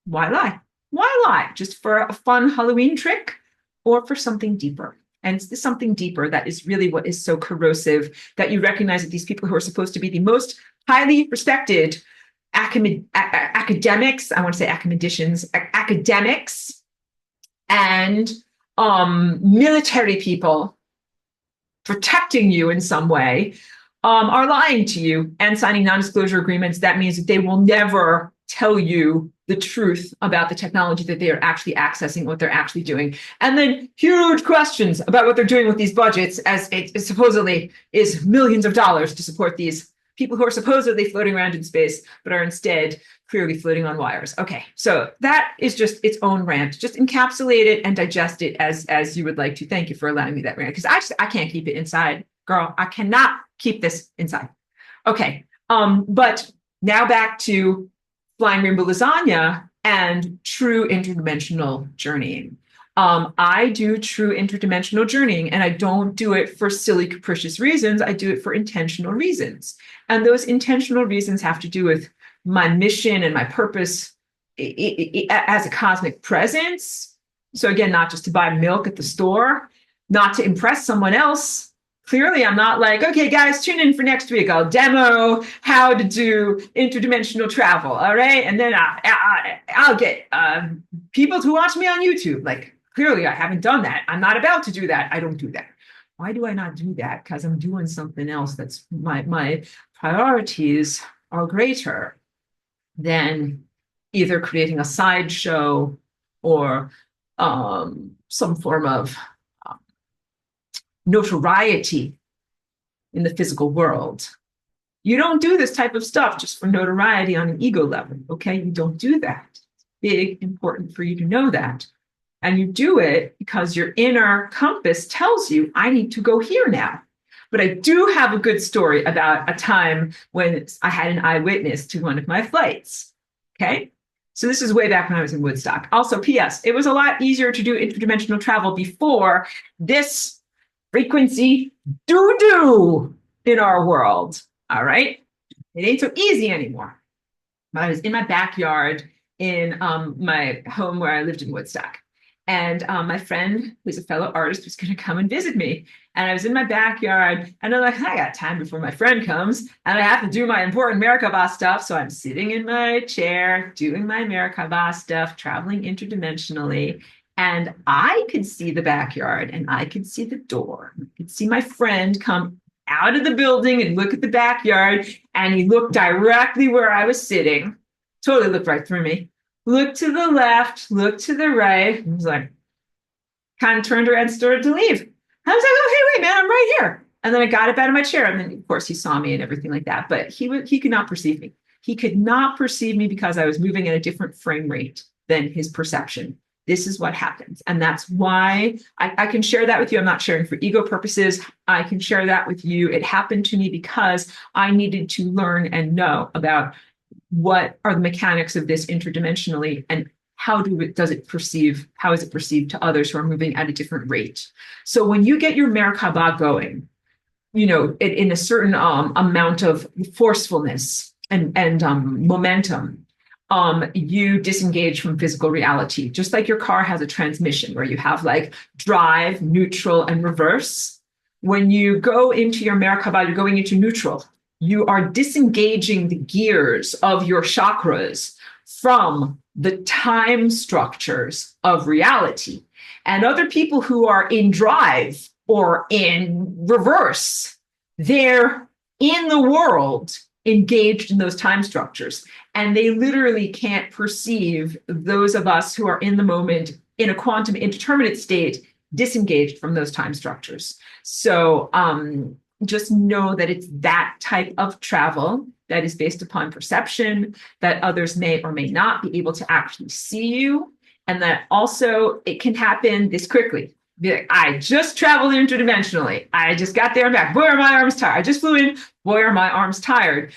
Why lie? Why lie? Just for a fun Halloween trick? Or for something deeper. And it's something deeper that is really what is so corrosive, that you recognize that these people who are supposed to be the most highly respected academics, I want to say academicians, academics and military people protecting you in some way, are lying to you and signing non-disclosure agreements. That means that they will never tell you the truth about the technology that they are actually accessing, what they're actually doing. And then huge questions about what they're doing with these budgets, as it supposedly is millions of dollars to support these people who are supposedly floating around in space, but are instead clearly floating on wires. Okay, so that is just its own rant. Just encapsulate it and digest it as you would like to. Thank you for allowing me that rant, because I can't keep it inside. Girl, I cannot keep this inside. Okay, but now back to Flying Rainbow Lasagna and true interdimensional journeying. I do true interdimensional journeying, and I don't do it for silly, capricious reasons. I do it for intentional reasons. And those intentional reasons have to do with my mission and my purpose as a cosmic presence. So again, not just to buy milk at the store, not to impress someone else. Clearly, I'm not like, okay, guys, tune in for next week. I'll demo how to do interdimensional travel. All right. And then I'll get people to watch me on YouTube. Like, clearly, I haven't done that. I'm not about to do that. I don't do that. Why do I not do that? Because I'm doing something else that's my priorities are greater than either creating a sideshow or some form of notoriety in the physical world. You don't do this type of stuff just for notoriety on an ego level, okay? You don't do that. It's big, important for you to know that. And you do it because your inner compass tells you, I need to go here now. But I do have a good story about a time when I had an eyewitness to one of my flights, okay? So this is way back when I was in Woodstock. Also, P.S., it was a lot easier to do interdimensional travel before this frequency doo-doo in our world, all right? It ain't so easy anymore. But I was in my backyard in my home where I lived in Woodstock. And my friend, who's a fellow artist, was going to come and visit me. And I was in my backyard, and I'm like, I got time before my friend comes, and I have to do my important Merkaba stuff. So I'm sitting in my chair, doing my Merkaba stuff, traveling interdimensionally. And I could see the backyard, and I could see the door. I could see my friend come out of the building and look at the backyard, and he looked directly where I was sitting. Totally looked right through me. Looked to the left, looked to the right. And was like, kind of turned around and started to leave. I was like, oh, hey, wait, man, I'm right here. And then I got up out of my chair. And then, of course, he saw me and everything like that. But he could not perceive me. He could not perceive me because I was moving at a different frame rate than his perception. this is what happens. And that's why I can share that with you. I'm not sharing for ego purposes. I can share that with you. It happened to me because I needed to learn and know about what are the mechanics of this interdimensionally, and how does it perceive, how is it perceived to others who are moving at a different rate. So when you get your Merkaba going, in a certain amount of forcefulness and momentum, you disengage from physical reality. Just like your car has a transmission where you have like drive, neutral, and reverse. When you go into your Merkaba, you're going into neutral. You are disengaging the gears of your chakras from the time structures of reality. And other people who are in drive or in reverse, they're in the world engaged in those time structures. And they literally can't perceive those of us who are in the moment in a quantum indeterminate state disengaged from those time structures. So just know that it's that type of travel that is based upon perception, that others may or may not be able to actually see you, and that also it can happen this quickly. Be like, I just traveled interdimensionally. I just got there and back. Boy, are my arms tired. I just flew in. Boy, are my arms tired.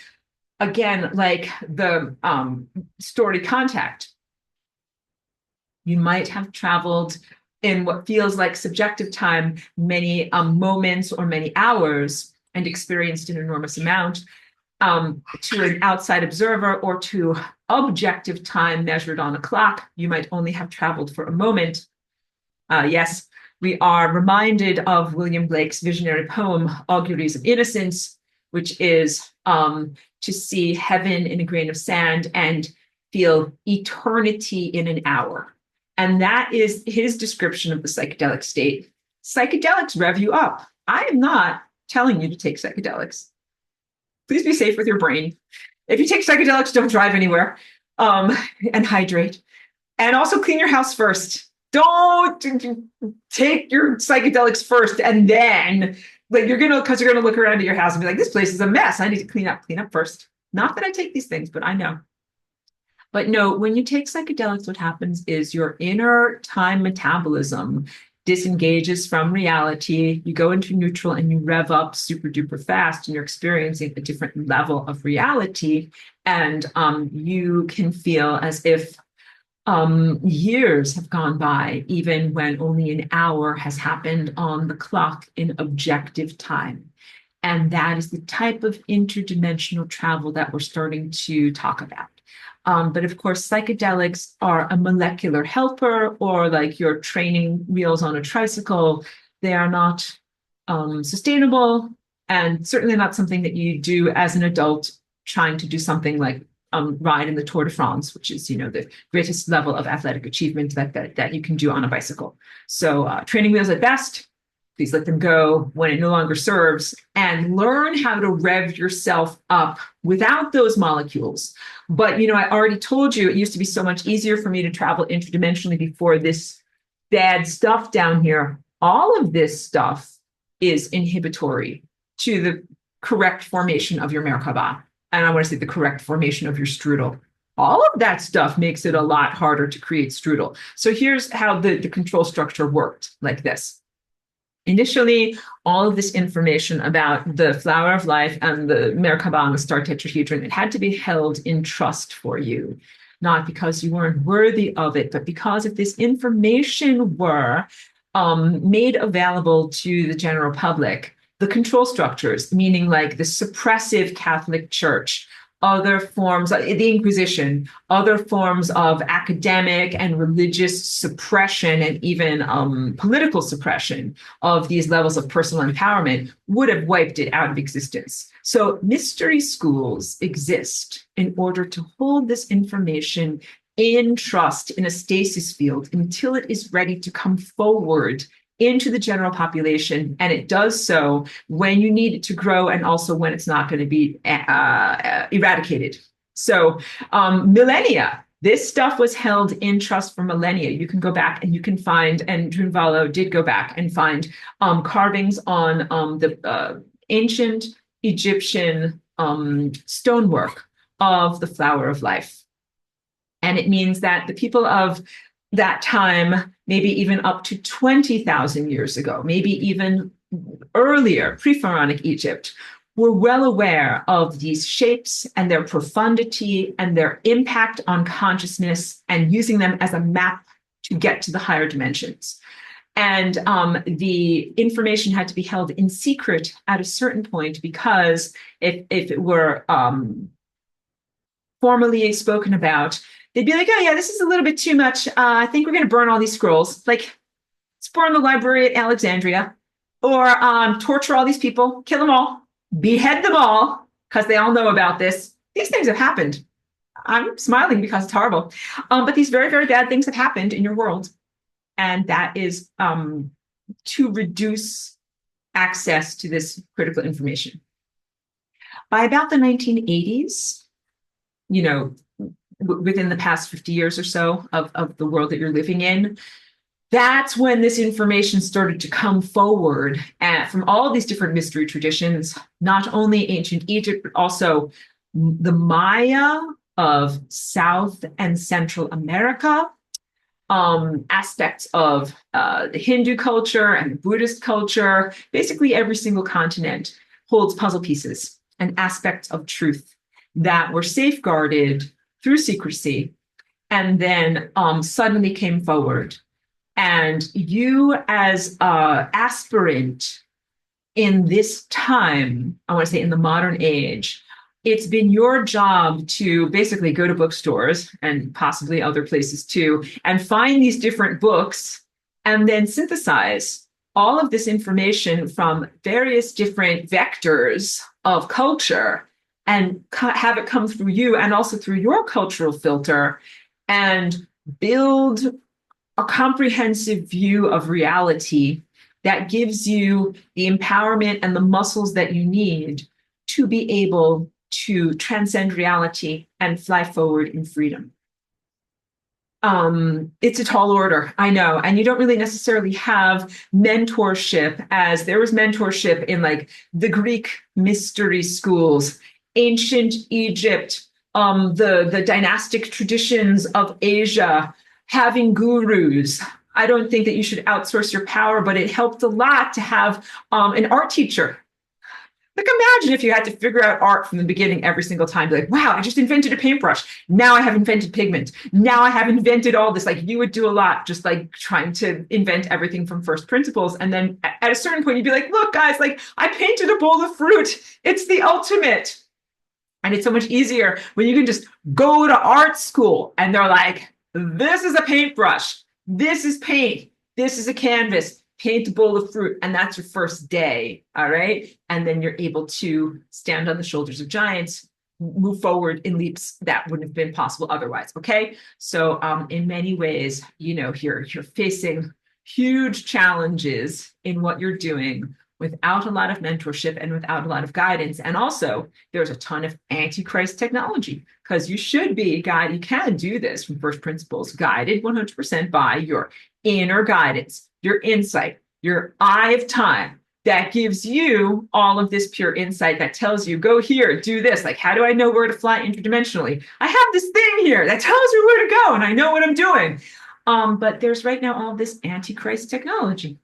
Again, like the story contact, you might have traveled in what feels like subjective time, many moments or many hours, and experienced an enormous amount. To an outside observer or to objective time measured on a clock, you might only have traveled for a moment. Yes, we are reminded of William Blake's visionary poem, Auguries of Innocence, which is to see heaven in a grain of sand and feel eternity in an hour. And that is his description of the psychedelic state. Psychedelics rev you up. I am not telling you to take psychedelics. Please be safe with your brain. If you take psychedelics, don't drive anywhere, and hydrate. And also clean your house first. Don't take your psychedelics first and then because you're gonna look around at your house and be like, this place is a mess. I need to clean up first. Not that I take these things, but I know. But no, when you take psychedelics, what happens is your inner time metabolism disengages from reality. You go into neutral and you rev up super duper fast, and you're experiencing a different level of reality. And you can feel as if years have gone by, even when only an hour has happened on the clock in objective time. And that is the type of interdimensional travel that we're starting to talk about. But of course, psychedelics are a molecular helper, or like your training wheels on a tricycle. They are not sustainable, and certainly not something that you do as an adult trying to do something like ride in the Tour de France, which is, the greatest level of athletic achievement that you can do on a bicycle. So training wheels at best. Please let them go when it no longer serves, and learn how to rev yourself up without those molecules. But, I already told you, it used to be so much easier for me to travel interdimensionally before this bad stuff down here. All of this stuff is inhibitory to the correct formation of your Merkaba. And I want to say the correct formation of your strudel. All of that stuff makes it a lot harder to create strudel. So here's how the control structure worked, like this. Initially, all of this information about the flower of life and the Merkaba and the star tetrahedron, it had to be held in trust for you, not because you weren't worthy of it, but because if this information were made available to the general public, the control structures, meaning like the suppressive Catholic Church, other forms, the Inquisition, other forms of academic and religious suppression, and even political suppression of these levels of personal empowerment would have wiped it out of existence. So mystery schools exist in order to hold this information in trust in a stasis field until it is ready to come forward into the general population. And it does so when you need it to grow, and also when it's not going to be eradicated. So millennia, this stuff was held in trust for millennia. You can go back and you can find, and Drunvalo did go back and find carvings on the ancient Egyptian stonework of the flower of life. And it means that the people of that time, maybe even up to 20,000 years ago, maybe even earlier, pre-pharaonic Egypt, were well aware of these shapes and their profundity and their impact on consciousness and using them as a map to get to the higher dimensions. And the information had to be held in secret at a certain point because if it were formally spoken about, they'd be like, oh, yeah, this is a little bit too much. I think we're going to burn all these scrolls. Like, let's burn the library at Alexandria or torture all these people, kill them all, behead them all, because they all know about this. These things have happened. I'm smiling because it's horrible. But these very, very bad things have happened in your world. And that is to reduce access to this critical information. By about the 1980s, within the past 50 years or so of the world that you're living in, that's when this information started to come forward from all these different mystery traditions, not only ancient Egypt, but also the Maya of South and Central America, aspects of the Hindu culture and Buddhist culture. Basically, every single continent holds puzzle pieces and aspects of truth that were safeguarded through secrecy and then suddenly came forward. And you, as an aspirant in this time, I want to say in the modern age, it's been your job to basically go to bookstores and possibly other places too, and find these different books and then synthesize all of this information from various different vectors of culture and have it come through you and also through your cultural filter and build a comprehensive view of reality that gives you the empowerment and the muscles that you need to be able to transcend reality and fly forward in freedom. It's a tall order, I know, and you don't really necessarily have mentorship as there was mentorship in like the Greek mystery schools, ancient Egypt, the dynastic traditions of Asia, having gurus. I don't think that you should outsource your power, but it helped a lot to have an art teacher. Like, imagine if you had to figure out art from the beginning every single time. Be like, wow, I just invented a paintbrush. Now I have invented pigment. Now I have invented all this. Like, you would do a lot just like trying to invent everything from first principles. And then at a certain point, you'd be like, look, guys, like, I painted a bowl of fruit. It's the ultimate. And it's so much easier when you can just go to art school and they're like, this is a paintbrush. This is paint. This is a canvas. Paint a bowl of fruit, and that's your first day, all right? And then you're able to stand on the shoulders of giants, move forward in leaps that wouldn't have been possible otherwise, okay? So in many ways, you're facing huge challenges in what you're doing without a lot of mentorship and without a lot of guidance. And also, there's a ton of antichrist technology because you should be guided. You can do this from first principles, guided 100% by your inner guidance, your insight, your eye of time that gives you all of this pure insight that tells you, go here, do this. Like, how do I know where to fly interdimensionally? I have this thing here that tells me where to go and I know what I'm doing. But there's right now all this antichrist technology.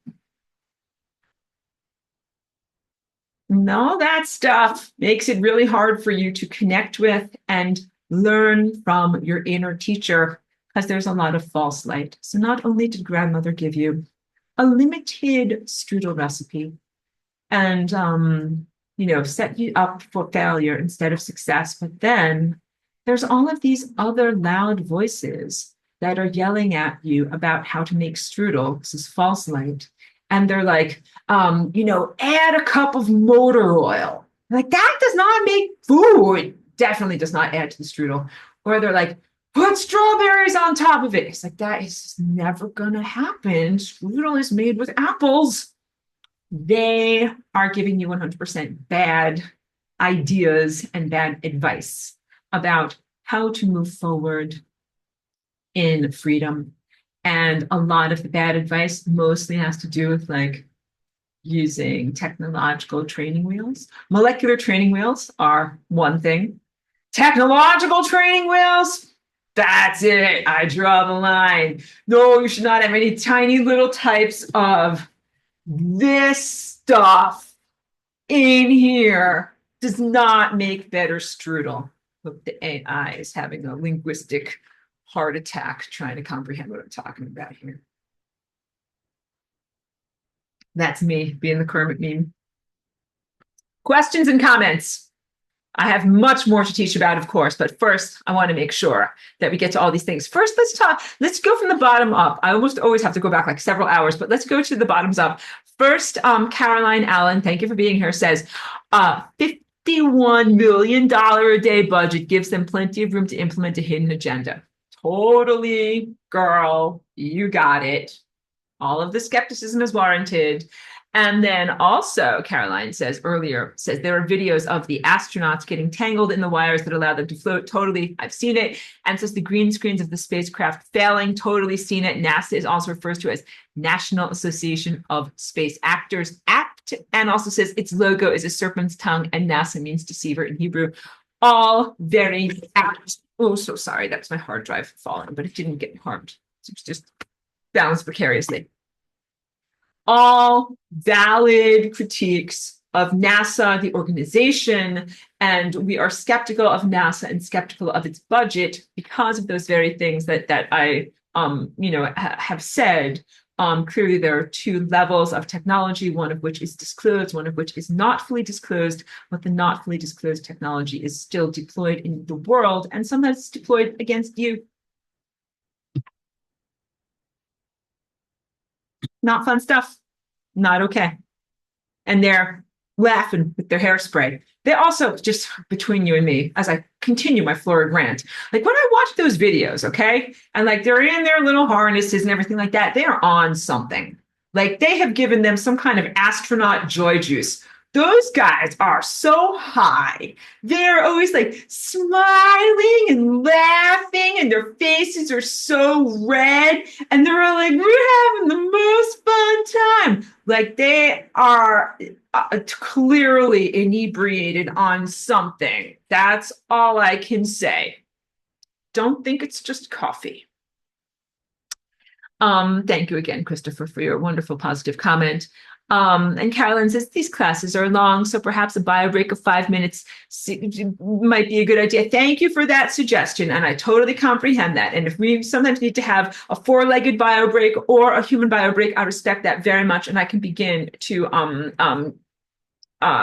And all that stuff makes it really hard for you to connect with and learn from your inner teacher because there's a lot of false light. So not only did grandmother give you a limited strudel recipe and set you up for failure instead of success, but then there's all of these other loud voices that are yelling at you about how to make strudel. This is false light. And they're like, add a cup of motor oil. Like, that does not make food. Definitely does not add to the strudel. Or they're like, put strawberries on top of it. It's like, that is never going to happen. Strudel is made with apples. They are giving you 100% bad ideas and bad advice about how to move forward in freedom. And a lot of the bad advice mostly has to do with like using technological training wheels. Molecular training wheels are one thing. Technological training wheels, That's it. I draw the line. No, you should not have any tiny little types of this stuff in here. Does not make better strudel. Look, the AI is having a linguistic heart attack trying to comprehend what I'm talking about here. That's me being the Kermit meme. Questions and comments. I have much more to teach about, of course, but first I want to make sure that we get to all these things. First, let's go from the bottom up. I almost always have to go back like several hours, but let's go to the bottoms up. First, Caroline Allen, thank you for being here, says, $51 million a day budget gives them plenty of room to implement a hidden agenda. Totally, girl, you got it. All of the skepticism is warranted. And then also, Caroline says there are videos of the astronauts getting tangled in the wires that allow them to float. Totally, I've seen it. And says the green screens of the spacecraft failing. Totally seen it. NASA is also refers to as National Association of Space Actors, ACT, and also says its logo is a serpent's tongue and NASA means deceiver in Hebrew. All very apt. Oh, so sorry. That was my hard drive falling, but it didn't get harmed. It's just balanced precariously. All valid critiques of NASA, the organization, and we are skeptical of NASA and skeptical of its budget because of those very things that I have said. Clearly, there are two levels of technology, one of which is disclosed, one of which is not fully disclosed, but the not fully disclosed technology is still deployed in the world, and sometimes it's deployed against you. Not fun stuff. Not okay. And they're laughing with their hairspray. They also, just between you and me, as I continue my florid rant, like when I watch those videos, okay, and like they're in their little harnesses and everything like that, they are on something. Like they have given them some kind of astronaut joy juice. Those guys are so high. They're always like smiling and laughing, and their faces are so red. And they're all like, we're having the most fun time. Like they are clearly inebriated on something. That's all I can say. Don't think it's just coffee. Thank you again, Christopher, for your wonderful positive comment. And Carolyn says these classes are long, so perhaps a bio break of 5 minutes might be a good idea. Thank you for that suggestion, and I totally comprehend that. And if we sometimes need to have a four-legged bio break or a human bio break, I respect that very much, and I can begin to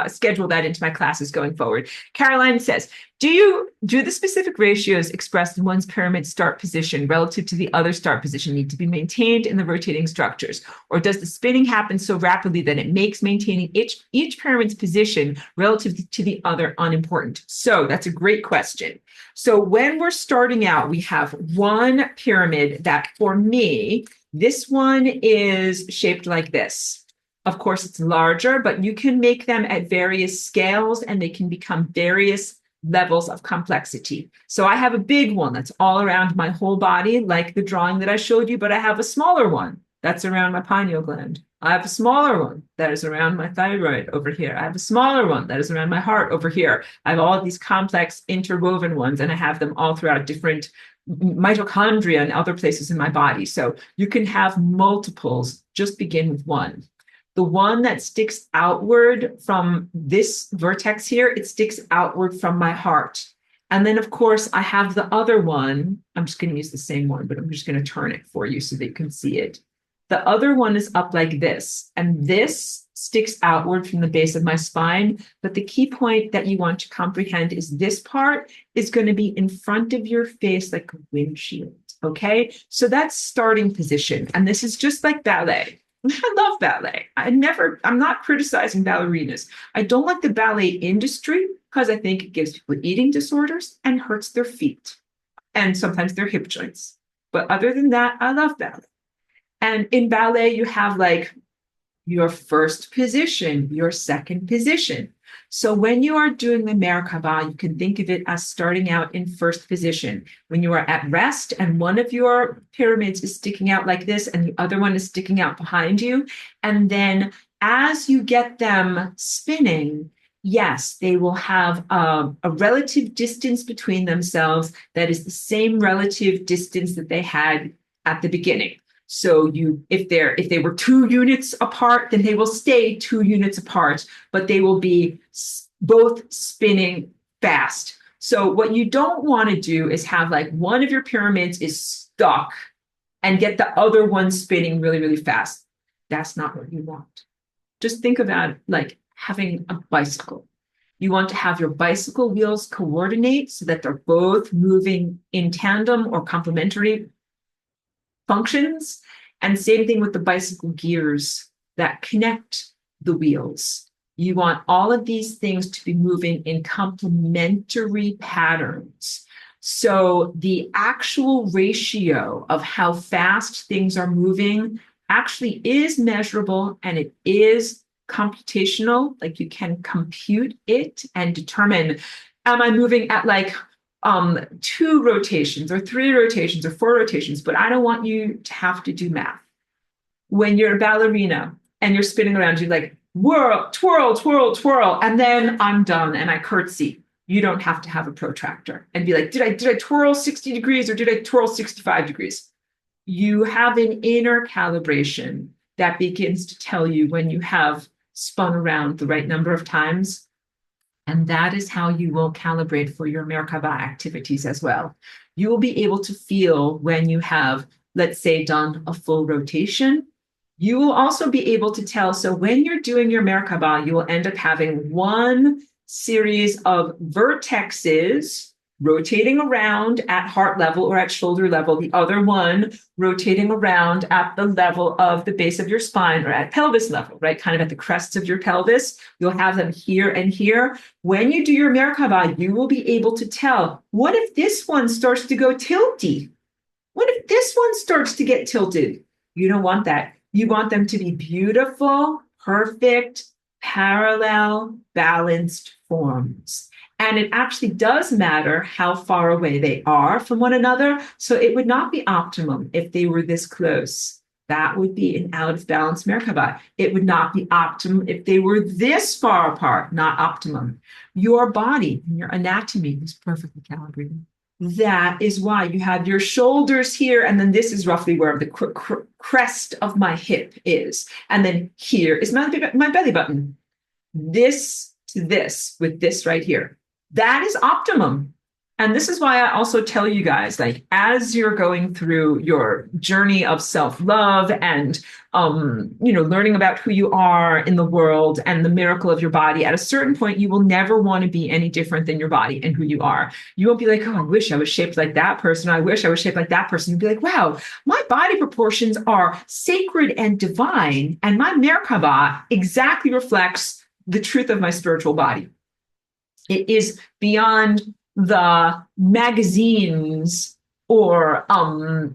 schedule that into my classes going forward. Caroline says, do the specific ratios expressed in one's pyramid start position relative to the other start position need to be maintained in the rotating structures? Or does the spinning happen so rapidly that it makes maintaining each pyramid's position relative to the other unimportant? So that's a great question. So when we're starting out, we have one pyramid that for me, this one is shaped like this. Of course, it's larger, but you can make them at various scales and they can become various levels of complexity. So I have a big one that's all around my whole body, like the drawing that I showed you, but I have a smaller one that's around my pineal gland. I have a smaller one that is around my thyroid over here. I have a smaller one that is around my heart over here. I have all of these complex interwoven ones, and I have them all throughout different mitochondria and other places in my body. So you can have multiples, just begin with one. The one that sticks outward from this vertex here, it sticks outward from my heart. And then, of course, I have the other one. I'm just going to use the same one, but I'm just going to turn it for you so that you can see it. The other one is up like this, and this sticks outward from the base of my spine. But the key point that you want to comprehend is this part is going to be in front of your face like a windshield, okay? So that's starting position, and this is just like ballet. I love ballet. I'm not criticizing ballerinas. I don't like the ballet industry because I think it gives people eating disorders and hurts their feet and sometimes their hip joints. But other than that, I love ballet. And in ballet, you have like your first position, your second position. So when you are doing the Merkaba, you can think of it as starting out in first position. When you are at rest and one of your pyramids is sticking out like this and the other one is sticking out behind you. And then as you get them spinning, yes, they will have a relative distance between themselves that is the same relative distance that they had at the beginning. So if they were 2 units apart, then they will stay 2 units apart, but they will be both spinning fast. So what you don't want to do is have like one of your pyramids is stuck and get the other one spinning really, really fast. That's not what you want. Just think about like having a bicycle. You want to have your bicycle wheels coordinate so that they're both moving in tandem or complementary functions. And same thing with the bicycle gears that connect the wheels. You want all of these things to be moving in complementary patterns. So the actual ratio of how fast things are moving actually is measurable and it is computational. Like you can compute it and determine, am I moving at like 2 rotations or 3 rotations or 4 rotations, but I don't want you to have to do math. When you're a ballerina and you're spinning around, you're like, whirl, twirl, twirl, twirl, and then I'm done and I curtsy. You don't have to have a protractor and be like, did I twirl 60 degrees or did I twirl 65 degrees? You have an inner calibration that begins to tell you when you have spun around the right number of times. And that is how you will calibrate for your Merkaba activities as well. You will be able to feel when you have, let's say, done a full rotation. You will also be able to tell. So when you're doing your Merkaba, you will end up having one series of vertexes rotating around at heart level or at shoulder level, the other one rotating around at the level of the base of your spine or at pelvis level, right? Kind of at the crests of your pelvis. You'll have them here and here. When you do your Merkaba, you will be able to tell, what if this one starts to go tilty? What if this one starts to get tilted? You don't want that. You want them to be beautiful, perfect, parallel, balanced forms. And it actually does matter how far away they are from one another. So it would not be optimum if they were this close. That would be an out of balance Merkaba. It would not be optimum if they were this far apart, not optimum. Your body and your anatomy is perfectly calibrated. That is why you have your shoulders here, and then this is roughly where the crest of my hip is. And then here is my belly button. This to this with this right here. That is optimum. And this is why I also tell you guys, like, as you're going through your journey of self-love and, learning about who you are in the world and the miracle of your body, at a certain point, you will never want to be any different than your body and who you are. You won't be like, oh, I wish I was shaped like that person. I wish I was shaped like that person. You'll be like, wow, my body proportions are sacred and divine. And my Merkaba exactly reflects the truth of my spiritual body. It is beyond the magazines or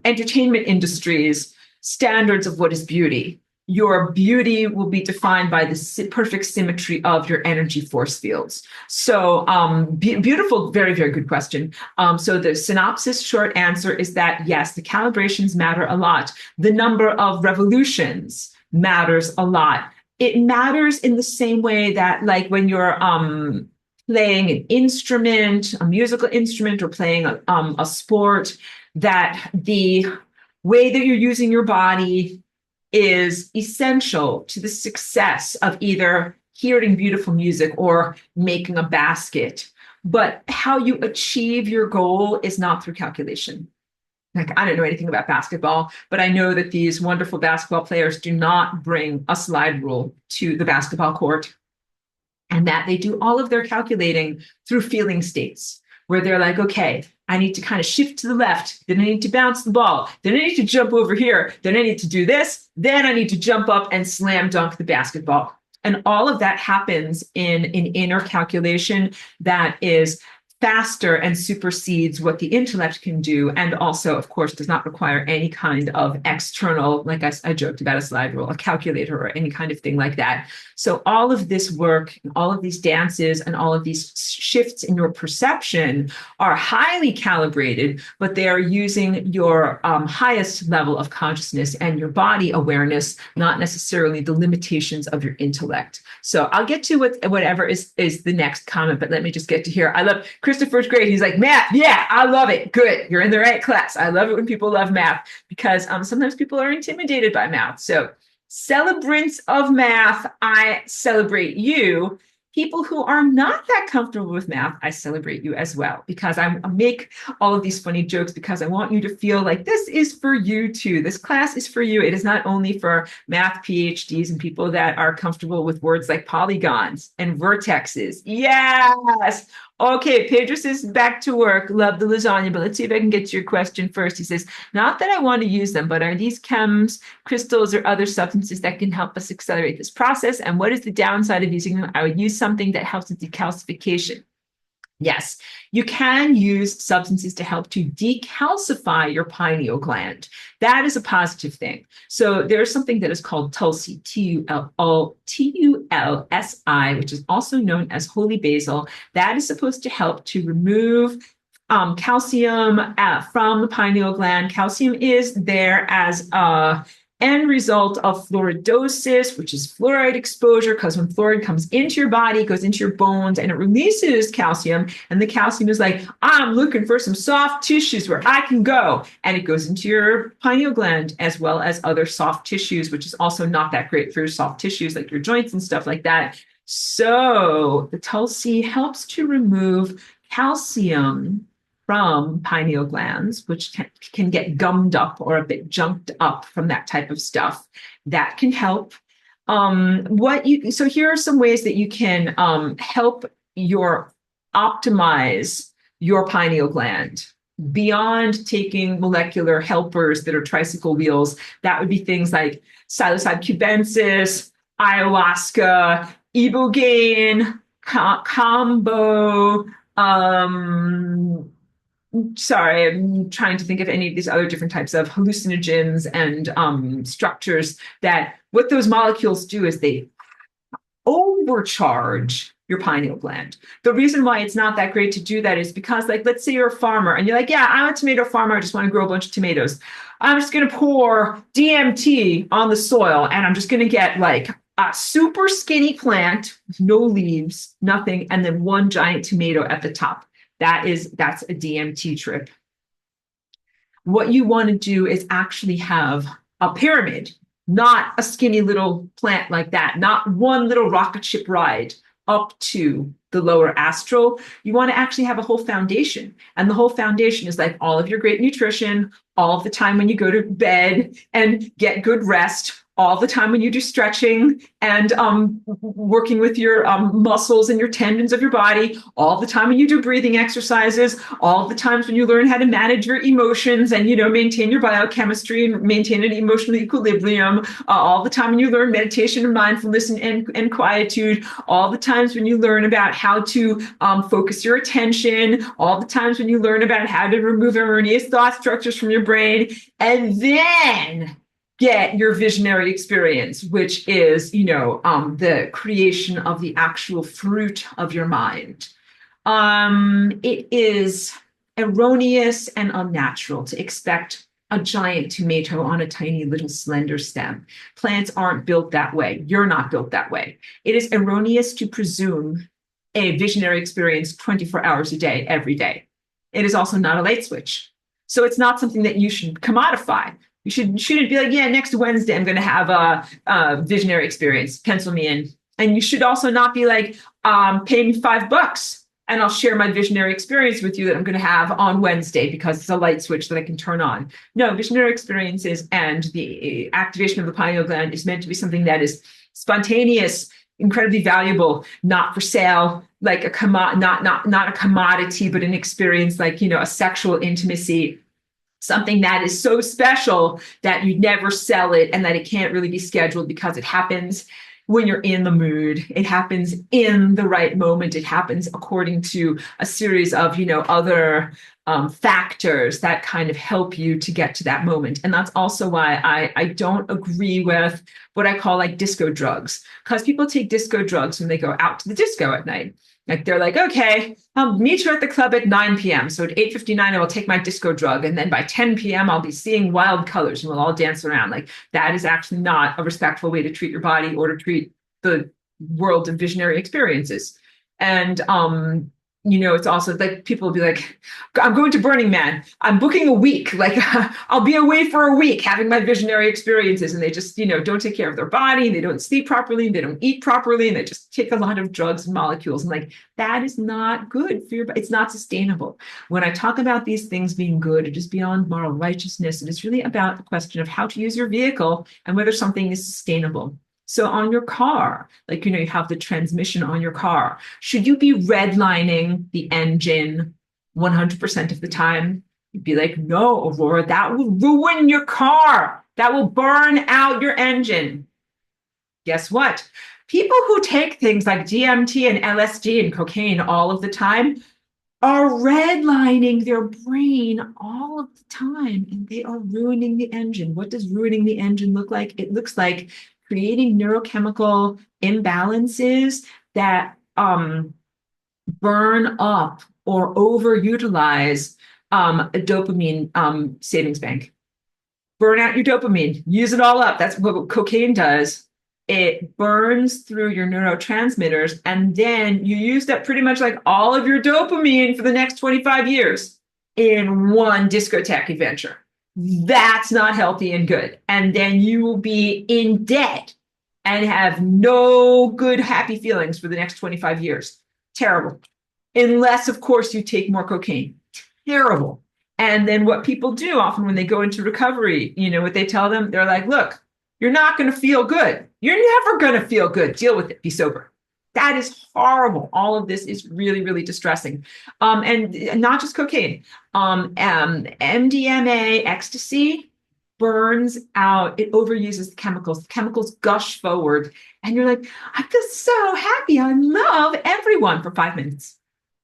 entertainment industries standards of what is beauty. Your beauty will be defined by the perfect symmetry of your energy force fields. So beautiful, very, very good question. So the synopsis short answer is that, yes, the calibrations matter a lot. The number of revolutions matters a lot. It matters in the same way that, like, when you're playing an instrument, a musical instrument, or playing a sport, that the way that you're using your body is essential to the success of either hearing beautiful music or making a basket. But how you achieve your goal is not through calculation. Like, I don't know anything about basketball, but I know that these wonderful basketball players do not bring a slide rule to the basketball court, and that they do all of their calculating through feeling states where they're like, okay, I need to kind of shift to the left, then I need to bounce the ball, then I need to jump over here, then I need to do this, then I need to jump up and slam dunk the basketball. And all of that happens in an inner calculation that is faster and supersedes what the intellect can do, and also, of course, does not require any kind of external, like I joked about a slide rule, a calculator, or any kind of thing like that. So all of this work, and all of these dances, and all of these shifts in your perception are highly calibrated, but they are using your highest level of consciousness and your body awareness, not necessarily the limitations of your intellect. So I'll get to whatever is the next comment, but let me just get to here. I love Christopher's great. He's like, math, yeah, I love it. Good, you're in the right class. I love it when people love math, because sometimes people are intimidated by math. So celebrants of math, I celebrate you. People who are not that comfortable with math, I celebrate you as well, because I make all of these funny jokes because I want you to feel like this is for you too. This class is for you. It is not only for math PhDs and people that are comfortable with words like polygons and vertexes. Yes. Okay, Pedro says back to work. Love the lasagna, but let's see if I can get to your question first. He says, not that I want to use them, but are these chems, crystals, or other substances that can help us accelerate this process? And what is the downside of using them? I would use something that helps with decalcification. Yes, you can use substances to help to decalcify your pineal gland. That is a positive thing. So there's something that is called Tulsi, Tulsi, which is also known as holy basil. That is supposed to help to remove calcium from the pineal gland. Calcium is there as a end result of fluoridosis, which is fluoride exposure, because when fluoride comes into your body, it goes into your bones and it releases calcium. And the calcium is like, I'm looking for some soft tissues where I can go. And it goes into your pineal gland as well as other soft tissues, which is also not that great for your soft tissues, like your joints and stuff like that. So the Tulsi helps to remove calcium from pineal glands, which can get gummed up or a bit junked up from that type of stuff. That can help. So here are some ways that you can help optimize your pineal gland beyond taking molecular helpers that are tricycle wheels. That would be things like psilocybe cubensis, ayahuasca, ibogaine, combo. Sorry, I'm trying to think of any of these other different types of hallucinogens and structures that what those molecules do is they overcharge your pineal gland. The reason why it's not that great to do that is because, like, let's say you're a farmer and you're like, yeah, I'm a tomato farmer. I just want to grow a bunch of tomatoes. I'm just going to pour DMT on the soil and I'm just going to get like a super skinny plant with no leaves, nothing, and then one giant tomato at the top. That's a DMT trip. What you want to do is actually have a pyramid, not a skinny little plant like that, not one little rocket ship ride up to the lower astral. You want to actually have a whole foundation. And the whole foundation is like all of your great nutrition, all of the time when you go to bed and get good rest, all the time when you do stretching and working with your muscles and your tendons of your body, all the time when you do breathing exercises, all the times when you learn how to manage your emotions and, maintain your biochemistry and maintain an emotional equilibrium, all the time when you learn meditation and mindfulness and quietude, all the times when you learn about how to focus your attention, all the times when you learn about how to remove erroneous thought structures from your brain, and then get your visionary experience, which is, the creation of the actual fruit of your mind. It is erroneous and unnatural to expect a giant tomato on a tiny little slender stem. Plants aren't built that way. You're not built that way. It is erroneous to presume a visionary experience 24 hours a day, every day. It is also not a light switch. So it's not something that you should commodify. You shouldn't be like, yeah, next Wednesday I'm going to have a visionary experience. Pencil me in. And you should also not be like, pay me $5 and I'll share my visionary experience with you that I'm going to have on Wednesday because it's a light switch that I can turn on. No, visionary experiences and the activation of the pineal gland is meant to be something that is spontaneous, incredibly valuable, not for sale, like not a commodity, but an experience like, a sexual intimacy. Something that is so special that you never sell it and that it can't really be scheduled because it happens when you're in the mood. It happens in the right moment. It happens according to a series of, other factors that kind of help you to get to that moment. And that's also why I don't agree with what I call like disco drugs, because people take disco drugs when they go out to the disco at night. Like they're like, okay, I'll meet you at the club at 9 p.m. So at 8:59, I will take my disco drug. And then by 10 p.m., I'll be seeing wild colors and we'll all dance around. Like that is actually not a respectful way to treat your body or to treat the world of visionary experiences. And it's also like people will be like, I'm going to Burning Man. I'm booking a week. Like I'll be away for a week having my visionary experiences. And they just, don't take care of their body. They don't sleep properly. They don't eat properly. And they just take a lot of drugs and molecules. And like, that is not good for your body. It's not sustainable. When I talk about these things being good, it is beyond moral righteousness. It is really about the question of how to use your vehicle and whether something is sustainable. So on your car, like, you have the transmission on your car. Should you be redlining the engine 100% of the time? You'd be like, no, Aurora, that will ruin your car. That will burn out your engine. Guess what? People who take things like DMT and LSD and cocaine all of the time are redlining their brain all of the time, and they are ruining the engine. What does ruining the engine look like? It looks like creating neurochemical imbalances that burn up or overutilize a dopamine savings bank. Burn out your dopamine, use it all up. That's what cocaine does. It burns through your neurotransmitters, and then you used up pretty much like all of your dopamine for the next 25 years in one discotheque adventure. That's not healthy and good. And then you will be in debt and have no good, happy feelings for the next 25 years. Terrible. Unless, of course, you take more cocaine. Terrible. And then what people do often when they go into recovery, what they tell them? They're like, look, you're not going to feel good. You're never going to feel good. Deal with it. Be sober. That is horrible. All of this is really, really distressing. And not just cocaine. MDMA, ecstasy, burns out. It overuses the chemicals. The chemicals gush forward. And you're like, I feel so happy. I love everyone for 5 minutes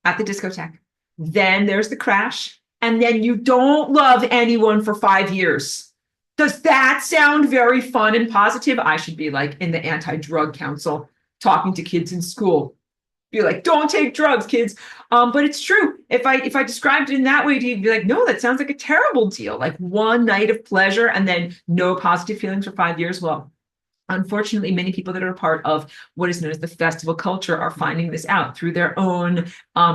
at the discotheque. Then there's the crash. And then you don't love anyone for 5 years. Does that sound very fun and positive? I should be like in the anti-drug council talking to kids in school. Be like, don't take drugs, kids. But it's true. If I described it in that way, you'd be like, no, that sounds like a terrible deal. Like one night of pleasure and then no positive feelings for 5 years. Well, unfortunately, many people that are a part of what is known as the festival culture are finding this out through their own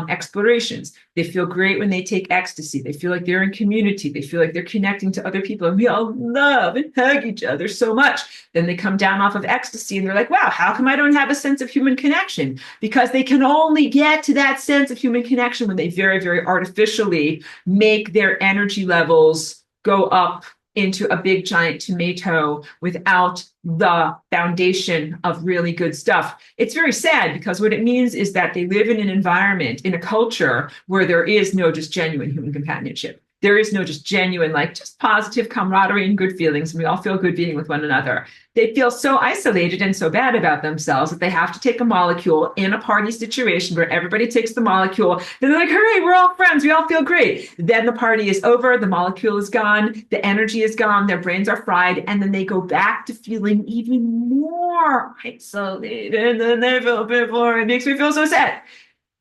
explorations. They feel great when they take ecstasy. They feel like they're in community. They feel like they're connecting to other people. And we all love and hug each other so much. Then they come down off of ecstasy and they're like, wow, how come I don't have a sense of human connection? Because they can only get to that sense of human connection when they very, very artificially make their energy levels go up into a big giant tomato without the foundation of really good stuff. It's very sad because what it means is that they live in an environment, in a culture where there is no just genuine human companionship. There is no just genuine, like just positive camaraderie and good feelings. And we all feel good being with one another. They feel so isolated and so bad about themselves that they have to take a molecule in a party situation where everybody takes the molecule. Then they're like, hooray, we're all friends. We all feel great. Then the party is over. The molecule is gone. The energy is gone. Their brains are fried. And then they go back to feeling even more isolated than they felt before. It makes me feel so sad.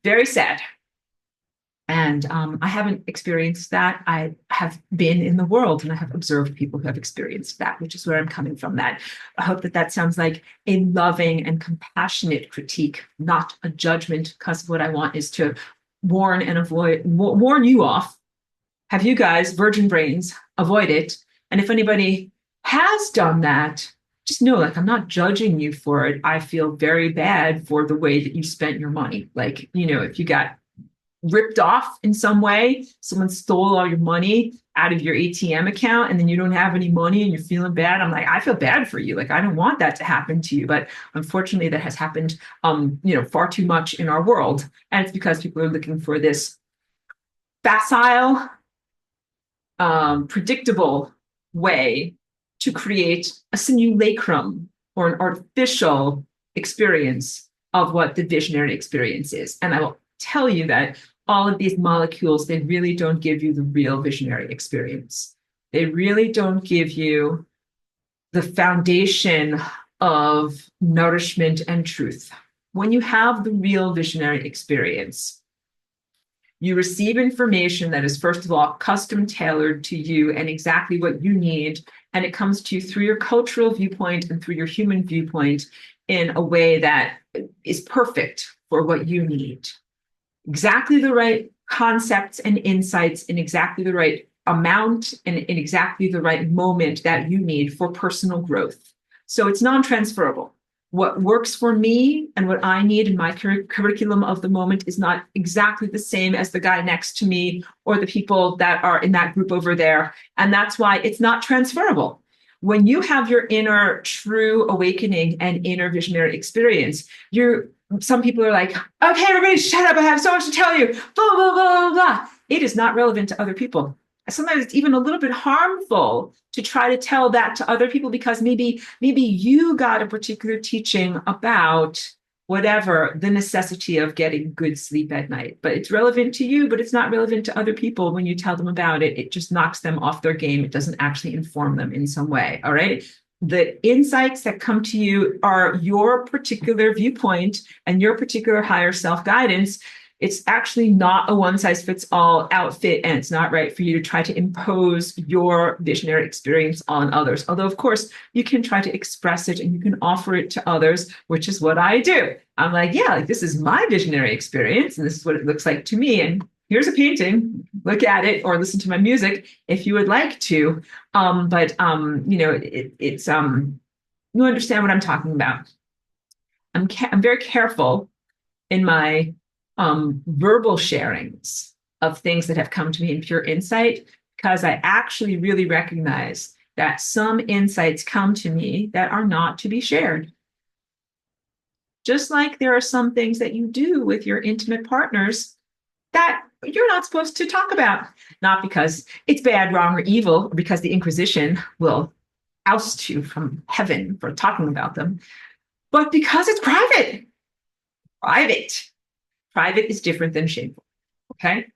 Very sad. And I haven't experienced that. I have been in the world and I have observed people who have experienced that, which is where I'm coming from. That I hope that sounds like a loving and compassionate critique, not a judgment, because what I want is to warn you off. Have you guys, virgin brains, avoid it. And if anybody has done that, just know, like, I'm not judging you for it. I feel very bad for the way that you spent your money. Like, if you got ripped off in some way, someone stole all your money out of your ATM account and then you don't have any money and you're feeling bad. I'm like, I feel bad for you. Like, I don't want that to happen to you. But unfortunately, that has happened, far too much in our world. And it's because people are looking for this facile, predictable way to create a simulacrum or an artificial experience of what the visionary experience is. And I will tell you that all of these molecules, they really don't give you the real visionary experience. They really don't give you the foundation of nourishment and truth. When you have the real visionary experience, you receive information that is, first of all, custom tailored to you and exactly what you need. And it comes to you through your cultural viewpoint and through your human viewpoint in a way that is perfect for what you need. Exactly the right concepts and insights in exactly the right amount and in exactly the right moment that you need for personal growth. So it's non-transferable. What works for me and what I need in my curriculum of the moment is not exactly the same as the guy next to me or the people that are in that group over there. And that's why it's not transferable. When you have your inner true awakening and inner visionary experience, some people are like, okay, everybody shut up. I have so much to tell you. Blah, blah, blah, blah, blah. It is not relevant to other people. Sometimes it's even a little bit harmful to try to tell that to other people because maybe you got a particular teaching about whatever, the necessity of getting good sleep at night. But it's relevant to you, but it's not relevant to other people when you tell them about it. It just knocks them off their game. It doesn't actually inform them in some way. All right. The insights that come to you are your particular viewpoint and your particular higher self guidance. It's actually not a one-size-fits-all outfit, and it's not right for you to try to impose your visionary experience on others. Although, of course, you can try to express it and you can offer it to others, which is what I do. I'm like, yeah, like, this is my visionary experience, and this is what it looks like to me. And here's a painting. Look at it or listen to my music if you would like to. It's you understand what I'm talking about. I'm very careful in my verbal sharings of things that have come to me in pure insight, because I actually really recognize that some insights come to me that are not to be shared. Just like there are some things that you do with your intimate partners that you're not supposed to talk about, not because it's bad, wrong, or evil, or because the Inquisition will oust you from heaven for talking about them, but because it's private. Private is different than shameful, okay?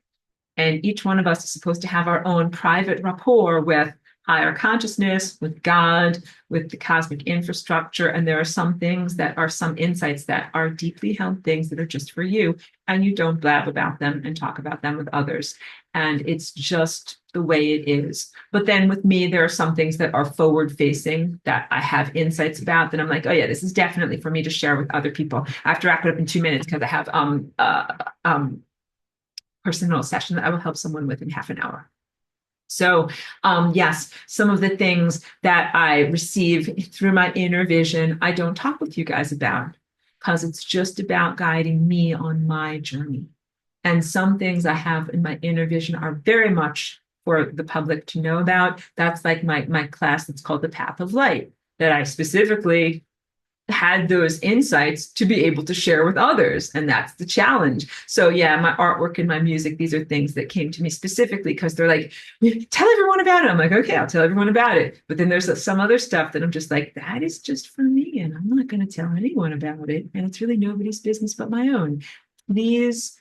And each one of us is supposed to have our own private rapport with higher consciousness, with God, with the cosmic infrastructure. And there are some things that are some insights that are deeply held things that are just for you. And you don't blab about them and talk about them with others. And it's just the way it is. But then with me, there are some things that are forward facing that I have insights about that I'm like, oh yeah, this is definitely for me to share with other people. I have to wrap it up in 2 minutes because I have personal session that I will help someone with in half an hour. So yes, some of the things that I receive through my inner vision, I don't talk with you guys about because it's just about guiding me on my journey. And some things I have in my inner vision are very much for the public to know about. That's like my class that's called the Path of Light, that I specifically had those insights to be able to share with others. And that's the challenge. So yeah, my artwork and my music, these are things that came to me specifically because they're like, tell everyone about it. I'm like, okay, I'll tell everyone about it. But then there's some other stuff that I'm just like, that is just for me. And I'm not going to tell anyone about it. And it's really nobody's business but my own. Please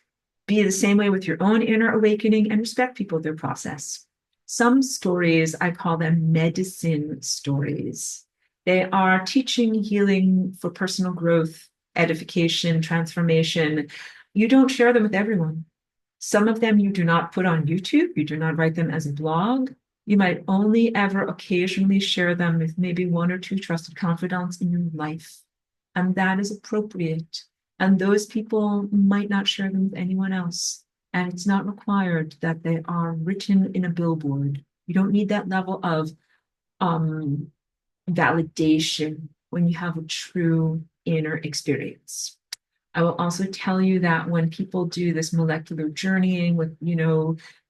be the same way with your own inner awakening and respect people, their process. Some stories, I call them medicine stories. They are teaching, healing for personal growth, edification, transformation. You don't share them with everyone. Some of them you do not put on YouTube. You do not write them as a blog. You might only ever occasionally share them with maybe 1 or 2 trusted confidants in your life. And that is appropriate. And those people might not share them with anyone else. And it's not required that they are written in a billboard. You don't need that level of validation when you have a true inner experience. I will also tell you that when people do this molecular journeying with,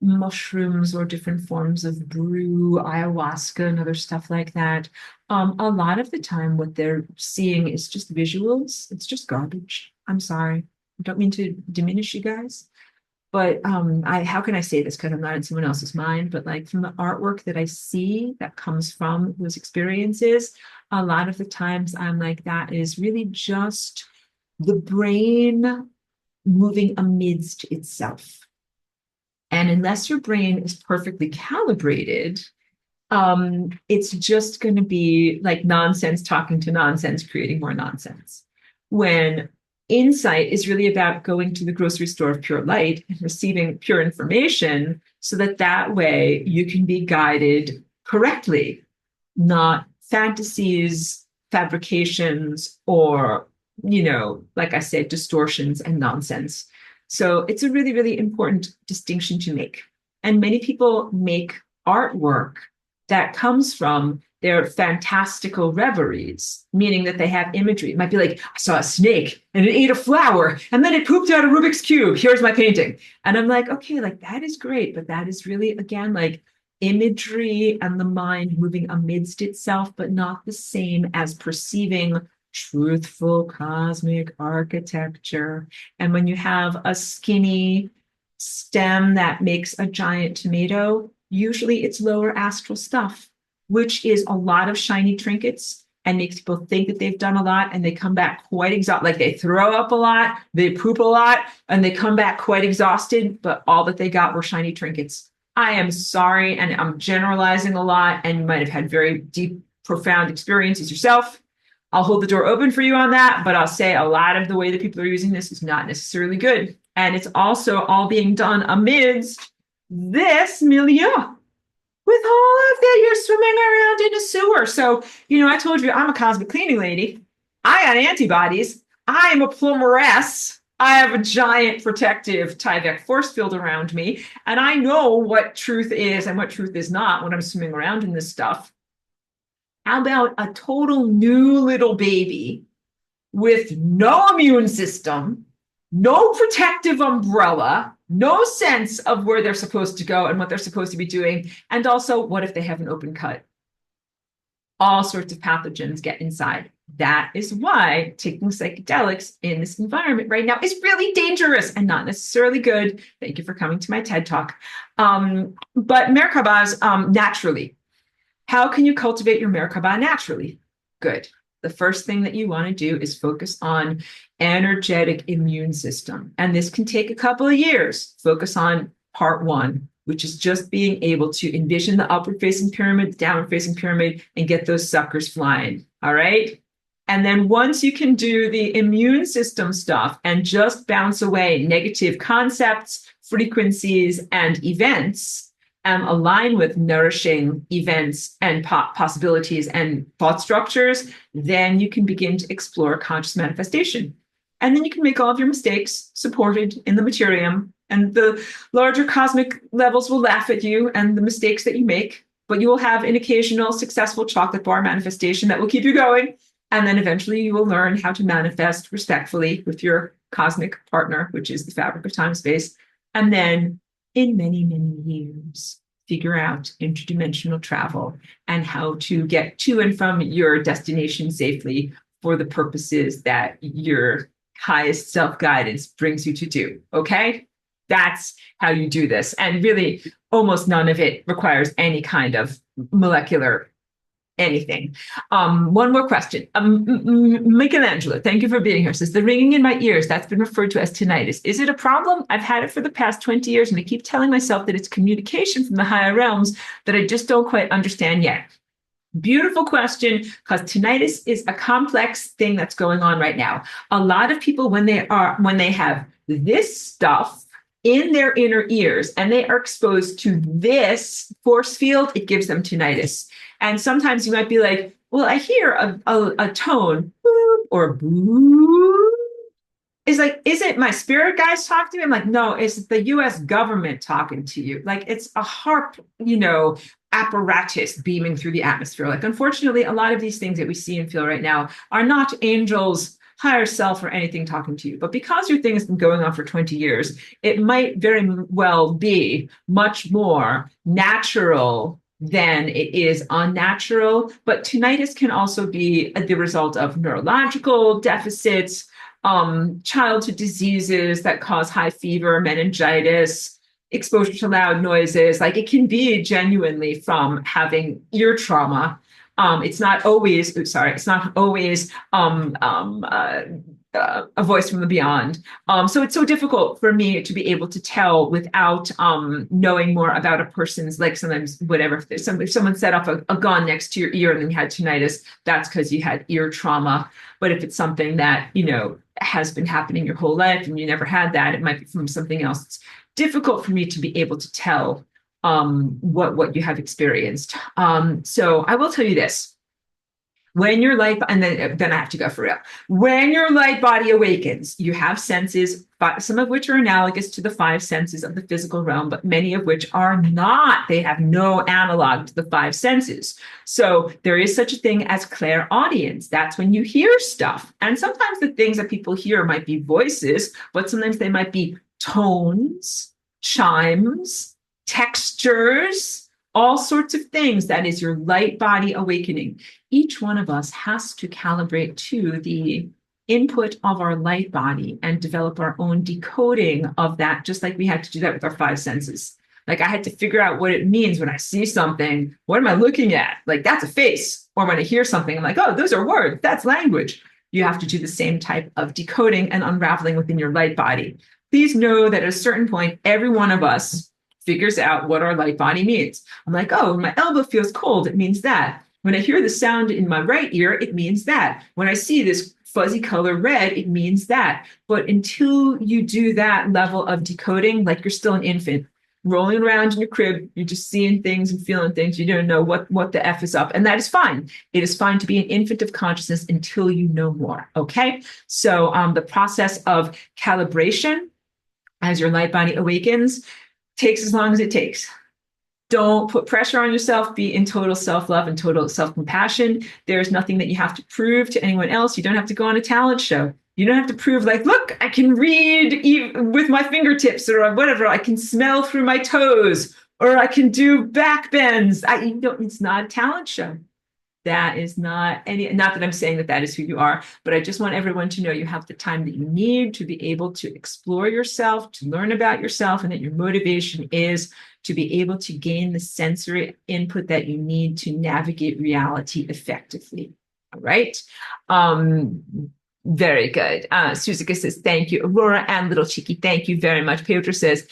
mushrooms or different forms of brew, ayahuasca and other stuff like that, a lot of the time what they're seeing is just visuals. It's just garbage. I'm sorry. I don't mean to diminish you guys. But how can I say this? Because I'm not in someone else's mind, but like from the artwork that I see that comes from those experiences, a lot of the times I'm like, that is really just the brain moving amidst itself. And unless your brain is perfectly calibrated, it's just going to be like nonsense talking to nonsense, creating more nonsense. When insight is really about going to the grocery store of pure light and receiving pure information so that that way you can be guided correctly, not fantasies, fabrications, or, like I said, distortions and nonsense. So it's a really, really important distinction to make. And many people make artwork that comes from their fantastical reveries, meaning that they have imagery. It might be like, I saw a snake and it ate a flower and then it pooped out a Rubik's Cube. Here's my painting. And I'm like, okay, like that is great. But that is really, again, like imagery and the mind moving amidst itself, but not the same as perceiving truthful cosmic architecture. And when you have a skinny stem that makes a giant tomato, usually it's lower astral stuff, which is a lot of shiny trinkets and makes people think that they've done a lot and they come back quite exhausted. Like they throw up a lot, they poop a lot, and they come back quite exhausted, but all that they got were shiny trinkets. I am sorry, and I'm generalizing a lot, and you might have had very deep, profound experiences yourself. I'll hold the door open for you on that, but I'll say a lot of the way that people are using this is not necessarily good. And it's also all being done amidst this milieu with all of that you're swimming around in a sewer. So, I told you I'm a cosmic cleaning lady. I got antibodies. I am a plumberess. I have a giant protective Tyvek force field around me. And I know what truth is and what truth is not when I'm swimming around in this stuff. How about a total new little baby with no immune system, no protective umbrella, no sense of where they're supposed to go and what they're supposed to be doing? And also, what if they have an open cut? All sorts of pathogens get inside. That is why taking psychedelics in this environment right now is really dangerous and not necessarily good. Thank you for coming to my TED Talk. But Merkabas, naturally. How can you cultivate your Merkaba naturally? Good. The first thing that you want to do is focus on energetic immune system. And this can take a couple of years. Focus on part one, which is just being able to envision the upward facing pyramid, the downward facing pyramid, and get those suckers flying. All right. And then once you can do the immune system stuff and just bounce away negative concepts, frequencies, and events, and align with nourishing events and possibilities and thought structures, then you can begin to explore conscious manifestation. And then you can make all of your mistakes supported in the materium, and the larger cosmic levels will laugh at you and the mistakes that you make, but you will have an occasional successful chocolate bar manifestation that will keep you going. And then eventually you will learn how to manifest respectfully with your cosmic partner, which is the fabric of time space. And then in many, many years, figure out interdimensional travel and how to get to and from your destination safely for the purposes that your highest self-guidance brings you to do. Okay? That's how you do this. And really, almost none of it requires any kind of molecular anything. One more question. Michelangelo, thank you for being here. Says the ringing in my ears, that's been referred to as tinnitus. Is it a problem? I've had it for the past 20 years, and I keep telling myself that it's communication from the higher realms that I just don't quite understand yet. Beautiful question, because tinnitus is a complex thing that's going on right now. A lot of people, when they have this stuff in their inner ears and they are exposed to this force field, it gives them tinnitus. And sometimes you might be like, well, I hear a tone, boop or boo. It's like, is it my spirit guys talking to me? I'm like, no, it's the US government talking to you. Like it's a harp, apparatus beaming through the atmosphere. Like, unfortunately, a lot of these things that we see and feel right now are not angels, higher self, or anything talking to you. But because your thing has been going on for 20 years, it might very well be much more natural than it is unnatural. But tinnitus can also be the result of neurological deficits, childhood diseases that cause high fever, meningitis, exposure to loud noises. Like it can be genuinely from having ear trauma. It's not always, oops, sorry, it's not always a voice from the beyond. So it's so difficult for me to be able to tell without knowing more about a person's, like sometimes whatever, if someone set up a gun next to your ear and then you had tinnitus, that's because you had ear trauma. But if it's something that, has been happening your whole life and you never had that, it might be from something else. It's difficult for me to be able to tell what you have experienced. So I will tell you this. When your light, and then I have to go for real. When your light body awakens, you have senses, some of which are analogous to the five senses of the physical realm, but many of which are not. They have no analog to the five senses. So there is such a thing as clairaudience. That's when you hear stuff. And sometimes the things that people hear might be voices, but sometimes they might be tones, chimes, textures, all sorts of things. That is your light body awakening. Each one of us has to calibrate to the input of our light body and develop our own decoding of that, just like we had to do that with our five senses. Like I had to figure out what it means when I see something. What am I looking at? Like that's a face. Or when I hear something, I'm like, oh, those are words. That's language. You have to do the same type of decoding and unraveling within your light body. Please know that at a certain point, every one of us figures out what our light body means. I'm like, oh, my elbow feels cold. It means that. When I hear the sound in my right ear, it means that. When I see this fuzzy color red, it means that. But until you do that level of decoding, like you're still an infant, rolling around in your crib, you're just seeing things and feeling things. You don't know what the F is up. And that is fine. It is fine to be an infant of consciousness until you know more. Okay. So the process of calibration as your light body awakens takes as long as it takes. Don't put pressure on yourself. Be in total self-love and total self-compassion. There's nothing that you have to prove to anyone else. You don't have to go on a talent show. You don't have to prove like, look, I can read with my fingertips or whatever. I can smell through my toes or I can do back bends. It's not a talent show. That is not that I'm saying that is who you are, but I just want everyone to know you have the time that you need to be able to explore yourself, to learn about yourself, and that your motivation is to be able to gain the sensory input that you need to navigate reality effectively. All right. Very good. Suzuka says, thank you. Aurora and Little Cheeky, thank you very much. Pedro says,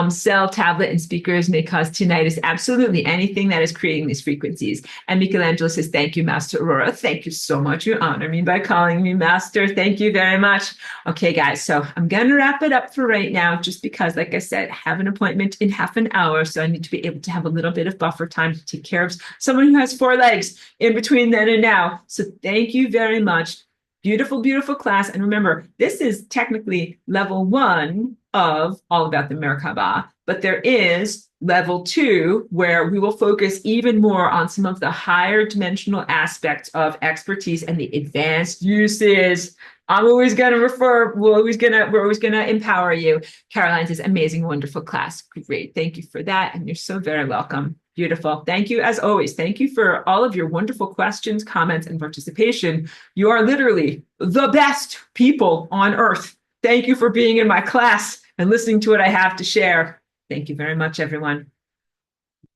cell, tablet, and speakers may cause tinnitus. Absolutely. Anything that is creating these frequencies. And Michelangelo says, thank you, Master Aurora. Thank you so much. You honor me by calling me Master. Thank you very much. Okay, guys. So I'm going to wrap it up for right now, just because, like I said, I have an appointment in half an hour. So I need to be able to have a little bit of buffer time to take care of someone who has 4 legs in between then and now. So thank you very much. Beautiful, beautiful class. And remember, this is technically level 1 of All About the Merkaba, but there is level 2 where we will focus even more on some of the higher dimensional aspects of expertise and the advanced uses. We're always going to empower you. Caroline says, amazing, wonderful class. Great. Thank you for that. And you're so very welcome. Beautiful. Thank you, as always. Thank you for all of your wonderful questions, comments, and participation. You are literally the best people on earth. Thank you for being in my class and listening to what I have to share. Thank you very much, everyone.